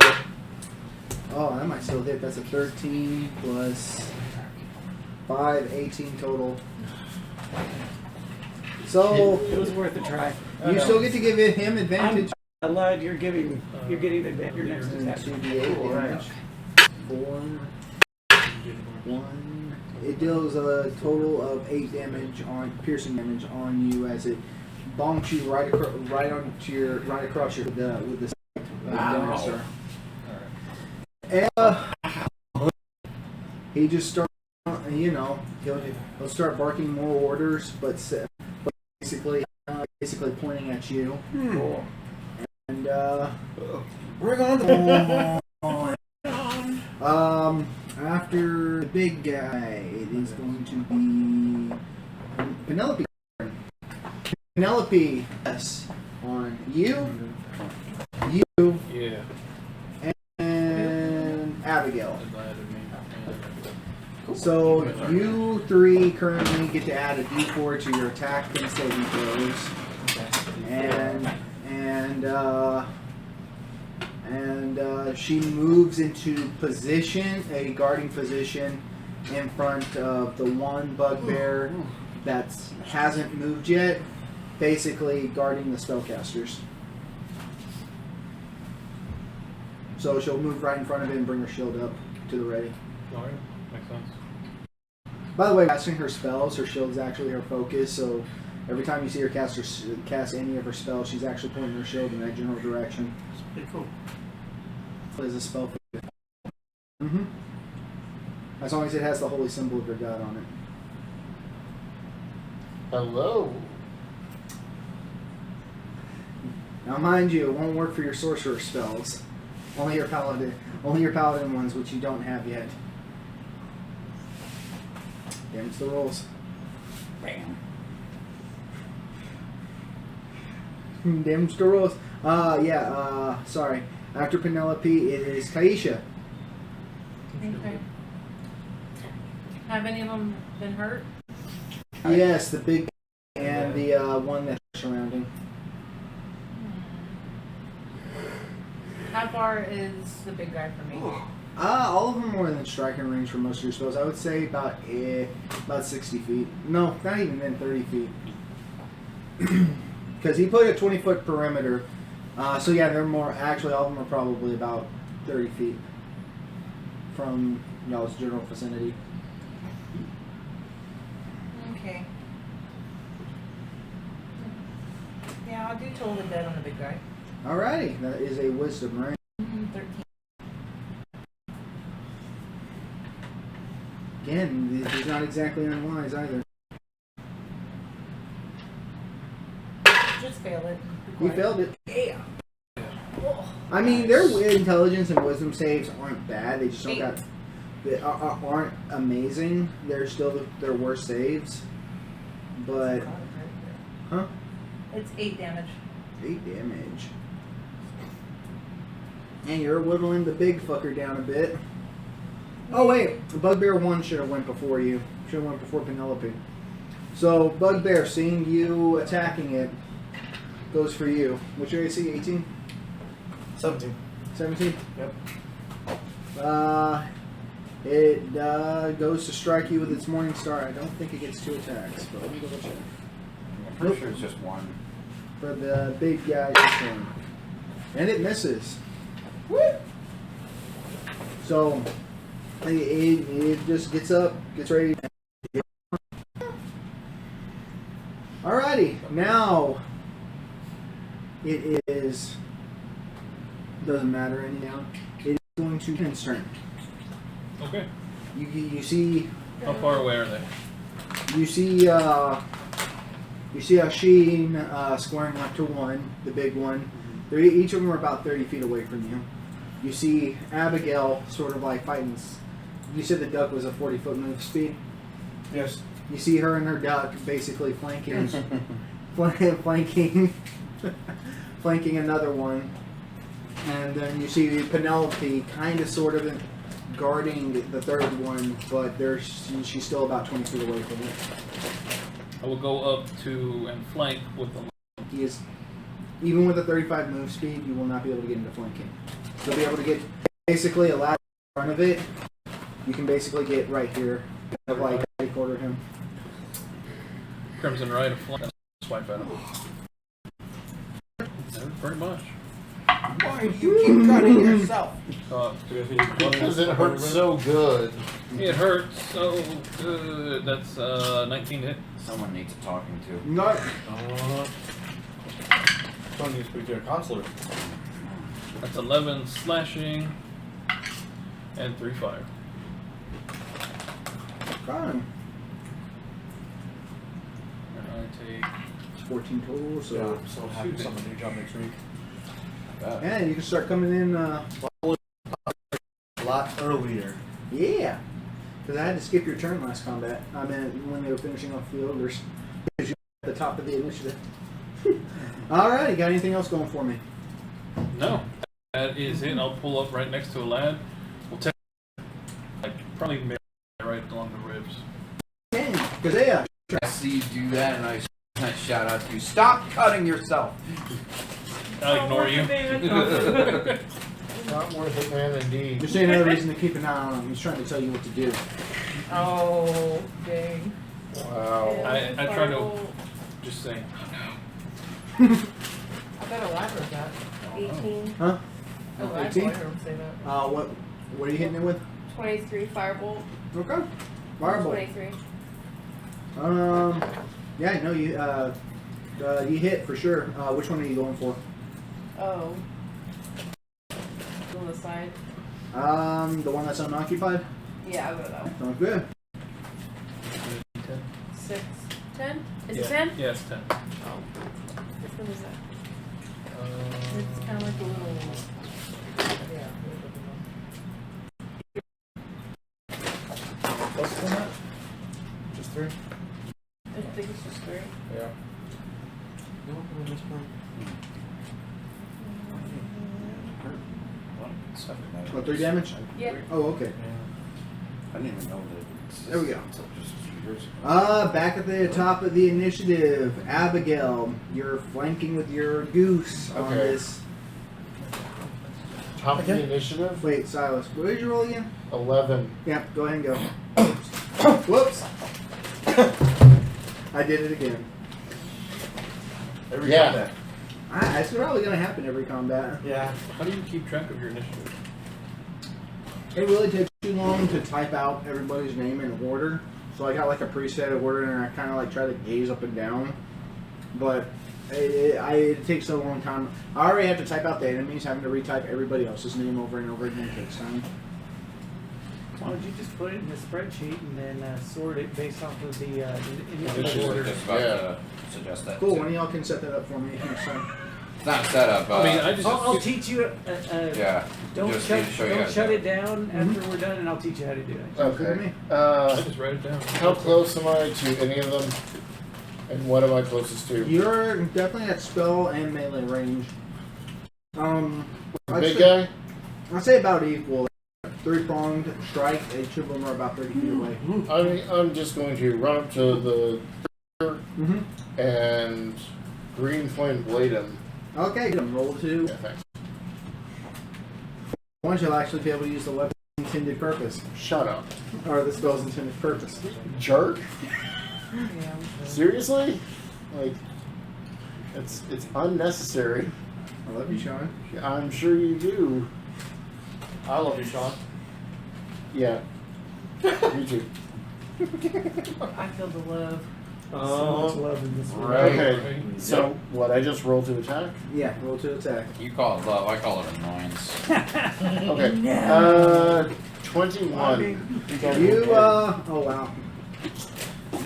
Oh, that might still hit. That's a 13 plus 5, 18 total. So It was worth a try. you still get to give him advantage. I'm allowed. You're getting advantage. Your next attack. 2d8 damage. 4, 1. It deals a total of 8 damage on piercing damage on you as it bonks you right across your with the dagger. And he just starts, he'll start barking more orders, but basically pointing at you. Cool. And Bring on the after the big guy, it is going to be Penelope. Penelope, yes, on you, Yeah. and Abigail. Glad of me. So you 3 currently get to add a D4 to your attack and saving throws, and she moves into position, a guarding position, in front of the one bugbear that hasn't moved yet, basically guarding the spellcasters. So she'll move right in front of it and bring her shield up to the ready. Alright, makes sense. By the way, casting her spells, her shield is actually her focus. So every time you see her cast any of her spells, she's actually pointing her shield in that general direction. It's pretty cool. As a spell focus. Mm-hmm. As long as it has the holy symbol of your god on it. Hello. Now, mind you, it won't work for your sorcerer spells. Only your paladin ones, which you don't have yet. Damage the rolls. Bam. Damage the rolls. Sorry. After Penelope, it is Kaisha. Okay. Have any of them been hurt? Yes, the big and the one that's surrounding. How far is the big guy from me? All of them were in striking range for most of your spells. I would say about 60 feet. No, not even then, 30 feet. Because he put a 20-foot perimeter. So yeah, they're more. Actually, all of them are probably about 30 feet from y'all's general vicinity. Okay. Yeah, I'll do Toll the Dead on the big guy. Alrighty, that is a wisdom, right? 13. Again, he's not exactly unwise either. Just fail it. He failed it. Yeah. I mean, their intelligence and wisdom saves aren't bad. They just don't got. They aren't amazing. They're still their worst saves. But, huh? It's 8 damage. 8 damage. And you're whittling the big fucker down a bit. Oh wait, Bugbear 1 should have went before you. Should have went before Penelope. So Bugbear, seeing you attacking it, goes for you. What's your AC? 18? 17. 17? Yep. It goes to strike you with its Morning Star. I don't think it gets 2 attacks, but let me double check. I'm pretty sure it's just one. For the big guy this one. And it misses. Woo! So it just gets up, gets ready. Alrighty, now it is. Doesn't matter anyhow. It is going to Ken's turn. Okay. You see. How far away are they? You see Asheen squaring up to one, the big one. They're, each of them are about 30 feet away from you. You see Abigail sort of like fighting. You said the duck was a 40-foot move speed. Yes. You see her and her duck basically flanking, flanking another one. And then you see Penelope kind of sort of guarding the third one, but she's still about 20 feet away from it. I will go up to and flank with them. He is, even with a 35 move speed, you will not be able to get into flanking. You'll be able to get basically a ladder in front of it. You can basically get right here, like a quarter him. Crimson right, a flank. Swipe at him. Pretty much. Why do you keep cutting yourself? Because it hurts so good. It hurts so good. That's 19 hit. Someone needs talking to. No. Someone needs to speak to a counselor. That's 11 slashing and 3 fire. Fine. And I take. It's 14 total, so. Yeah, I'm so happy someone new job next week. And you can start coming in. A lot earlier. Yeah. Because I had to skip your turn last combat. I meant when they were finishing off the ogres. Because you're at the top of the initiative. Alright, got anything else going for me? No. That is it. I'll pull up right next to a lad. We'll take probably right along the ribs. Okay, because they I see you do that, and I shout out to you, stop cutting yourself! I'll ignore you. Not worth it, man, indeed. Just another reason to keep an eye on him. He's trying to tell you what to do. Oh, dang. Wow. I try to just say, I bet a ladder with that. 18. Huh? Oh, I 18? heard him say that. What are you hitting it with? 23 firebolt. Okay. Fireball. 23. Yeah, no, you hit for sure. Which one are you going for? Oh. On the side. The one that's unoccupied? Yeah, I'll go to that one. Sounds good. 6. 10? Is Yeah. it 10? Yeah, it's 10. Oh. Which one is that? It's kind of like a little. Yeah. What's the that? Just 3? I think it's just 3. Yeah. What, 3 damage? Yeah. Oh, okay. I didn't even know that. There we go. Until just a few years ago. Back at the top of the initiative, Abigail, you're flanking with your goose on Okay. this. Top of the initiative? Wait, Silas, what did you roll again? 11. Yeah, go ahead and go. Whoops. I did it again. Every Yeah. combat. That's probably going to happen every combat. Yeah. How do you keep track of your initiative? It really takes too long to type out everybody's name in order. So I got like a preset order and I kind of like try to gaze up and down. But it takes a long time. I already have to type out the enemies, having to retype everybody else's name over and over again takes time. Why don't you just put it in the spreadsheet and then sort it based off of the I initiative was order? just about Yeah. to suggest that. Cool, too. one of y'all can set that up for me next time. It's not set up. I mean, I just. I'll teach you. yeah. Don't just shut, need to show you how don't to shut do it down after we're done, and I'll teach you how to do it. Sounds good to Okay. me. I just write it down. How close am I to any of them? And what am I closest to? You're definitely at spell and melee range. The big guy? I'd say about equal. 3-pronged strike, each of them are about 30 feet away. I'm just going to run up to the Mm-hmm. and green flame blade him. Okay, get them. Roll 2. Yeah, thanks. Once you'll actually be able to use the weapon's intended purpose. Shut up. Or the spell's intended purpose. Jerk? Yeah. Seriously? Like, it's unnecessary. I love you, Sean. I'm sure you do. I love you, Sean. Yeah. Me too. I feel the love. So much love in this world. Right. Okay. So, what, I just rolled to attack? Yeah, roll to attack. You call it love. I call it annoyance. Okay. 21. You, oh wow.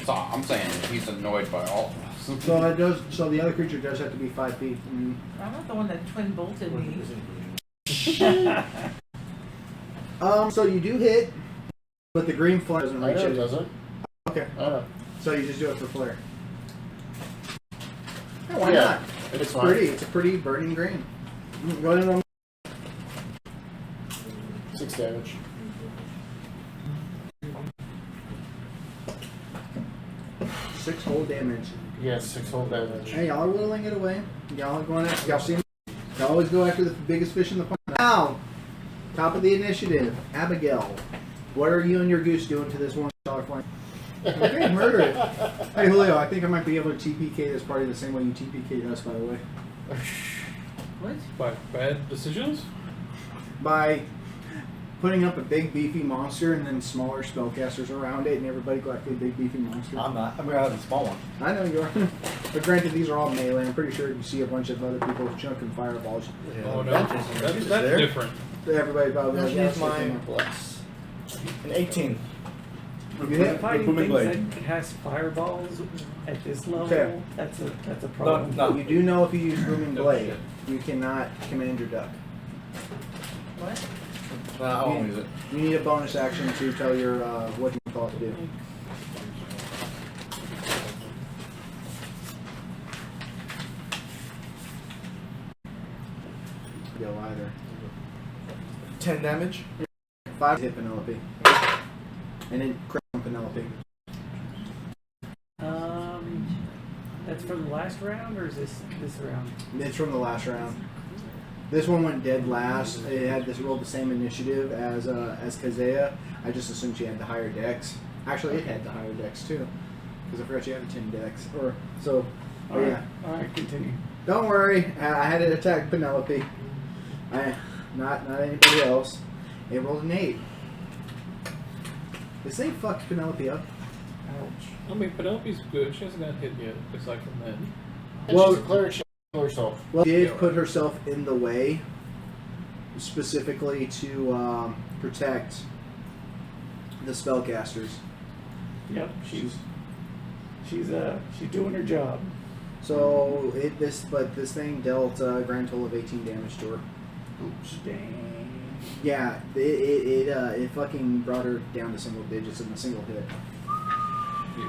I'm saying he's annoyed by all of us. So it does. So the other creature does have to be 5 feet. Mm. I'm not the one that twin bolted me. So you do hit, but the green flame doesn't I reach know it it. doesn't. Okay. I know. So you just do it for flair. Yeah, why Yeah, not? it's It's fine. pretty. It's a pretty burning green. Go ahead and roll. 6 damage. Six whole damage. Yeah, 6 whole damage. Hey, y'all are whittling it away. Y'all are going after. Y'all see? Y'all always go after the biggest fish in the pond. Now, top of the initiative, Abigail. What are you and your goose doing to this $1 flame? Okay, murder it. Hey Julio, I think I might be able to TPK this party the same way you TPK'd us, by the way. What? By bad decisions? By putting up a big beefy monster and then smaller spellcasters around it, and everybody go after the big beefy monster. I'm not. I'm gonna have the small one. I know you are. But granted, these are all melee. I'm pretty sure you see a bunch of other people chunking fireballs. Oh no, Vengeance that's is there. different. Everybody probably like, Vengeance yeah, is it's my plus. An 18. You hit? Fighting Booming things blade. that has fireballs at this level, Okay. that's a problem. No. You do know if you use Booming No Blade, shit. you cannot command your duck. What? Nah, I won't use it. You need a bonus action to tell your what you thought to do. Go either. 10 damage. 5 hit Penelope. And then crit on Penelope. That's from the last round, or is this round? It's from the last round. This one went dead last. It had this rolled the same initiative as Kazea. I just assumed she had the higher dex. Actually, it had the higher dex too, because I forgot she had a 10 dex. But yeah. Alright, continue. Don't worry, I had it attack Penelope. Not anybody else. It rolled an 8. This thing fucked Penelope up. Ouch. I mean, Penelope's good. She hasn't got hit yet, aside from that. And Well- she's a cleric. She can heal herself. Well, she did put herself in the way, specifically to protect the spellcasters. Yep, she's doing her job. So this thing dealt a grand total of 18 damage to her. Dang. Yeah, it fucking brought her down to single digits in a single hit.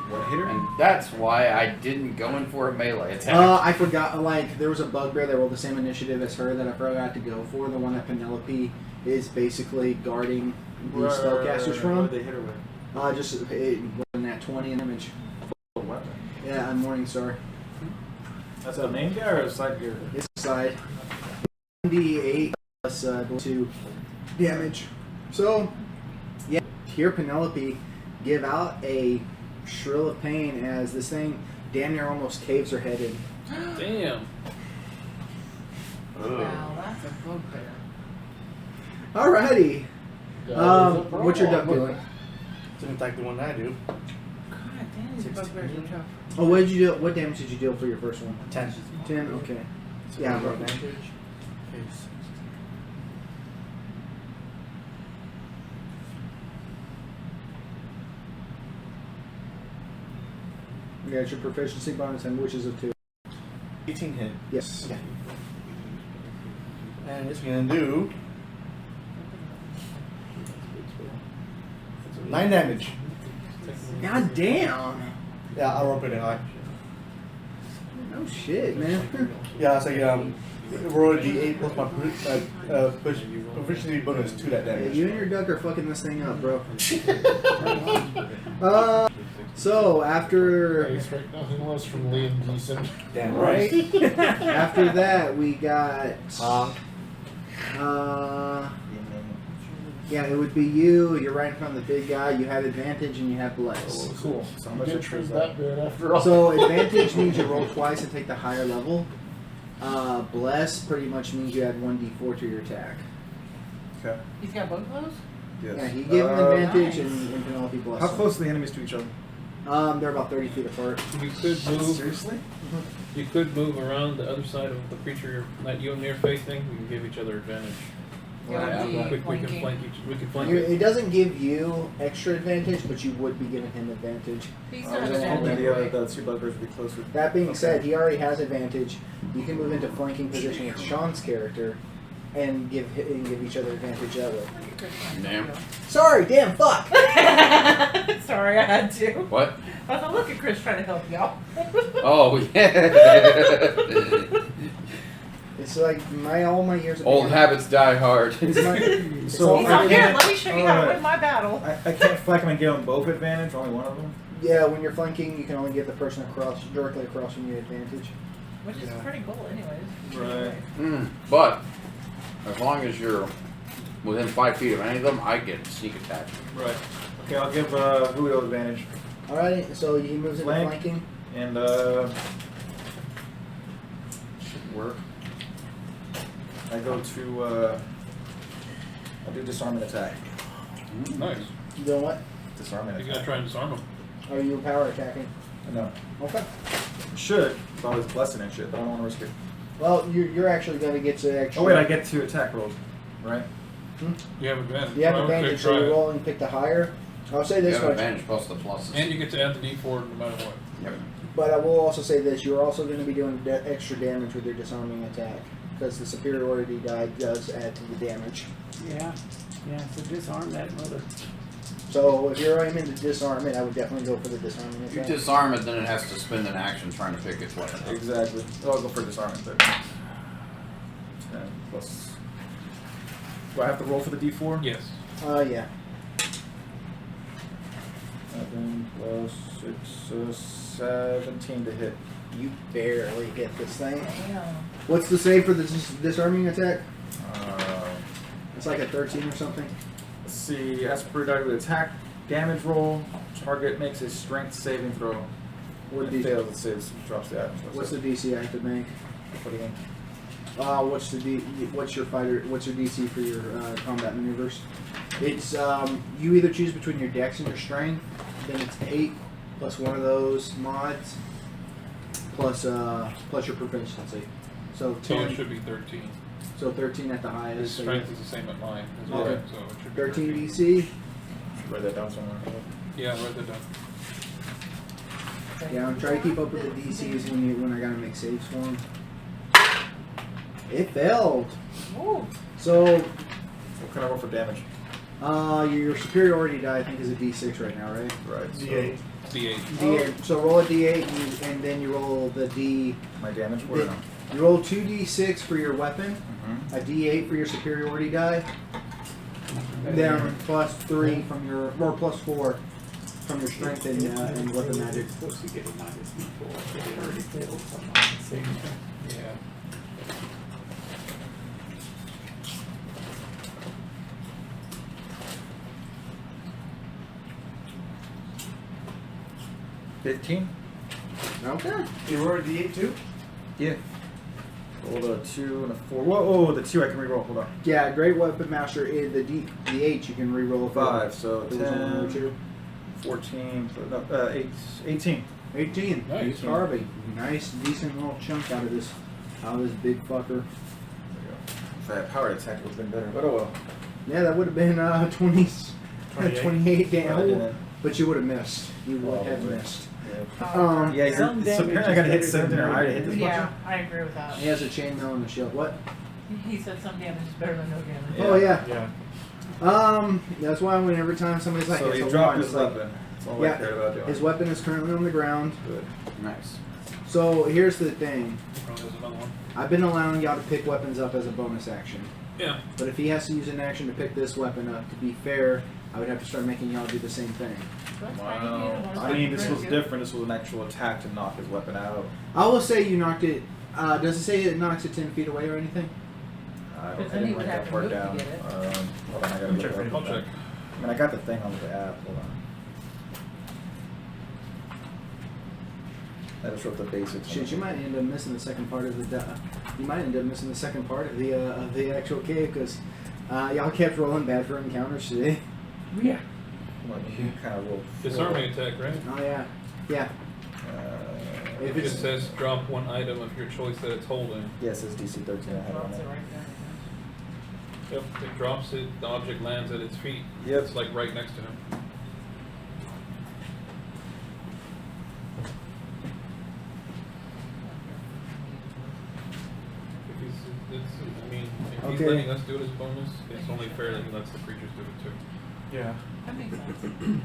What hit her? And that's why I didn't go in for a melee attack. I forgot. Like there was a bugbear that rolled the same initiative as her that I forgot to go for. The one that Penelope is basically guarding the spellcasters from. What did they hit her with? Just it wasn't that 20 in damage. A weapon. Yeah, on Morningstar. That's a main guy or a side gear? It's side. 1d8 plus 2 damage. So, yeah, hear Penelope give out a shrill of pain as this thing damn near almost caves her head in. Damn. Wow, that's a bugbear. Alrighty. What's your duck doing? Didn't like the one I do. God damn, these bugbears are tough. Oh, what did you do? What damage did you deal for your first one? 10. 10. Okay. So Yeah, roll bro. advantage. Okay, 6. You got your proficiency bonus and wishes of 2. 18 hit. Yes. And it's gonna do 9 damage. God damn. Yeah, I'll roll pretty high. No shit, man. Yeah, it's like roll a d8 plus my proficiency bonus to that Yeah, damage. you and your duck are fucking this thing up, bro. So after Expect nothing less from Liam Neeson. Damn right. after that we got yeah, it would be you. You're right in front of the big guy. You have advantage and you have bless. Cool. So how You much did it treat is that bad after all. So advantage means you roll twice and take the higher level. Bless pretty much means you add 1d4 to your attack. Okay. He's got bug clothes? Yes. Yeah, he gave him advantage Nice. and Penelope bless. How him. close are the enemies to each other? They're about 30 feet apart. You could move. Seriously? You could move around the other side of the creature that you and me are facing. We can give each other advantage. Yeah, We can flank each. We can flank. It doesn't give you extra advantage, but you would be giving him advantage. He's I not was an just hoping anyway. the 2 buggers would be closer. That being said, he already has advantage. You can move into flanking position with Sean's character and give each other advantage that way. Damn. Sorry, damn, fuck. Sorry, I had to. What? I thought, look at Chris trying to help y'all. Oh, yeah. It's like all my years of Old being- habits die hard. It's my, So He's I not here. can't- Let me show you how to alright. win my battle. I can't flank him and give them both advantage, only one of them? yeah, when you're flanking, you can only give the person directly across from you advantage. Which is pretty cool, anyways. Right. But as long as you're within 5 feet of any of them, I get sneak attack. Right. Okay, I'll give Hudo advantage. Alright, so he moves into Flank. flanking. And should work. I go to I'll do disarmament attack. Nice. You doing what? Disarmament You're attack. gonna try and disarm him. Are you power attacking? No. Okay. Should, if I was blessing and shit, but I don't want to risk it. Well, you're actually going to get to actually. Oh wait, I get 2 attack rolls, right? You have advantage. You have Well, okay, advantage, so try you it. roll and pick the higher. I'll say You this have much, advantage plus the pluses. And you get to add the D4 no matter what. Yep. but I will also say this: you're also going to be doing extra damage with your disarming attack because the superiority die does add to the damage. Yeah. Yeah, so disarm that mother. So if you're aiming to disarm it, I would definitely go for the disarming If you attack. disarm it, then it has to spend an action trying to pick its weapon up. Exactly. So I'll go for disarmament then. 10 plus. Do I have to roll for the D4? Yes. Yeah. 7 plus 6, 17 to hit. You barely hit this thing. Damn. What's the save for the disarming attack? Uh, It's like a 13 or something. let's see. As per with attack damage roll, target makes a strength saving throw. What When D- it fails, it saves, drops the item. What's the DC I have to make? Put it in. What's your DC for your combat maneuvers? It's you either choose between your dex and your strength. Then it's 8 plus one of those mods plus your proficiency. So So 10. it should be 13. So 13 at the His highest. So strength is the same as mine as well, Okay. so it should be 13 DC. Should write that down somewhere. Yeah, write that down. Yeah, I'm trying to keep up with the DCs when I gotta make saves for them. It failed. Ooh. So What can I roll for damage? your superiority die I think is a D6 right now, right? Right. So D8. D8. D8. So roll a D8 and then you roll the D. my damage. What? Then you roll 2D6 for your weapon, Mm-hmm. a D8 for your superiority die, then plus 3 from your or plus 4 from your strength and weapon magic. It's supposed to get a minus D4, but it already failed, so I'm not saying that. Yeah. Okay. You were a D8 too? Yeah. Rolled a 2 and a 4. Whoa, the 2 I can reroll. Hold on. Yeah, great weapon master is the D8 you can reroll. 5. So There was only 10, two. 14, no, 18. 18. Nice. Harvey. Nice, decent little chunk out of this big fucker. There you go. If I had power attack, it would have been better. But oh well. Yeah, that would have been 28 I damage. didn't. But you would have missed. You would Oh, have yeah. missed. Yeah, Yeah, you're, Some it's damage apparently I is gotta hit better 17 or than higher to no hit this Yeah, I agree with that. he has a chainmail and a shield. What? He said some damage is better than no damage. Yeah. Oh yeah. Yeah. That's why when every time somebody's like, So it's he a dropped one, his it's like, weapon. That's all I yeah, cared about doing. his weapon is currently on the ground. Good. Nice. So here's the thing. Oh, there's another one. I've been allowing y'all to pick weapons up as a bonus action. Yeah. But if he has to use an action to pick this weapon up, to be fair, I would have to start making y'all do the same thing. That's fine. Wow. I mean, this was different. This was an actual attack to knock his weapon out. I will say you knocked it. Does it say it knocks it 10 feet away or anything? I Because don't then he think would I have that to part move to down. get it. Hold on, I gotta look Check it for up. I'll check. I mean, I got the thing on the app. Hold on. I just wrote the basics. Shit, you might end up missing the second part of the. You might end up missing the second part of the actual cave because y'all kept rolling bad for encounters today. Yeah. Well, you kind of rolled. Disarming attack, right? Oh yeah, yeah. If It it's says drop one item of your choice that it's holding. Yes, it's DC 13. I have it on Drops it it. right there. Yep. It drops it, the object lands at its feet. Yep. It's like right next to him. If if he's Okay. letting us do it as a bonus, it's only fair that he lets the creatures do it too. Yeah. That makes sense.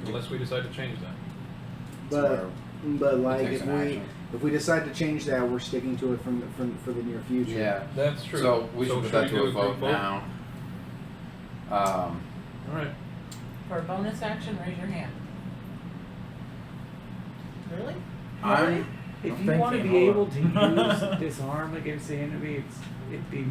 Unless we decide to change that. but like takes if an we action. if we decide to change that, we're sticking to it for the near future. Yeah. That's true. So we should put that we to do a vote group now. Alright. For a bonus action, raise your hand. Really? I'm. If I'm you want to thinking, be hold able on. to use disarm against the enemy, it'd be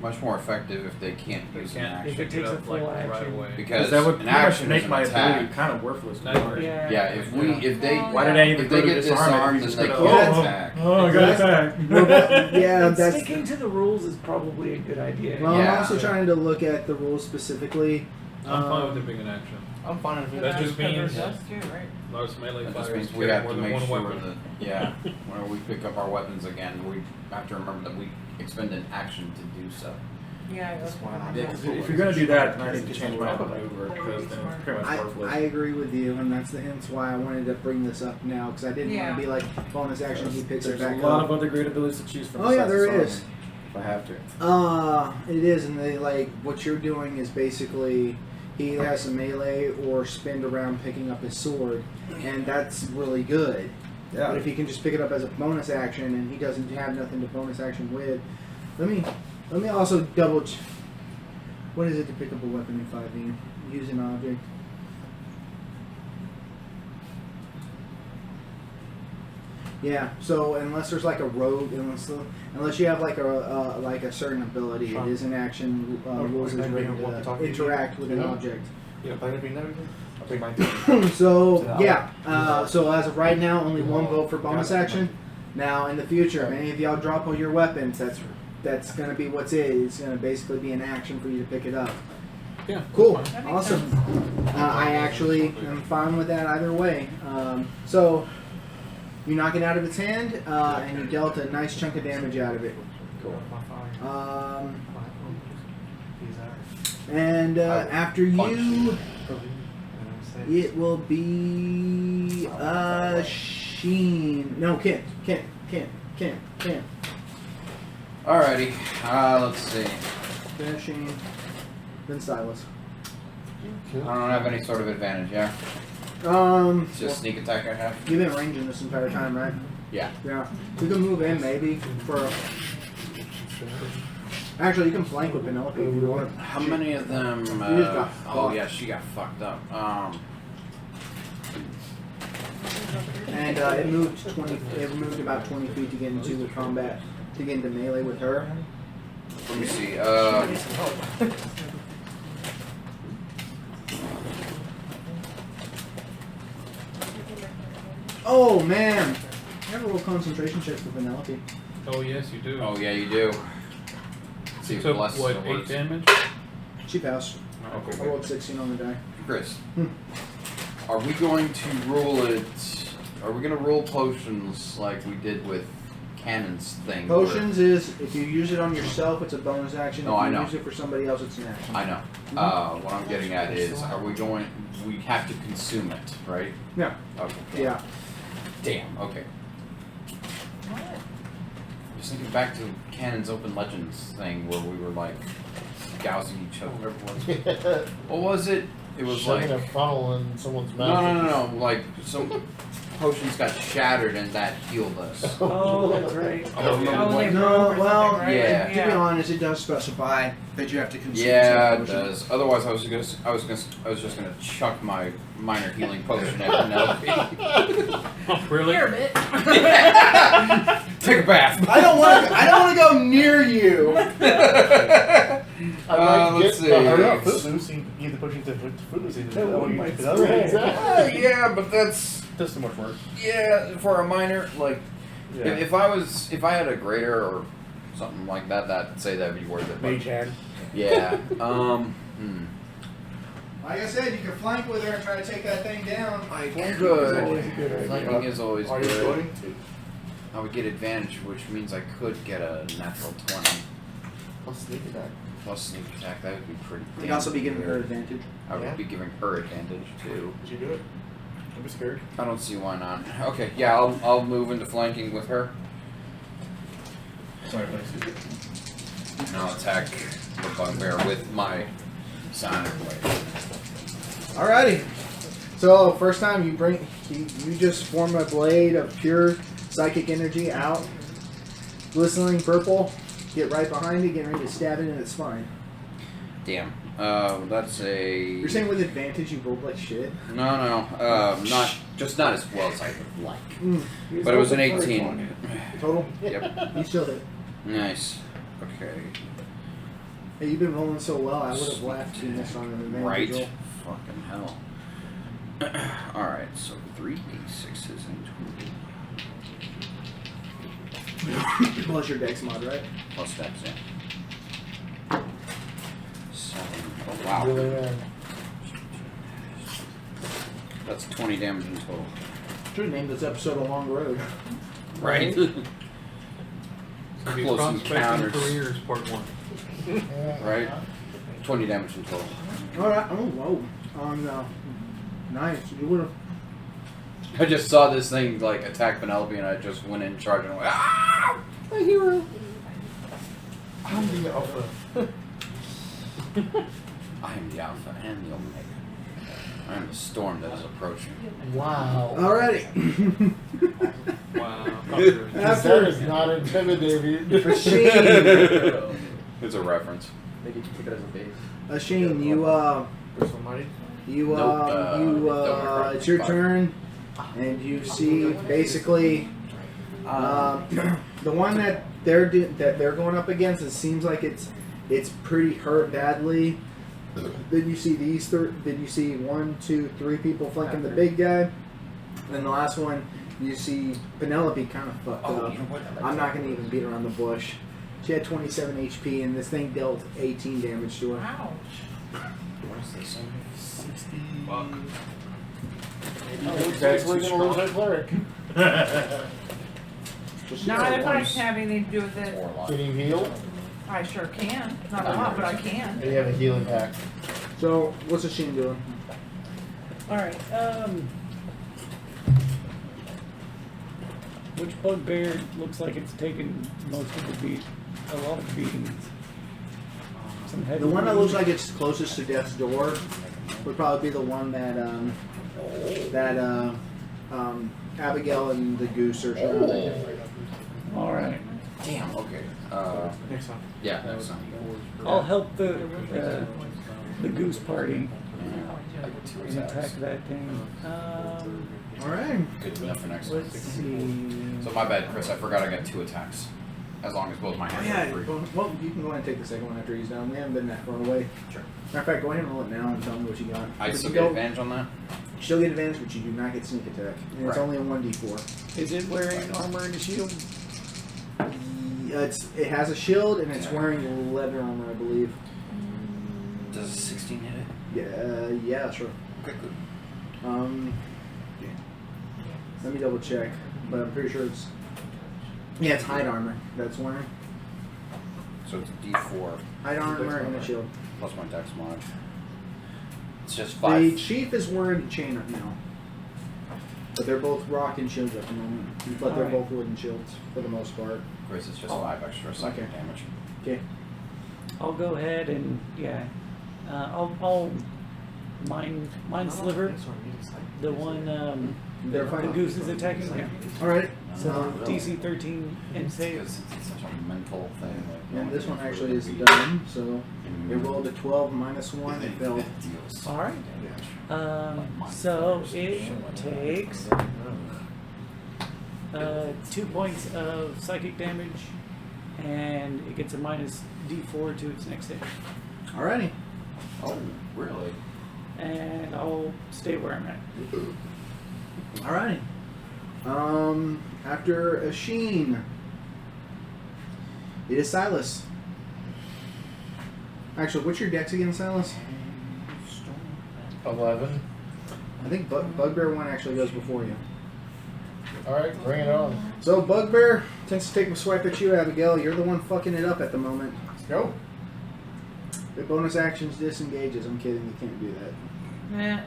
much more effective if they can't They use can't an If action. it takes a full right action. away. Because that would an pretty much action make is an my attack. ability kind of worthless. Nice. Already. Yeah, if they Why did I even if go they to get disarm it? disarmed, He's then they just can't gonna- attack. Oh, I got attacked. Yeah, that's. Sticking to the rules is probably a good idea. Well, Yeah. I'm also trying to look at the rules specifically. I'm fine with it being an action. I'm fine with it. That just means- Us too, right? Large melee That fire just means is we carry have more to than make one sure weapon. that, yeah, whenever we pick up our weapons again, we have to remember that we expend an action to do so. Yeah, that's why I'm. Yeah, 'cause if you're gonna do that, then I need to change my maneuver because then it's pretty much I worthless. agree with you, and that's hence why I wanted to bring this up now because I didn't want to be like bonus action. He picks it There's back a lot up. of other great abilities to choose from. Oh, yeah, besides there disarming, is. If I have to. It is, and they like what you're doing is basically he either has a melee or spin around picking up his sword, and that's really good. Yeah. But if he can just pick it up as a bonus action and he doesn't have nothing to bonus action with, let me also double. What is it to pick up a weapon in 5e? Use an object. Yeah. So unless there's like a rogue, unless you have like a certain ability, Sure. it is an action. Rules is Or ready maybe what we're to talking interact with an Yeah. object. Yeah, if I didn't bring that again, I'll take mine too. So So yeah. So as of right now, only one vote for bonus Yeah. action. Now, in the future, if any of y'all drop all your weapons, that's going to be what's it. It's going to basically be an action for you to pick it up. Yeah. Cool. that's fine. Awesome. I actually am fine with that either way. So, you knock it out of its hand, and you dealt a nice chunk of damage out of it. Cool. And after you, it will be Sheen. No, Kent. Alrighty. Let's see. Then Sheen. Then Silas. I don't have any sort of advantage, yeah? It's just sneak attack I have? You've been ranging this entire time, right? Yeah. Yeah. You can move in maybe for. Actually, you can flank with Penelope if you want. How many of them? You just got oh fucked. yeah, she got fucked up. And it moved 20. It moved about 20 feet to get into the combat, to get into melee with her. Let me see. Oh man! You ever roll concentration checks for Penelope? Oh yes, you do. Oh yeah, you do. Let's see You if took bless what, the 8 words. damage? She passed. Okay. I rolled 16 on the die. Chris, are we going to rule it? Are we going to roll potions like we did with Cannon's thing? Potions is if you use it on yourself, it's a bonus action. No, if I you know. use it for somebody else, it's an action. I know. What I'm getting at is, are we going? We have to consume it, right? Yeah. Okay. Yeah. Damn. Okay. Just thinking back to Cannon's Open Legends thing where we were like gouging each other. What was it? It was Shoving like a funnel in someone's mouth. no. Like some potions got shattered and that healed us. Oh, that's right. I don't remember Oh, what- they No, broke or well, something, right? yeah. To be honest, it does specify that you have to consume. Yeah, some it potion. does. Otherwise, I was just gonna chuck my minor healing potion at Penelope. Oh, really? Here, bit. Take a bath. I don't want to go near you. I might let's get see. the Hurry up, hurts. Footloose. You can either push into Footloose. That one might Exactly. Yeah, but that's That's too much work. for a minor. Like, Yeah. if I had a greater or something like that, that'd be worth it. but- Mage hand. Yeah. Like I said, you can flank with her and try to take that thing down. I Always could. a good idea. Flanking is always Are you good. going to? I would get advantage, which means I could get a natural 20 I'll sneak attack. plus sneak attack. That would be pretty. You'd damn also be giving her good. advantage. I would Yeah. be giving her advantage too. Did you do it? Don't be scared. I don't see why not. Okay, yeah, I'll move into flanking with her. Sorry, please. And I'll attack the bugbear with my sonic blade. Alrighty. So first time you just form a blade of pure psychic energy out, glistening purple. Get right behind it, get ready to stab it in its spine. Damn. That's a. You're saying with advantage you rolled like shit? No, not as well as I would like. Mm. But it was an 18. Total? Yep. You still hit. Nice. Okay. Hey, you've been rolling so well, I would have laughed if you missed on an advantage Right. roll. Fucking hell. Alright, so 3d6s and 20. Plus your dex mod, right? Plus dex, yeah. 7. Oh, wow. Really, That's 20 damage in total. Should have named this episode A Long Road. Right? So be Close prospecting encounters. careers part 1. Right? 20 damage in total. Alright, oh, whoa. Nice. You would have. I just saw this thing like attack Penelope and I just went in charge and went, ah! A hero. I'm the alpha. I am the Alpha and the Omega. I am the storm that is approaching. wow. Alrighty. Wow. Because that is not intimidating. For Shane. It's a reference. Maybe you can take it as a base. Shane, you Personal mighty. Nope, it's your turn, and you see basically the one that they're going up against. It seems like it's pretty hurt badly. Then you see these. Then you see 1, 2, 3 people flanking the big guy. Then the last one You see Penelope kind of fucked Oh, up. you know what? I'm not going to even beat around the bush. She had 27 HP, and this thing dealt 18 damage to her. Ouch. What is this? 60. Fuck. Looks like we're gonna lose our cleric. Not if I have anything to do with it. 4 Can you heal? I sure can. Not a lot, but I can. You have a healing pack. So, what's the Sheen doing? Alright, which bugbear looks like it's taken most of the a lot of beatings? Some heavy The one that looks wounds. like it's closest to death's door would probably be the one that Abigail and the goose are surrounding. Alright. Damn, okay. Next time. Yeah, that's not I'll help the goose party I get 2 and attack attacks. that thing. Alright. Good enough for next Let's time. see. So my bad, Chris. I forgot I got 2 attacks. As long as both my Oh, hands yeah, are free. well, you can go ahead and take the second one after he's done. We haven't been that far away. Sure. Matter of fact, go ahead and roll it now and tell me what you got. I If still you get don't- advantage on that? You still get advantage, but you do not get sneak attack. And it's Right. only a 1d4. Is it wearing armor and a shield? It has a shield and it's Yeah. wearing leather armor, I believe. Does a 16 hit it? Yeah, sure. Okay, good. Let me double check, but I'm pretty sure it's it's hide armor that's wearing. So it's a D4 Hide armor and a shield. plus 1 dex mod. It's just The 5. chief is wearing a chain right now, but they're both rocking shields at the moment. But they're Alright. both wooden shields for the most part. Chris, it's just 5 extra psychic Okay. damage. Okay. I'll go ahead and I'll mind sliver the one They're the fine. goose is attacking. Yeah. All right. So DC 13 and Because save. it's such a mental thing. Like, And this one knows actually where is to be. done. So they rolled a 12 minus 1 and failed. Deals. All right. So it takes 2 points of psychic damage, and it gets a minus D4 to its next hit. Alrighty. Oh, really? And I'll stay where I'm at. Alrighty. After Asheen, it is Silas. Actually, what's your dex again, Silas? 11. I think Bugbear 1 actually goes before you. Alright, bring it on. So Bugbear tends to take a swipe at you, Abigail. You're the one fucking it up at the moment. Let's go. The bonus actions disengages. I'm kidding, you can't do that.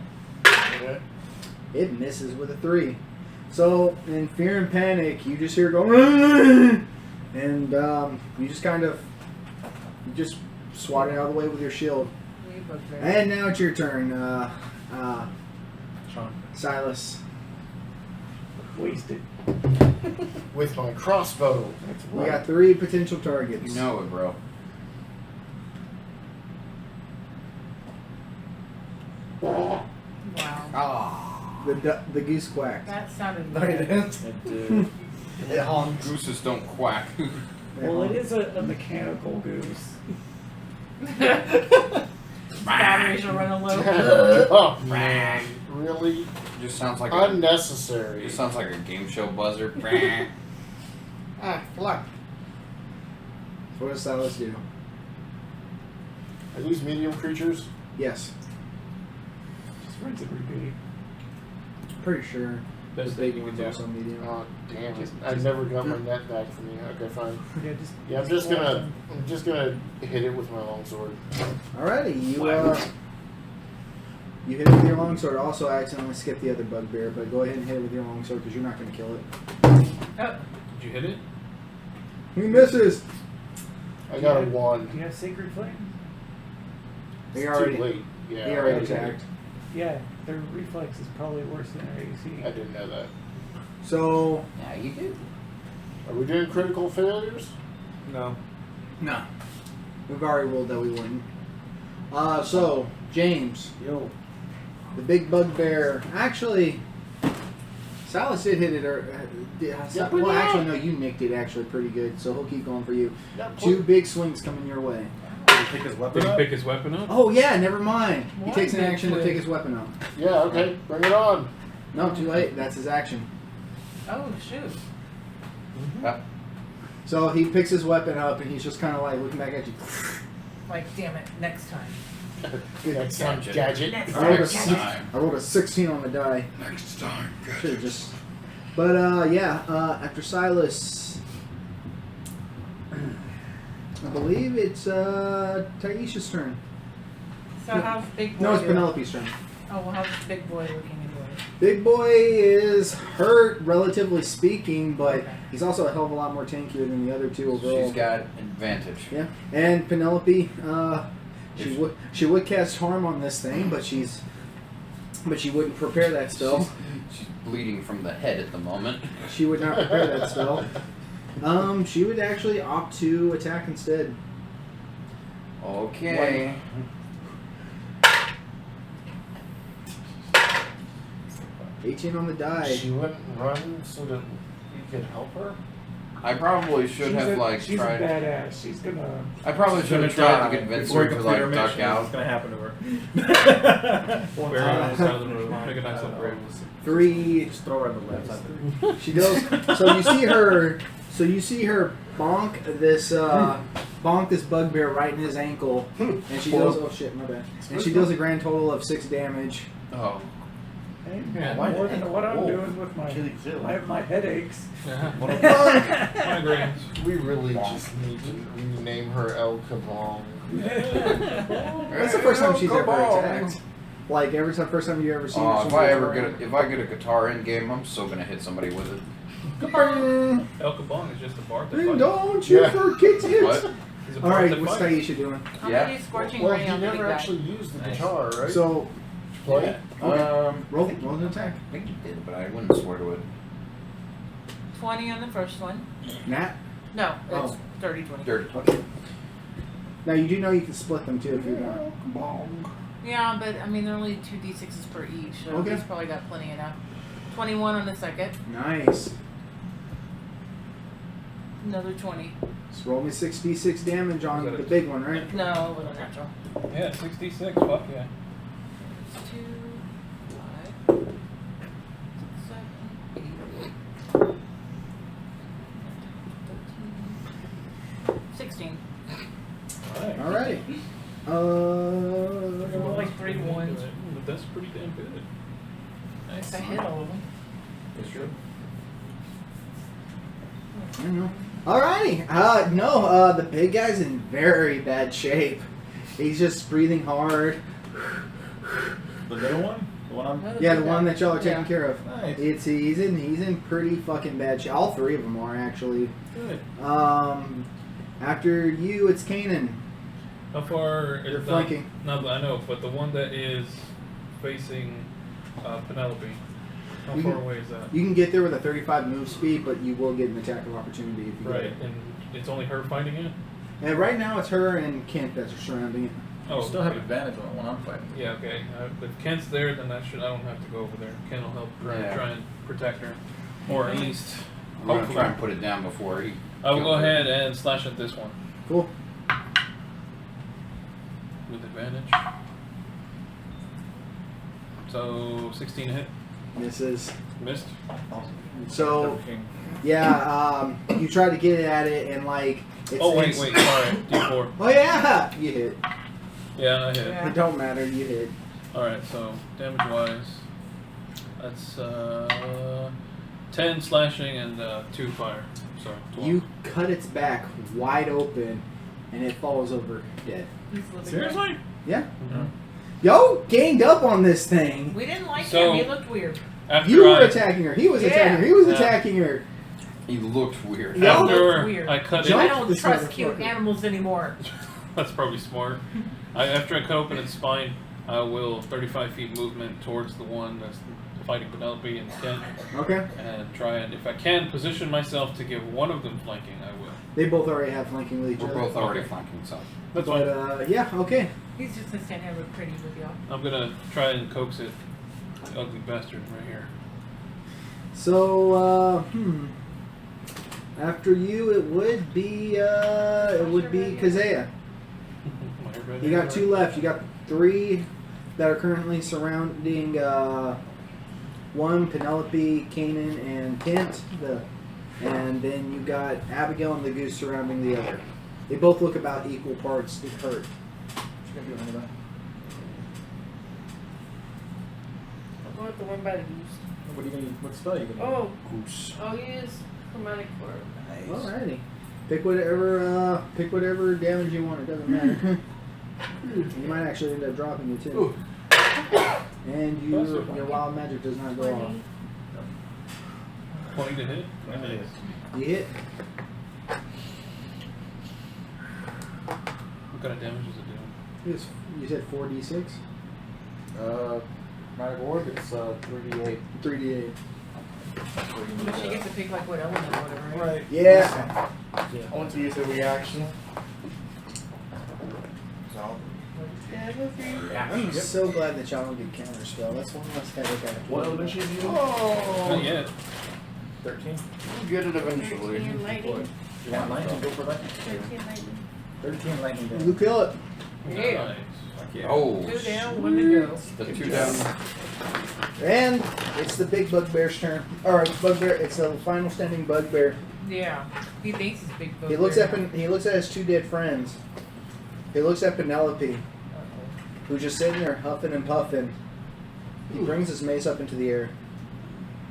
Eh. It misses with a 3. So, in fear and panic, you just hear go, "Aah!" and you just kind of, you just swat it out of the way with your shield. And now it's your turn, Sean. Silas. Wasted. With my crossbow. That's We right. got 3 potential targets. You know it, bro. Wow. Ah. The goose quacked. That sounded No, you bad. didn't. It did. It honks. Gooses don't quack. Well, it is a mechanical goose. Batteries are running low. Oh man, really Just sounds like a, unnecessary. just sounds like a game show buzzer. Ah, fluck. So what does Silas do? Are these medium creatures? Yes. Just rinse and repeat. Pretty sure. Best The thing big you can one's do. also medium. Oh damn it! Just- I never got my net back from you. Okay, fine. Yeah, just. Yeah, I'm just gonna hit it with my longsword. Alrighty, you hit it with your longsword. Also, I accidentally skipped the other bugbear, but go ahead and hit it with your longsword because you're not going to kill it. Oh, Did you hit it? He misses. I got a Do 1. you have Sacred Flame? He It's already, too late. Yeah, he I already already attacked. Yeah, their reflex is probably worse than their AC. I didn't know that. So, Yeah, you do. Are we doing critical failures? No. no. We've already ruled that we wouldn't. So, James, Yo. the big bugbear. Actually, Silas did hit it. Well, actually, no, you nicked it actually pretty good, so he'll keep going for you. Yeah, 2 big swings coming your way. Did he pick his weapon Did he up? pick his weapon up? Oh, yeah, never mind. He One takes an big action to swing. pick his weapon up. Yeah, okay, bring it on. No, too late. That's his action. Oh shoot! Yep. So he picks his weapon up and he's just kind of like looking back at you. Like, damn it, next time. Next time, gadget. Next I rolled, a Next six, time. I rolled a 16 on the die. Next time. Should've just. But after Silas, I believe it's Taisha's turn. So how's Big Boy? No, it's doing? Penelope's turn. Oh well, how's Big Boy looking anyway? Big Boy is hurt, relatively speaking, but he's also a hell of a lot more tankier than the other two overall. She's got advantage. Yeah, and Penelope, she would cast harm on this thing, but she wouldn't prepare that spell. She's bleeding from the head at the moment. She would not prepare that spell. She would actually opt to attack instead. Okay. 18 on the die. She wouldn't run so that you could help her? I probably should have she's tried. a badass. She's gonna. I probably should have tried to convince her to like duck What's out. gonna happen to her? Bury her on the side of the road. Make a nice little grave. 3. Just throw her in the left side. She goes. So you see her bonk this bugbear right in his ankle, and she does. Oh shit, my bad. And she does a grand total of 6 damage. Oh. Hey, Yeah. more than what I'm Whoa. doing with my headaches. Migraines. We really just need to rename her El Kabong. That's the first time she's ever attacked. Like first time you ever seen her. Oh, she's if I like, get a guitar in game, I'm so gonna hit somebody with it. El Kabong is just a bard that And fights. don't you Yeah. forget it. What? He's a All bard right, that what's fights. Taisha doing? How Yeah. many scorching Well, ray he on the big never guy? actually used the Nice. guitar, right? So Play? roll an attack. I think he did, but I wouldn't swear to it. 20 on the first one. Nat. No, it's Oh. 30, 20. Dirty. Okay. Now you do know you can split them too if you want. Yeah, but I mean, they're only 2d6s per each, so Okay. he's probably got plenty enough. 21 on the second. Nice. Another 20. So roll me 6d6 damage on the big one, right? No, a little natural. Yeah, 66. Fuck yeah. 2, 5, 7, 8, 13, 16. Alright. All right. Like 3 ones. That's pretty damn good. If I hit all of them. That's true. I don't know. Alrighty. The big guy's in very bad shape. He's just breathing hard. The little one? The one I'm. Yeah, the one that y'all are taking Yeah. care of. Nice. He's in pretty fucking bad shape. All 3 of them are actually. Good. After you, it's Kanan. How far You're is flanking. No, I know, but the one that is facing Penelope, how You far can- away is that? You can get there with a 35 move speed, but you will get an attack of opportunity if you Right, get it. and it's only her fighting it? And right now, it's her and Kent that are surrounding it. Oh, You still have okay. advantage on the one I'm fighting. Yeah, okay. If Kent's there, then I don't have to go over there. Ken will help Yeah. try and protect her, or at least I'm gonna hopefully. try and put it down before he. I will go kills her. ahead and slash at this one Cool. with advantage. So 16 hit, Misses. missed. So, King. yeah, you try to get at it, and like. It's, Oh wait, it's- sorry, D4. Oh yeah, you hit. Yeah, I hit. Yeah. It don't matter, you hit. All right, so damage wise, that's 10 slashing and 2 fire. So 12. You cut its back wide open, and it falls over dead. He's living Seriously? Yeah. Mhm. Yo, ganged up on this thing. We didn't like So- him. He looked weird. After You were I, attacking her. He was Yeah. attacking her. He was Yeah. attacking her. He looked weird. Yeah. after Weird. I cut Jump I it, don't this trust cute motherfucker. animals anymore. that's probably smart. After I cut open its spine, I will 35 feet movement towards the one that's fighting Penelope and Kent, Okay. and try and, if I can, position myself to give one of them flanking. I will. They both already have flanking with each We're other. both already Okay. flanking, so. That's But fine. yeah, okay. He's just gonna stand here and look pretty with y'all. I'm gonna try and coax it, the ugly bastard right here. So after you, it would be Kazea. My airbender You got right? 2 left. You got 3 that are currently surrounding one, Penelope, Kanan, and Kent. And then you got Abigail and the goose surrounding the other. They both look about equal parts hurt. I'm going with the one by the goose. What are you gonna? What spell are you gonna? Oh, Goose. I'll use chromatic orb. Nice. Alrighty. Pick whatever damage you want. It doesn't matter. You might actually end up dropping it too. And your wild magic does not go off. 20 to hit. You hit. What kind of damage does it do? You said 4d6? Magic orb. It's 3d8. 3d8. But she gets to pick like what element or whatever. Right? Right. Yeah. I want to use a reaction. So. I'm so glad that y'all don't get counter spell. That's one less headache I have. What element she's using? Not yet. 13. We'll get it eventually. 13 lightning. You want lightning? Go for lightning. 13 lightning. 13 lightning You damage. kill it. Yeah. Nice. Oh, 2 down, 1 to go. the 2 down. And it's the big bugbear's turn. Alright, bugbear. It's the final standing bugbear. Yeah. He thinks he's big. He looks at he looks at his 2 dead friends. He looks at Penelope, who's just sitting there huffing and puffing. He brings his mace up into the air,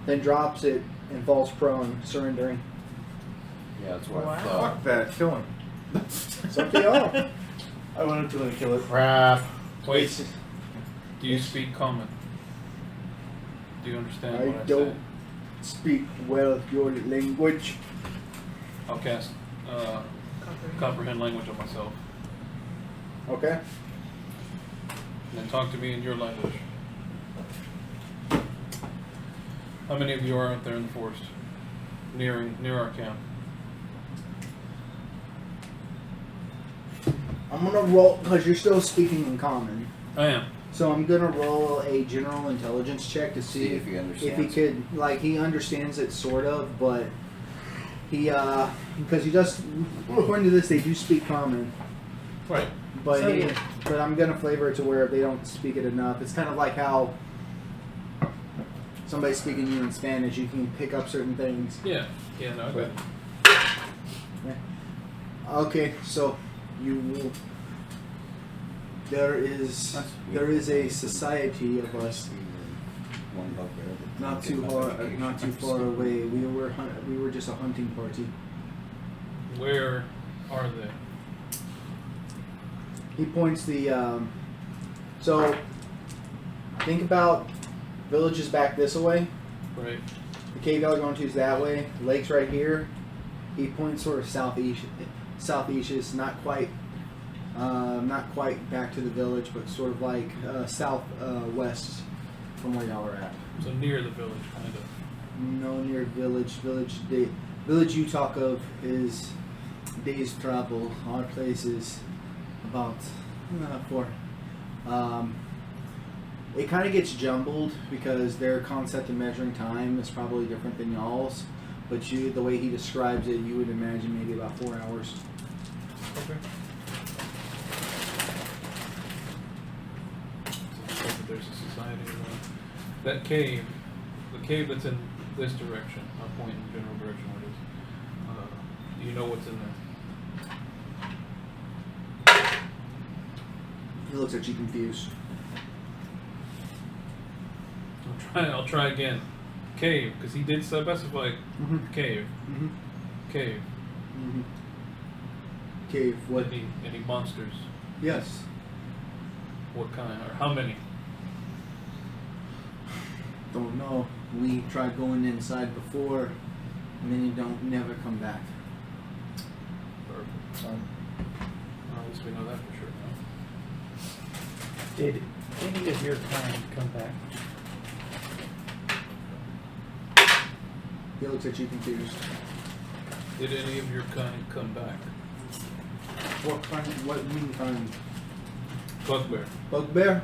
then drops it and falls prone, surrendering. Yeah, that's what I Wow. thought. Fuck that. Kill him. It's up to y'all. I wanted to let kill it. Crap. Wait. Do you speak common? Do you understand what I I don't said? speak well your language. I'll cast comprehend language on myself. Okay. And then talk to me in your language. How many of you are out there in the forest? Near our camp. I'm gonna roll because you're still speaking in common. I am. So I'm gonna roll a general intelligence check to see if he understands. if he could, like, he understands it sort of, but he because he does, according to this, they do speak common, Right. but So, he, yeah. but I'm gonna flavor it to where they don't speak it enough. It's kind of like how somebody's speaking to you in Spanish, you can pick up certain things. Yeah. Yeah. No. I got it. Okay, so you will. There is a society of us One bugbear. not too far away. We were just a hunting party. Where are they? He points the so think about villages back this way. Right. The cave y'all are going to is that way. Lake's right here. He points sort of southeast, not quite back to the village, but sort of like southwest from where y'all are at. So near the village, kind of. No, near village. Village you talk of is day's travel. Our place is about 4. It kind of gets jumbled because their concept of measuring time is probably different than y'all's. But the way he describes it, you would imagine maybe about 4 hours. Okay. So there's a society around. That cave, the cave that's in this direction, I'll point in the general direction where it is. Do you know what's in there? He looks at you confused. I'll try again. Cave, because he did specify cave. Mm-hmm. Cave. Mm-hmm. Cave. What? Any monsters? Yes. What kind? Or how many? Don't know. We tried going inside before, and then you never come back. Perfect. Well, at least we know that for sure now. Did any of your kind come back? He looks at you confused. Did any of your kind come back? What kind? What mean kind? Bugbear. Bugbear?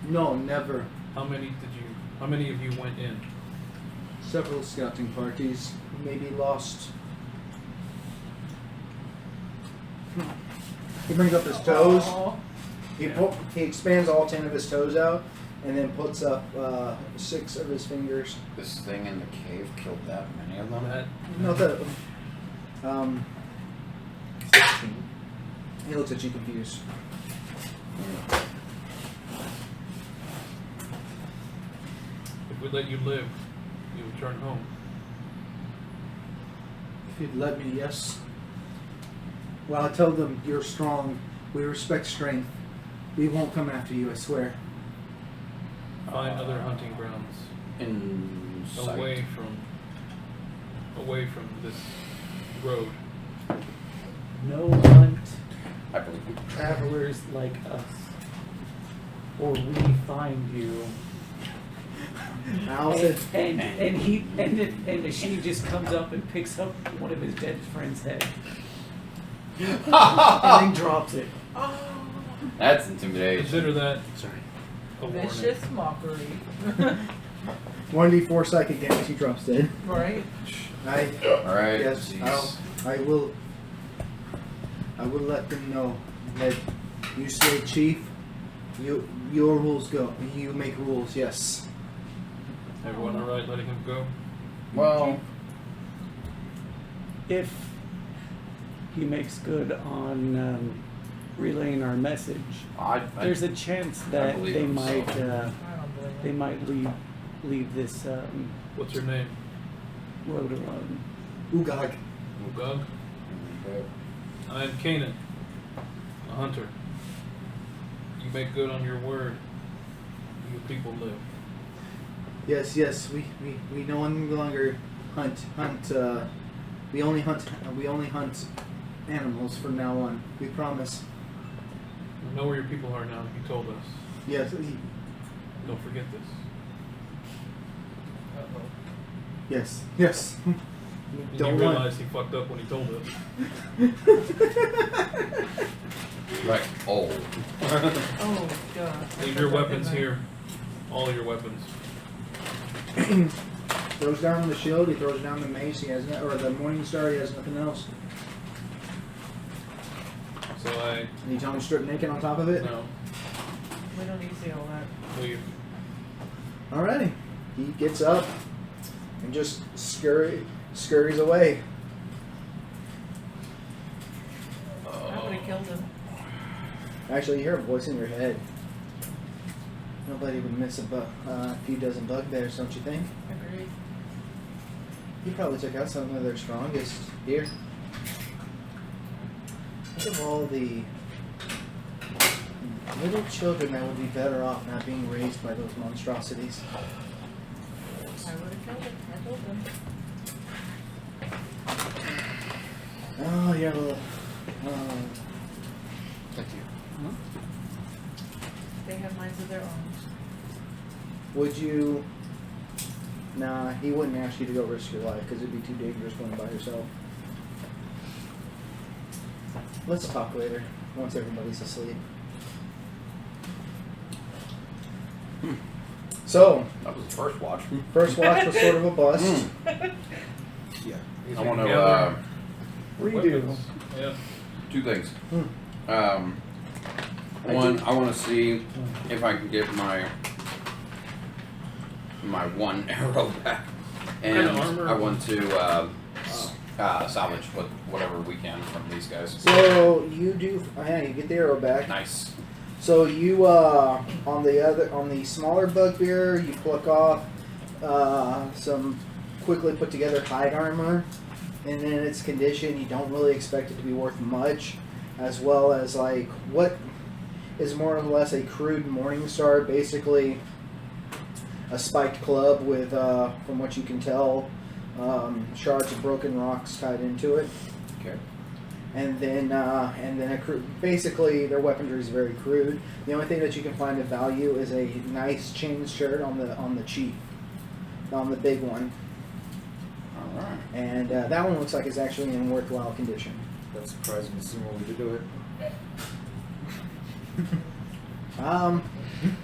No, never. How many of you went in? Several scouting parties. Maybe lost. He brings up his toes. He expands all 10 of his toes out, and then puts up 6 of his fingers. This thing in the cave killed that many of them. That No, the 16. He looks at you confused. if we let you live, you return home. If you'd let me, yes. Well, I tell them you're strong. We respect strength. We won't come after you, I swear. Find other hunting grounds In sight. away from this road. No hunt I believe you. travelers like us, or we find you. Allison, And she just comes up and picks up one of his dead friend's head and then drops it. That's intimidation. Consider that Sorry. a warning. Vicious mockery. 1d4 psychic damage. He drops dead. Right? Alright. Yes, jeez. I will let them know that you say, Chief, your rules go. You make rules, yes. Everyone alright letting him go? Well, If he makes good on relaying our message, there's a chance that believe they him, so. might I don't believe it. leave this What's your name? road alone. Ugag. Ugug? I'm Canaan, a hunter. You make good on your word. You people live. Yes, we no longer hunt. We only hunt animals from now on. We promise. I know where your people are now. You told us. Yes, Don't forget this. yes. And Don't you want. realize he fucked up when he told us. right. Oh. Oh, God. Leave your weapons here. All your weapons. Throws down the shield. He throws down the mace. He has or the morning star. He has nothing else. So I And you tell him to strip naked on top of it. no We don't need to see all that. leave. Alrighty. He gets up and just scurries away. I would have killed him. Actually, you hear a voice in your head. Nobody would miss a few dozen bugbears, don't you think? Agreed. You probably took out some of their strongest here. Think of all the little children that would be better off not being raised by those monstrosities. I would have killed him. I told him. Oh, you're a little. Thank you. They have minds of their own. Would you? Nah, he wouldn't ask you to go risk your life because it'd be too dangerous going by yourself. Let's talk later once everybody's asleep. So, That was the first watch. first watch was sort of a bust. Yeah. I want to Gather Redo. weapons. Yeah. 2 things. I One, I want to see if I can get my 1 arrow back, and What kind of armor? I want to salvage whatever we can from these guys. So you do. Yeah, you get the arrow back. Nice. So you on the smaller bugbear, you pluck off some quickly put together hide armor, and in its condition, you don't really expect it to be worth much, as well as like what is more or less a crude morning star, basically a spiked club with, from what you can tell, shards of broken rocks tied into it. Okay. And then basically their weaponry is very crude. The only thing that you can find of value is a nice chain shirt on the chief, on the big one, All right. and that one looks like it's actually in worthwhile condition. That's surprising to see when we did do it.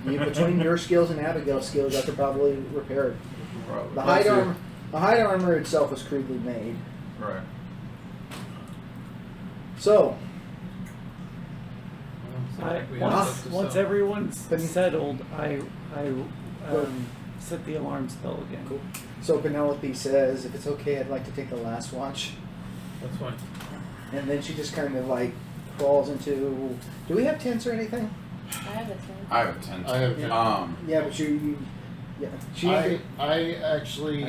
Between your skills and Abigail's skills, I could probably repair it. Probably. The hide armor itself was crudely made. Right. So, So We have once stuff to once sell. everyone's But- settled, I set the alarm spell again. Cool. So Penelope says, if it's okay, I'd like to take the last watch. That's fine. And then she just kind of like crawls into. Do we have tents or anything? I have a 10. I have a tent. I have. Yeah, but yeah. She. I actually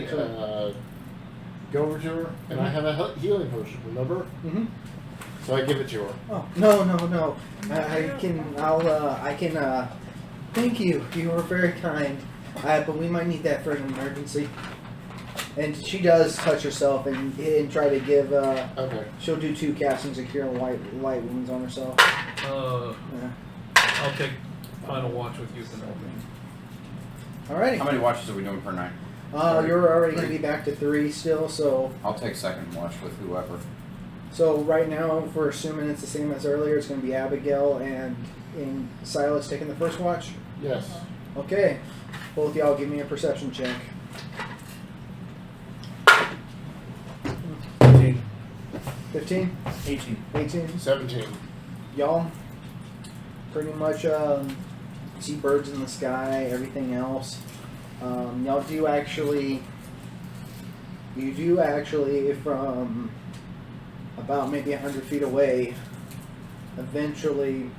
go over to her, and I have a healing potion. Remember? Mm-hmm. So I give it to her. Oh no! I can. Thank you. You were very kind. But we might need that for an emergency. And she does touch herself and try to give. Okay. She'll do 2 castings of cure light wounds on herself. Yeah. I'll take final watch with you, Penelope. Alrighty. How many watches are we doing per night? You're already going to be back to 3 still, so I'll take second watch with whoever. right now, if we're assuming it's the same as earlier, it's going to be Abigail and Silas taking the first watch. Yes. Okay, both y'all give me a perception check. 15, 18. 17. Y'all pretty much see birds in the sky, everything else. Y'all do actually, from about maybe 100 feet away, eventually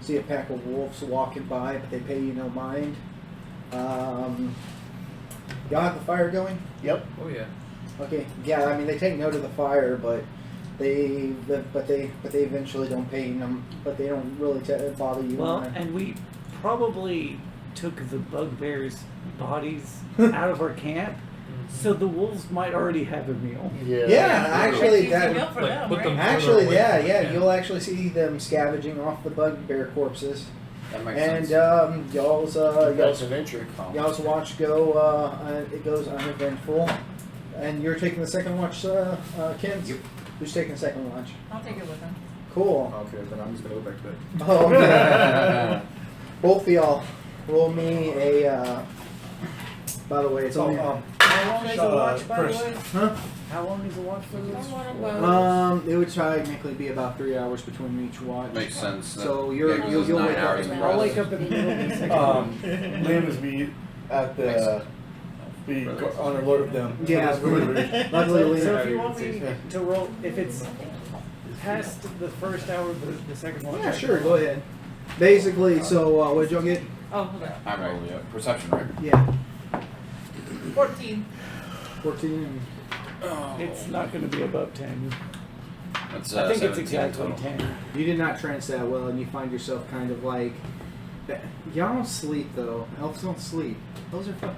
see a pack of wolves walking by, but they pay you no mind. Y'all have the fire going? Yep. Oh yeah. Okay, yeah, I mean they take note of the fire, but they eventually don't pay them, but they don't really bother you. Well, and we probably took the bugbears' bodies out of our camp, so the wolves might already have a meal. Yeah, actually, Easy meal for Like, them, put right? them- actually, further yeah, away. yeah, you'll actually see them scavenging off the bugbear corpses, That makes and sense. That's an entry. y'all's watch it goes uneventful, and you're taking the second watch, Kent. Yep. Who's taking the second watch? I'll take it with him. Cool. Okay, then I'm just gonna go back to bed. Oh, man. Both of y'all roll me a. By the way, it's only. How long is a watch, by the first. way? Huh? How long is a watch for this? It would technically be about 3 hours between each watch. Makes sense. So Yeah, you'll 'cause it's wake 9 up hours in of the I'll rest. wake up in the middle of the second Liam is me at the. On alert of them. Yeah. Luckily, So if Liam. you want me to roll, if it's past the first hour of the second watch. Yeah, sure. Go ahead. Basically, so what did y'all get? Oh, hold on. I haven't rolled yet. Perception, right? Yeah, 14. 14. It's not going to be above 10. That's, I think it's 17 exactly total. 10. You did not trance that well, and you find yourself kind of like. Y'all don't sleep though. Elves don't sleep. Those are fun.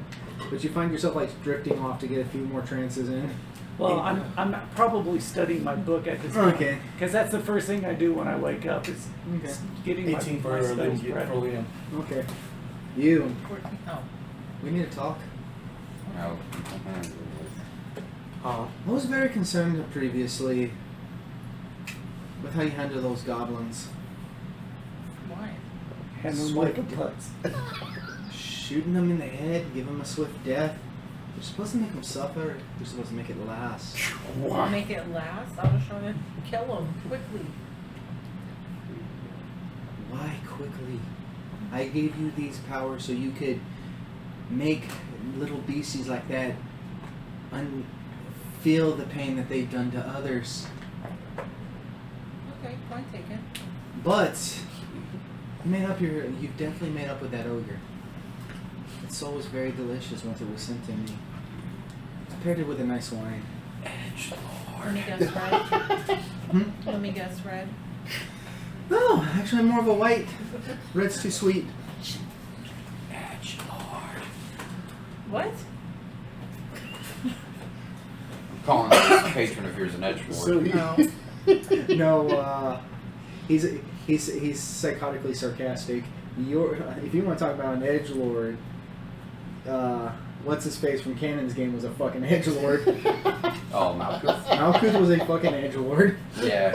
But you find yourself like drifting off to get a few more trances in. Well, I'm probably studying my book at this point. Okay. Because that's the first thing I do when I wake up is Okay. getting 18 for my spells Liam, get ready. for Liam. Okay. You. 14. Oh. We need to talk. No. I was very concerned previously with how you handle those goblins. Why? And then like a putz. Shooting them in the head, give them a swift death. You're supposed to make them suffer. You're supposed to make it last. Make it last? I was trying to kill him quickly. Why quickly? I gave you these powers so you could make little beasties like that feel the pain that they've done to others. Okay, point taken. But you've definitely made up with that ogre. Its soul was very delicious once it was sent to me. I paired it with a nice wine. Let me guess red. Let me guess red. No, actually I'm more of a white. Red's too sweet. What? Calling this patron of yours an edgelord. So No, he's psychotically sarcastic. If you want to talk about an edgelord, what's his face from Cannon's game was a fucking edgelord. Oh, Malkuth. Malkuth was a fucking edgelord. Yeah.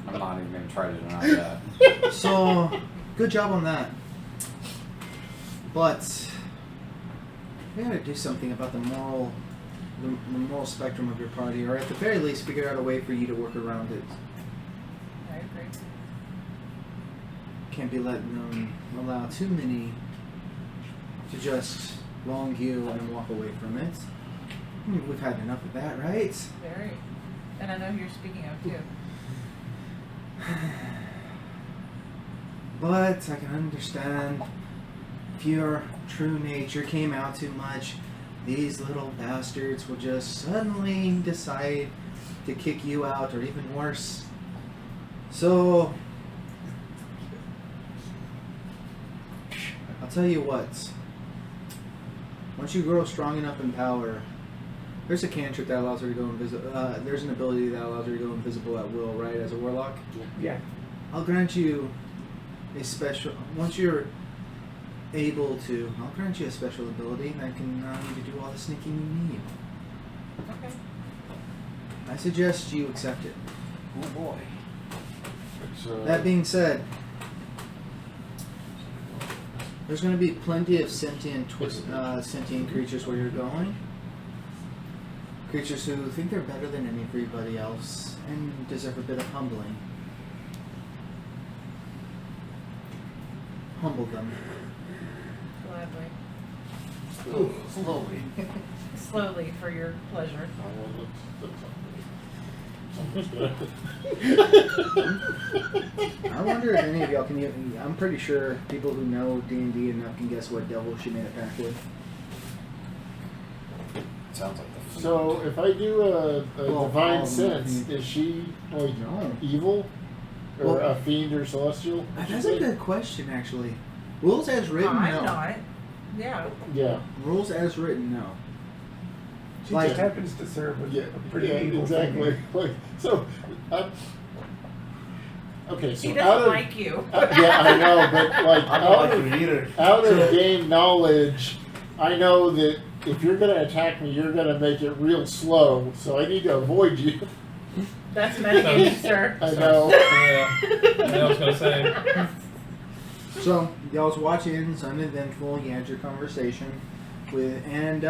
I'm not even going to try to deny that. So, good job on that. But we gotta do something about the moral spectrum of your party, or at the very least, figure out a way for you to work around it. I agree. can't be letting them allow too many to just wrong you and walk away from it. We've had enough of that, right? Very. And I know who you're speaking of too. But I can understand if your true nature came out too much, these little bastards will just suddenly decide to kick you out, or even worse. So, I'll tell you what. Once you grow strong enough in power, there's a cantrip that allows her to go invisible. There's an ability that allows her to go invisible at will, right? As a warlock. Yeah. I'll grant you a special. Once you're able to, I'll grant you a special ability that can allow you to do all the sneaking you need. Okay. I suggest you accept it. Oh boy. That being said, there's going to be plenty of sentient creatures where you're going. Creatures who think they're better than everybody else and deserve a bit of humbling. Humble them. Gladly. Slowly. Slowly for your pleasure. I wonder if any of y'all can. I'm pretty sure people who know D&D enough can guess what devil she made a pact with. Sounds like the So if I do a Well, divine sense, is she like No. evil or Well- a fiend or celestial? That's a good question, actually. Rules as written, I'm no. not. Yeah. Yeah. Rules as written, no. She Like- just happens to serve a, Yeah. a pretty yeah, evil exactly. thing. Like so. Okay, so He out doesn't of like you. yeah, I know, but like I don't like you either. out of game knowledge, I know that if you're gonna attack me, you're gonna make it real slow. So I need to avoid you. That's metagaming, sir. I know. Yeah. I was gonna say. So, y'all's watching, it's uneventful, you had your conversation with, and,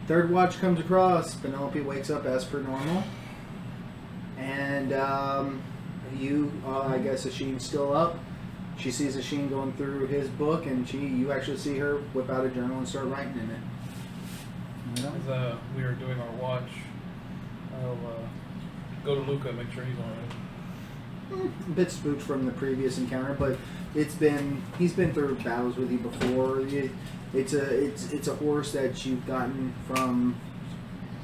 third watch comes across, Penelope wakes up as per normal, and, I guess Asheen's still up. She sees Asheen going through his book, and you actually see her whip out a journal and start writing in it. As we were doing our watch, I'll go to Luca and make sure he's alright. A bit spooked from the previous encounter, but he's been through battles with you before. It's a horse that you've gotten from,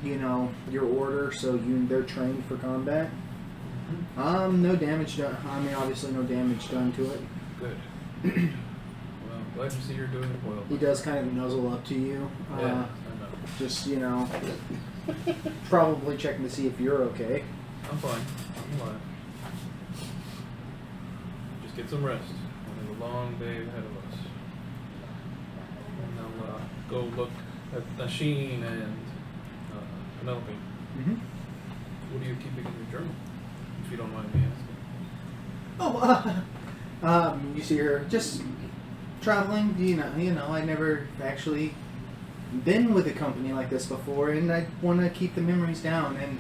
your order, so they're trained for combat. No damage done. I mean, obviously no damage done to it. Good. Well, glad to see you're doing well. He does kind of nuzzle up to you, Yeah, I know. just probably checking to see if you're okay. I'm fine. I'm alive. Just get some rest. We have a long day ahead of us. And I'll go look at Nasheen and Penelope. Mm-hmm. What are you keeping in your journal? If you don't mind me asking. Oh, you see her just traveling. I never actually been with a company like this before, and I want to keep the memories down. And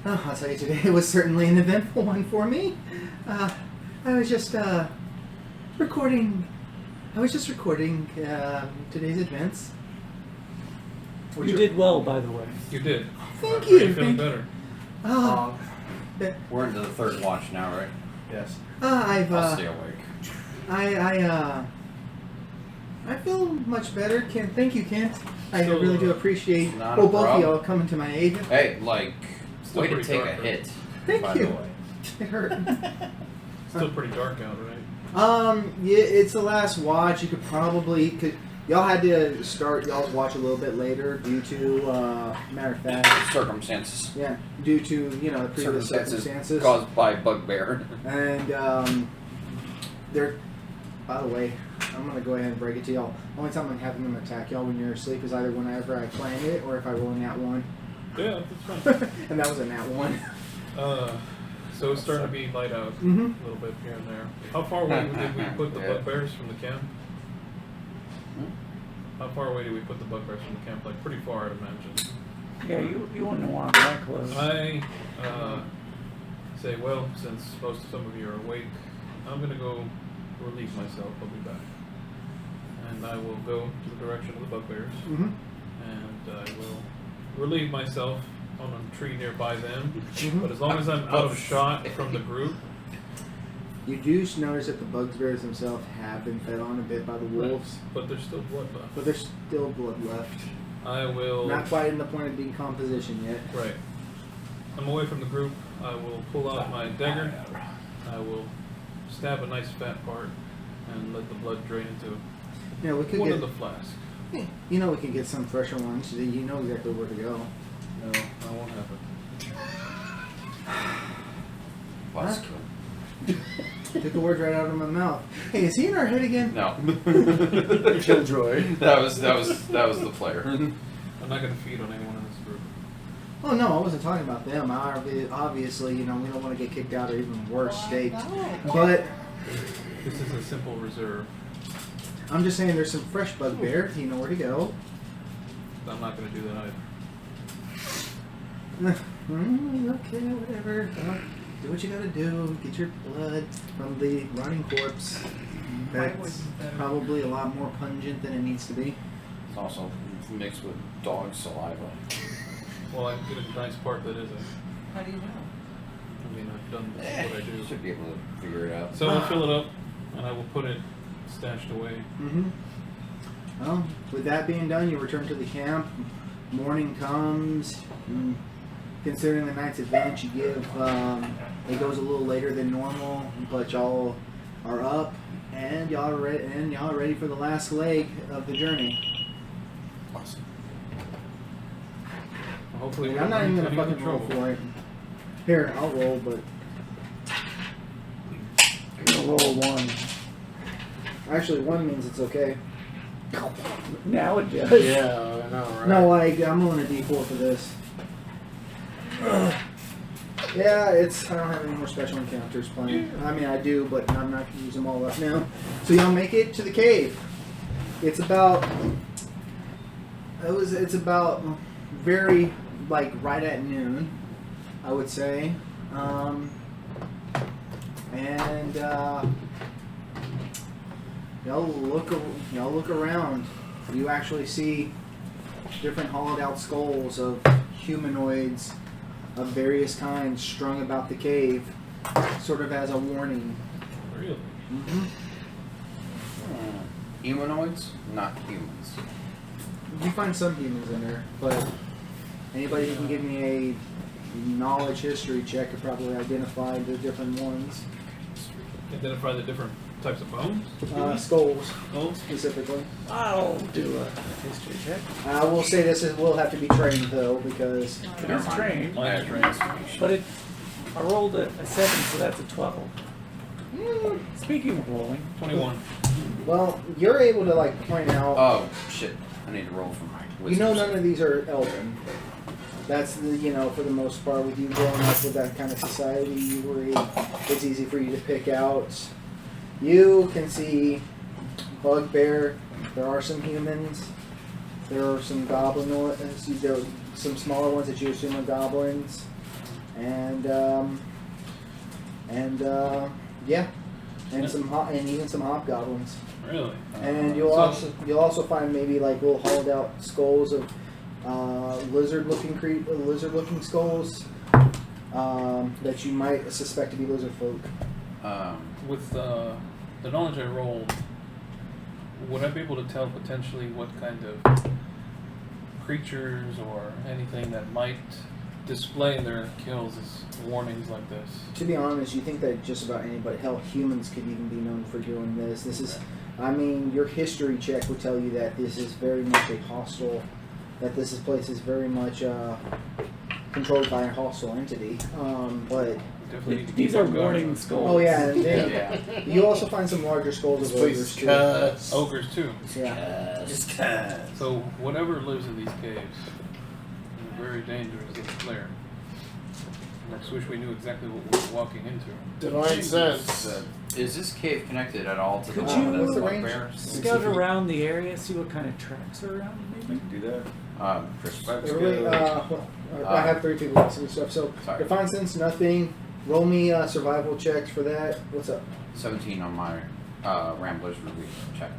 I'll tell you, today it was certainly an eventful one for me. I was just recording. Today's events. You did well, by the way. You did. Thank Are you. you feeling better? Oh, We're into the third watch now, right? Yes. I'll stay awake. I feel much better, Kent. Thank you, Kent. I Still, really do appreciate not a both of problem. y'all coming to my aid. Hey, Still way to pretty take dark, a right? hit. Thank by you. the way. It hurt. Still pretty dark out, right? Yeah, it's the last watch. You could probably y'all had to start y'all's watch a little bit later due to matter of fact, Circumstances. yeah, due to the previous circumstances. Caused by bugbear. And by the way, I'm gonna go ahead and break it to y'all. Only time I'm having them attack y'all when you're asleep is either whenever I planned it or if I roll a nat one. Yeah, that's fine. And that was a nat one. So it's starting to be light out Mm-hmm. a little bit here and there. How far away did we put the Yeah. bugbears from the camp? How far away did we put the bugbears from the camp? Like pretty far, I'd imagine. Yeah, you wouldn't want that close. I say, well, since some of you are awake, I'm gonna go relieve myself. I'll be back, and I will go to the direction of the bugbears, Mm-hmm. and I will relieve myself on a tree nearby them. Mhm. But as long as I'm out of shot from the group, You do notice that the bugbears themselves have been fed on a bit by the wolves, but there's still blood left. but there's still blood left. I will. Not quite in the point of decomposition yet. Right. I'm away from the group. I will pull out my dagger. I will stab a nice fat part and let the blood drain into Yeah, we could one get. of the flasks. You know, we can get some fresher ones. So you know exactly where to go. No, that won't happen. Plus, Took the words right out of my mouth. Hey, is he in our head again? no. Killjoy. that was the player. I'm not going to feed on anyone in this group. Oh no, I wasn't talking about them. Obviously, you know, we don't want to get kicked out or even worse state. But This is a simple reserve. I'm just saying, there's some fresh bugbear. You know where to go. I'm not going to do that either. Okay, whatever. Do what you gotta do. Get your blood from the rotting corpse. That's probably a lot more pungent than it needs to be. It's also mixed with dog saliva. Well, I get a nice part that isn't. How do you know? I mean, I've done what I do. Should be able to figure it out. So I'll fill it up, and I will put it stashed away. Mm-hmm. Well, with that being done, you return to the camp. Morning comes. Considering the night's event, you give. It goes a little later than normal, but y'all are up and y'all are ready for the last leg of the journey. Awesome. Well, hopefully, we I'm don't not even run gonna into any fucking roll trouble. for it. Here, I'll roll, but I'm gonna roll a 1. actually 1 means it's okay. Now it does. Yeah, I know, right? No, like I'm rolling a d4 for this. Yeah, I don't have any more special encounters planned. I mean, I do, but I'm not gonna use them all up now. So y'all make it to the cave. It's about very like right at noon, I would say, and y'all look around. You actually see different hollowed out skulls of humanoids of various kinds strung about the cave, sort of as a warning. Really? Mm-hmm. Humanoids, not humans. You find some humans in there, but anybody who can give me a knowledge history check could probably identify the different ones. Identify the different types of bones? Skulls, Oh, specifically. I'll do a history check. I will say will have to be trained though, because It is trained, mine's trained. but I rolled a 7, so that's a 12. Speaking of rolling, 21. well, you're able to like point out. Oh shit! I need to roll for my. You know, wisdom. none of these are elven. That's for the most part, with you growing up with that kind of society, it's easy for you to pick out. You can see bugbear. There are some humans. There are some goblinoids. There are some smaller ones that you assume are goblins, and even some hobgoblins. Really? And you'll also find maybe like little hollowed out skulls of lizard looking skulls that you might suspect to be lizard folk. With the knowledge I rolled, would I be able to tell potentially what kind of creatures or anything that might display their kills as warnings like this? To be honest, you think that just about anybody, hell, humans could even be known for doing this. This is, I mean, your history check would tell you that this is very much a hostile, that this place is very much controlled by a hostile entity. But Definitely need to these keep are on guard. warning skulls. oh yeah, and then Yeah. you also find some larger skulls This of place ogres is too. cursed. Ogres too. Yeah. So whatever lives in these caves is a very dangerous little player. I just wish we knew exactly what we were walking into. Divine sense. Is this cave connected at all to Could the you- one what's that's the range? bugbear? Scout around the area, see what kind of tracks are around, I maybe? can do that. Chris. Everybody, I have 3 people listening to stuff. So, Sorry. Define Sense, nothing. Roll me survival checks for that. What's up? 17 on my Rambler's Ruby check.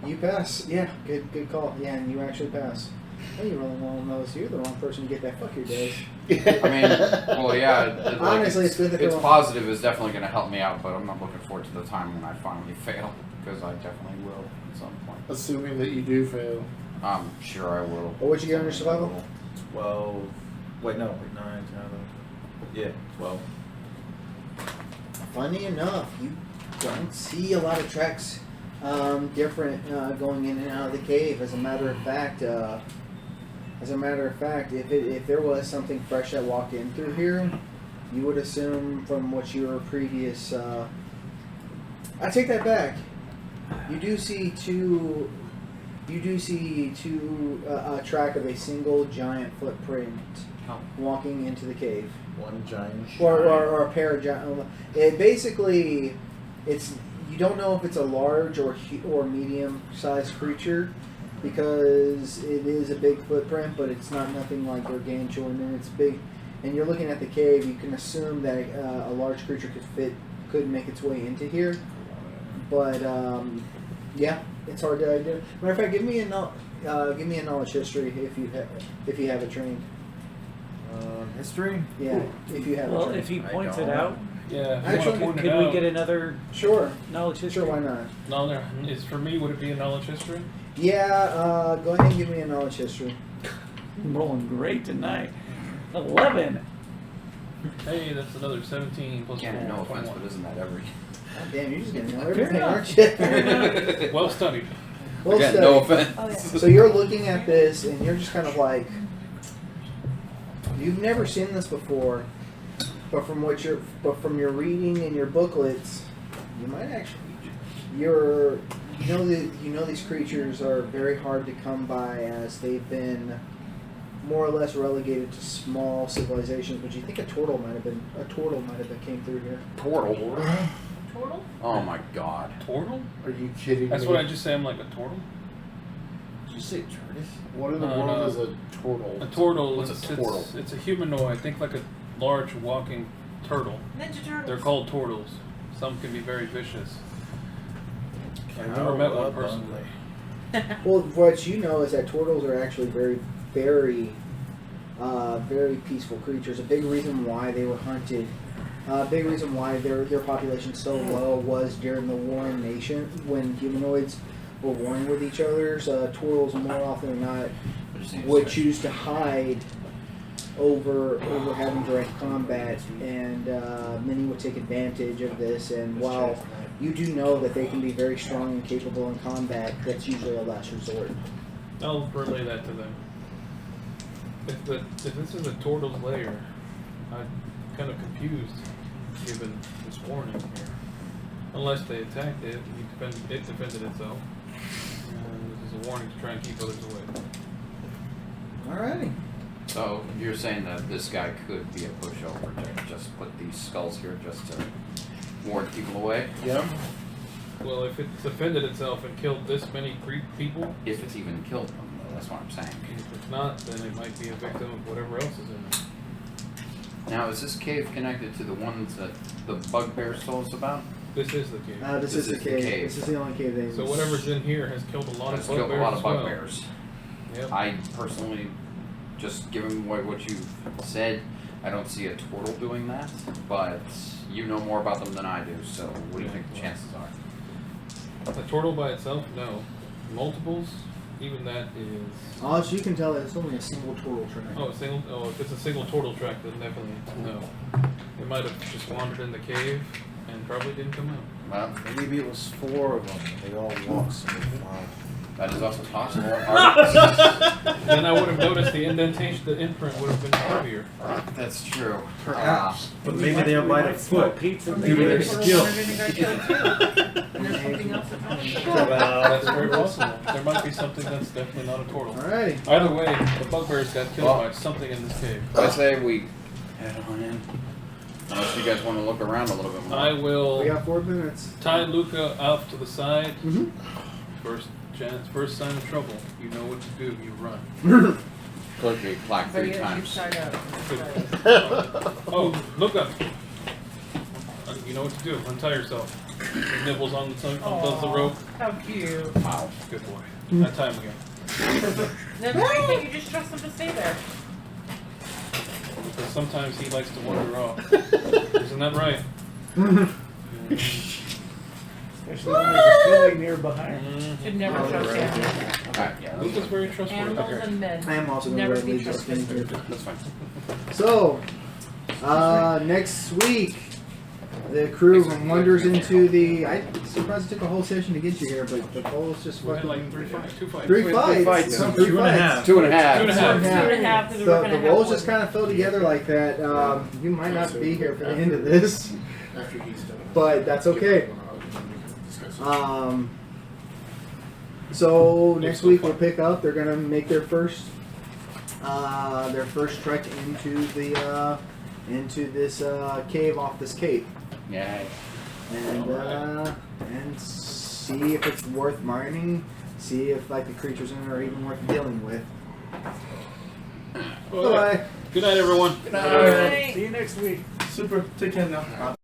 You pass. Yeah, good call. Yeah, and you actually pass. Oh, you rolling well on those. You're the wrong person to get that. Fuck your days. I mean, well, yeah. Honestly, it's good that it's they're- positive is definitely going to help me out, but I'm not looking forward to the time when I finally fail, because I definitely will at some point. Assuming that you do fail. I'm sure I will. Well, what'd you get on your survival? 12. Wait, no. Wait, 9, 10, 11. Yeah, 12. Funny enough, you don't see a lot of tracks different going in and out of the cave. As a matter of fact, if there was something fresh that walked in through here, you would assume from what your previous. I take that back. You do see two. A track of a single giant footprint walking into the cave. One giant Or a pair of giant. It basically, it's you don't know if it's a large or medium sized creature, because it is a big footprint, but it's not nothing like gargantuan, and it's big. And you're looking at the cave, you can assume that a large creature could make its way into here, but yeah, it's hard to do. Matter of fact, give me a knowledge history if you have it trained. History? Yeah, if you have it Well, trained. if he I points don't. it out, Yeah. If Actually, you want to point could it we out, get another Sure, knowledge history? sure, why not? No, there is for me. Would it be a knowledge history? Yeah, go ahead and give me a knowledge history. I'm rolling great tonight. 11. Hey, that's another 17 plus Can't, 4. no offense, 21. but isn't that every? God damn, you're just gonna know Fair everything, enough. aren't you? Well studied. Well Again, said. no offense. Oh, yeah. So you're looking at this, and you're just kind of like, you've never seen this before, but from your reading and your booklets, you might actually, you know these creatures are very hard to come by, as they've been more or less relegated to small civilizations. But you think a turtle might have been came through here. Turtle. Total? Oh my god. Turtle? Are you kidding That's me? what I just say. I'm like a turtle. Did you say tortoise? What in the No, world no. is a turtle? A turtle. What's a it's, turtle? It's a humanoid. Think like a large walking turtle. Ninja Turtles. They're called turtles. Some can be very vicious. I've never met one personally. Well, what you know is that turtles are actually very, very, very peaceful creatures. A big reason why they were hunted, a big reason why their population so low was during the Warring Nation, when humanoids were warring with each other. Turtles more often than not would choose to hide over having direct combat, and many would take advantage of this. And while you do know that they can be very strong and capable in combat, that's usually a last resort. I'll relay that to them. If this is a turtle's lair, I'm kind of confused, given this warning here. Unless they attacked it, it defended itself. And this is a warning to try and keep others away. Alrighty. So you're saying that this guy could be a pushover to just put these skulls here just to ward people away? Yeah. Well, if it defended itself and killed this many people, If it's even killed them, though, that's what I'm saying. if it's not, then it might be a victim of whatever else is in there. Now, is this cave connected to the ones that the bugbear told us about? This is the cave. This is the cave. This is the only cave they. So whatever's in here has killed a lot It's of killed bugbears a lot as of well. bugbears. Yep. I personally, just given what you've said, I don't see a turtle doing that, but you know more about them than I do, so what do you think the chances are? A turtle by itself, no. Multiples, even that is. As you can tell, it's only a single turtle track. If it's a single turtle track, then definitely no. It might have just wandered in the cave and probably didn't come out. Well, Maybe it was 4 of them. They all walked so far. that is also possible. Then I would have noticed the indentation, the imprint would have been heavier. That's true. Perhaps. But maybe they're by the foot. Pizza. Due to their Maybe skill. wandered in the garden too. And there's something else that happened. That's very possible. There might be something that's definitely not a turtle. Alrighty. Either way, the bugbears got killed Well- by something in this cave. I say we head on in. Unless you guys want to look around a little bit more. I will We got 4 minutes. tie Luca off to the side. Mm-hmm. First sign of trouble. You know what to do. You run. clickety clack But 3 yeah, you times. side up. Oh, look up. You know what to do. Untie yourself. Nibbles on the rope. How cute. Wow. Good boy. Untie him again. Then why can't you just trust him to stay there? Because sometimes he likes to wander off. Isn't that right? Especially when there's a filly nearby. Should never trust animals. Alright, Yeah, Luke is very trustworthy. Animals and men. I am also going Never to be leave this thing trusted. here. that's fine. So, next week, the crew wanders into the. I'm surprised it took a whole session to get you here, but the polls just We had fucking. like 2 fights. 3 fights. fights. Some 2 3 and a fights. half. 2 and a half. 2 and a half. 2 and a half. 2 and a half, 'cause we're So gonna the have roles one. just kind of fell together like that. You might not be here for the end of this, but that's okay. So next week we'll pick up. They're gonna make their first trek into the into this cave off this cape, Yeah. and see if it's worth mining. See if like the creatures in it are even worth dealing with. Well, Bye. good night, everyone. Good night. See you next week. Super. Take care now.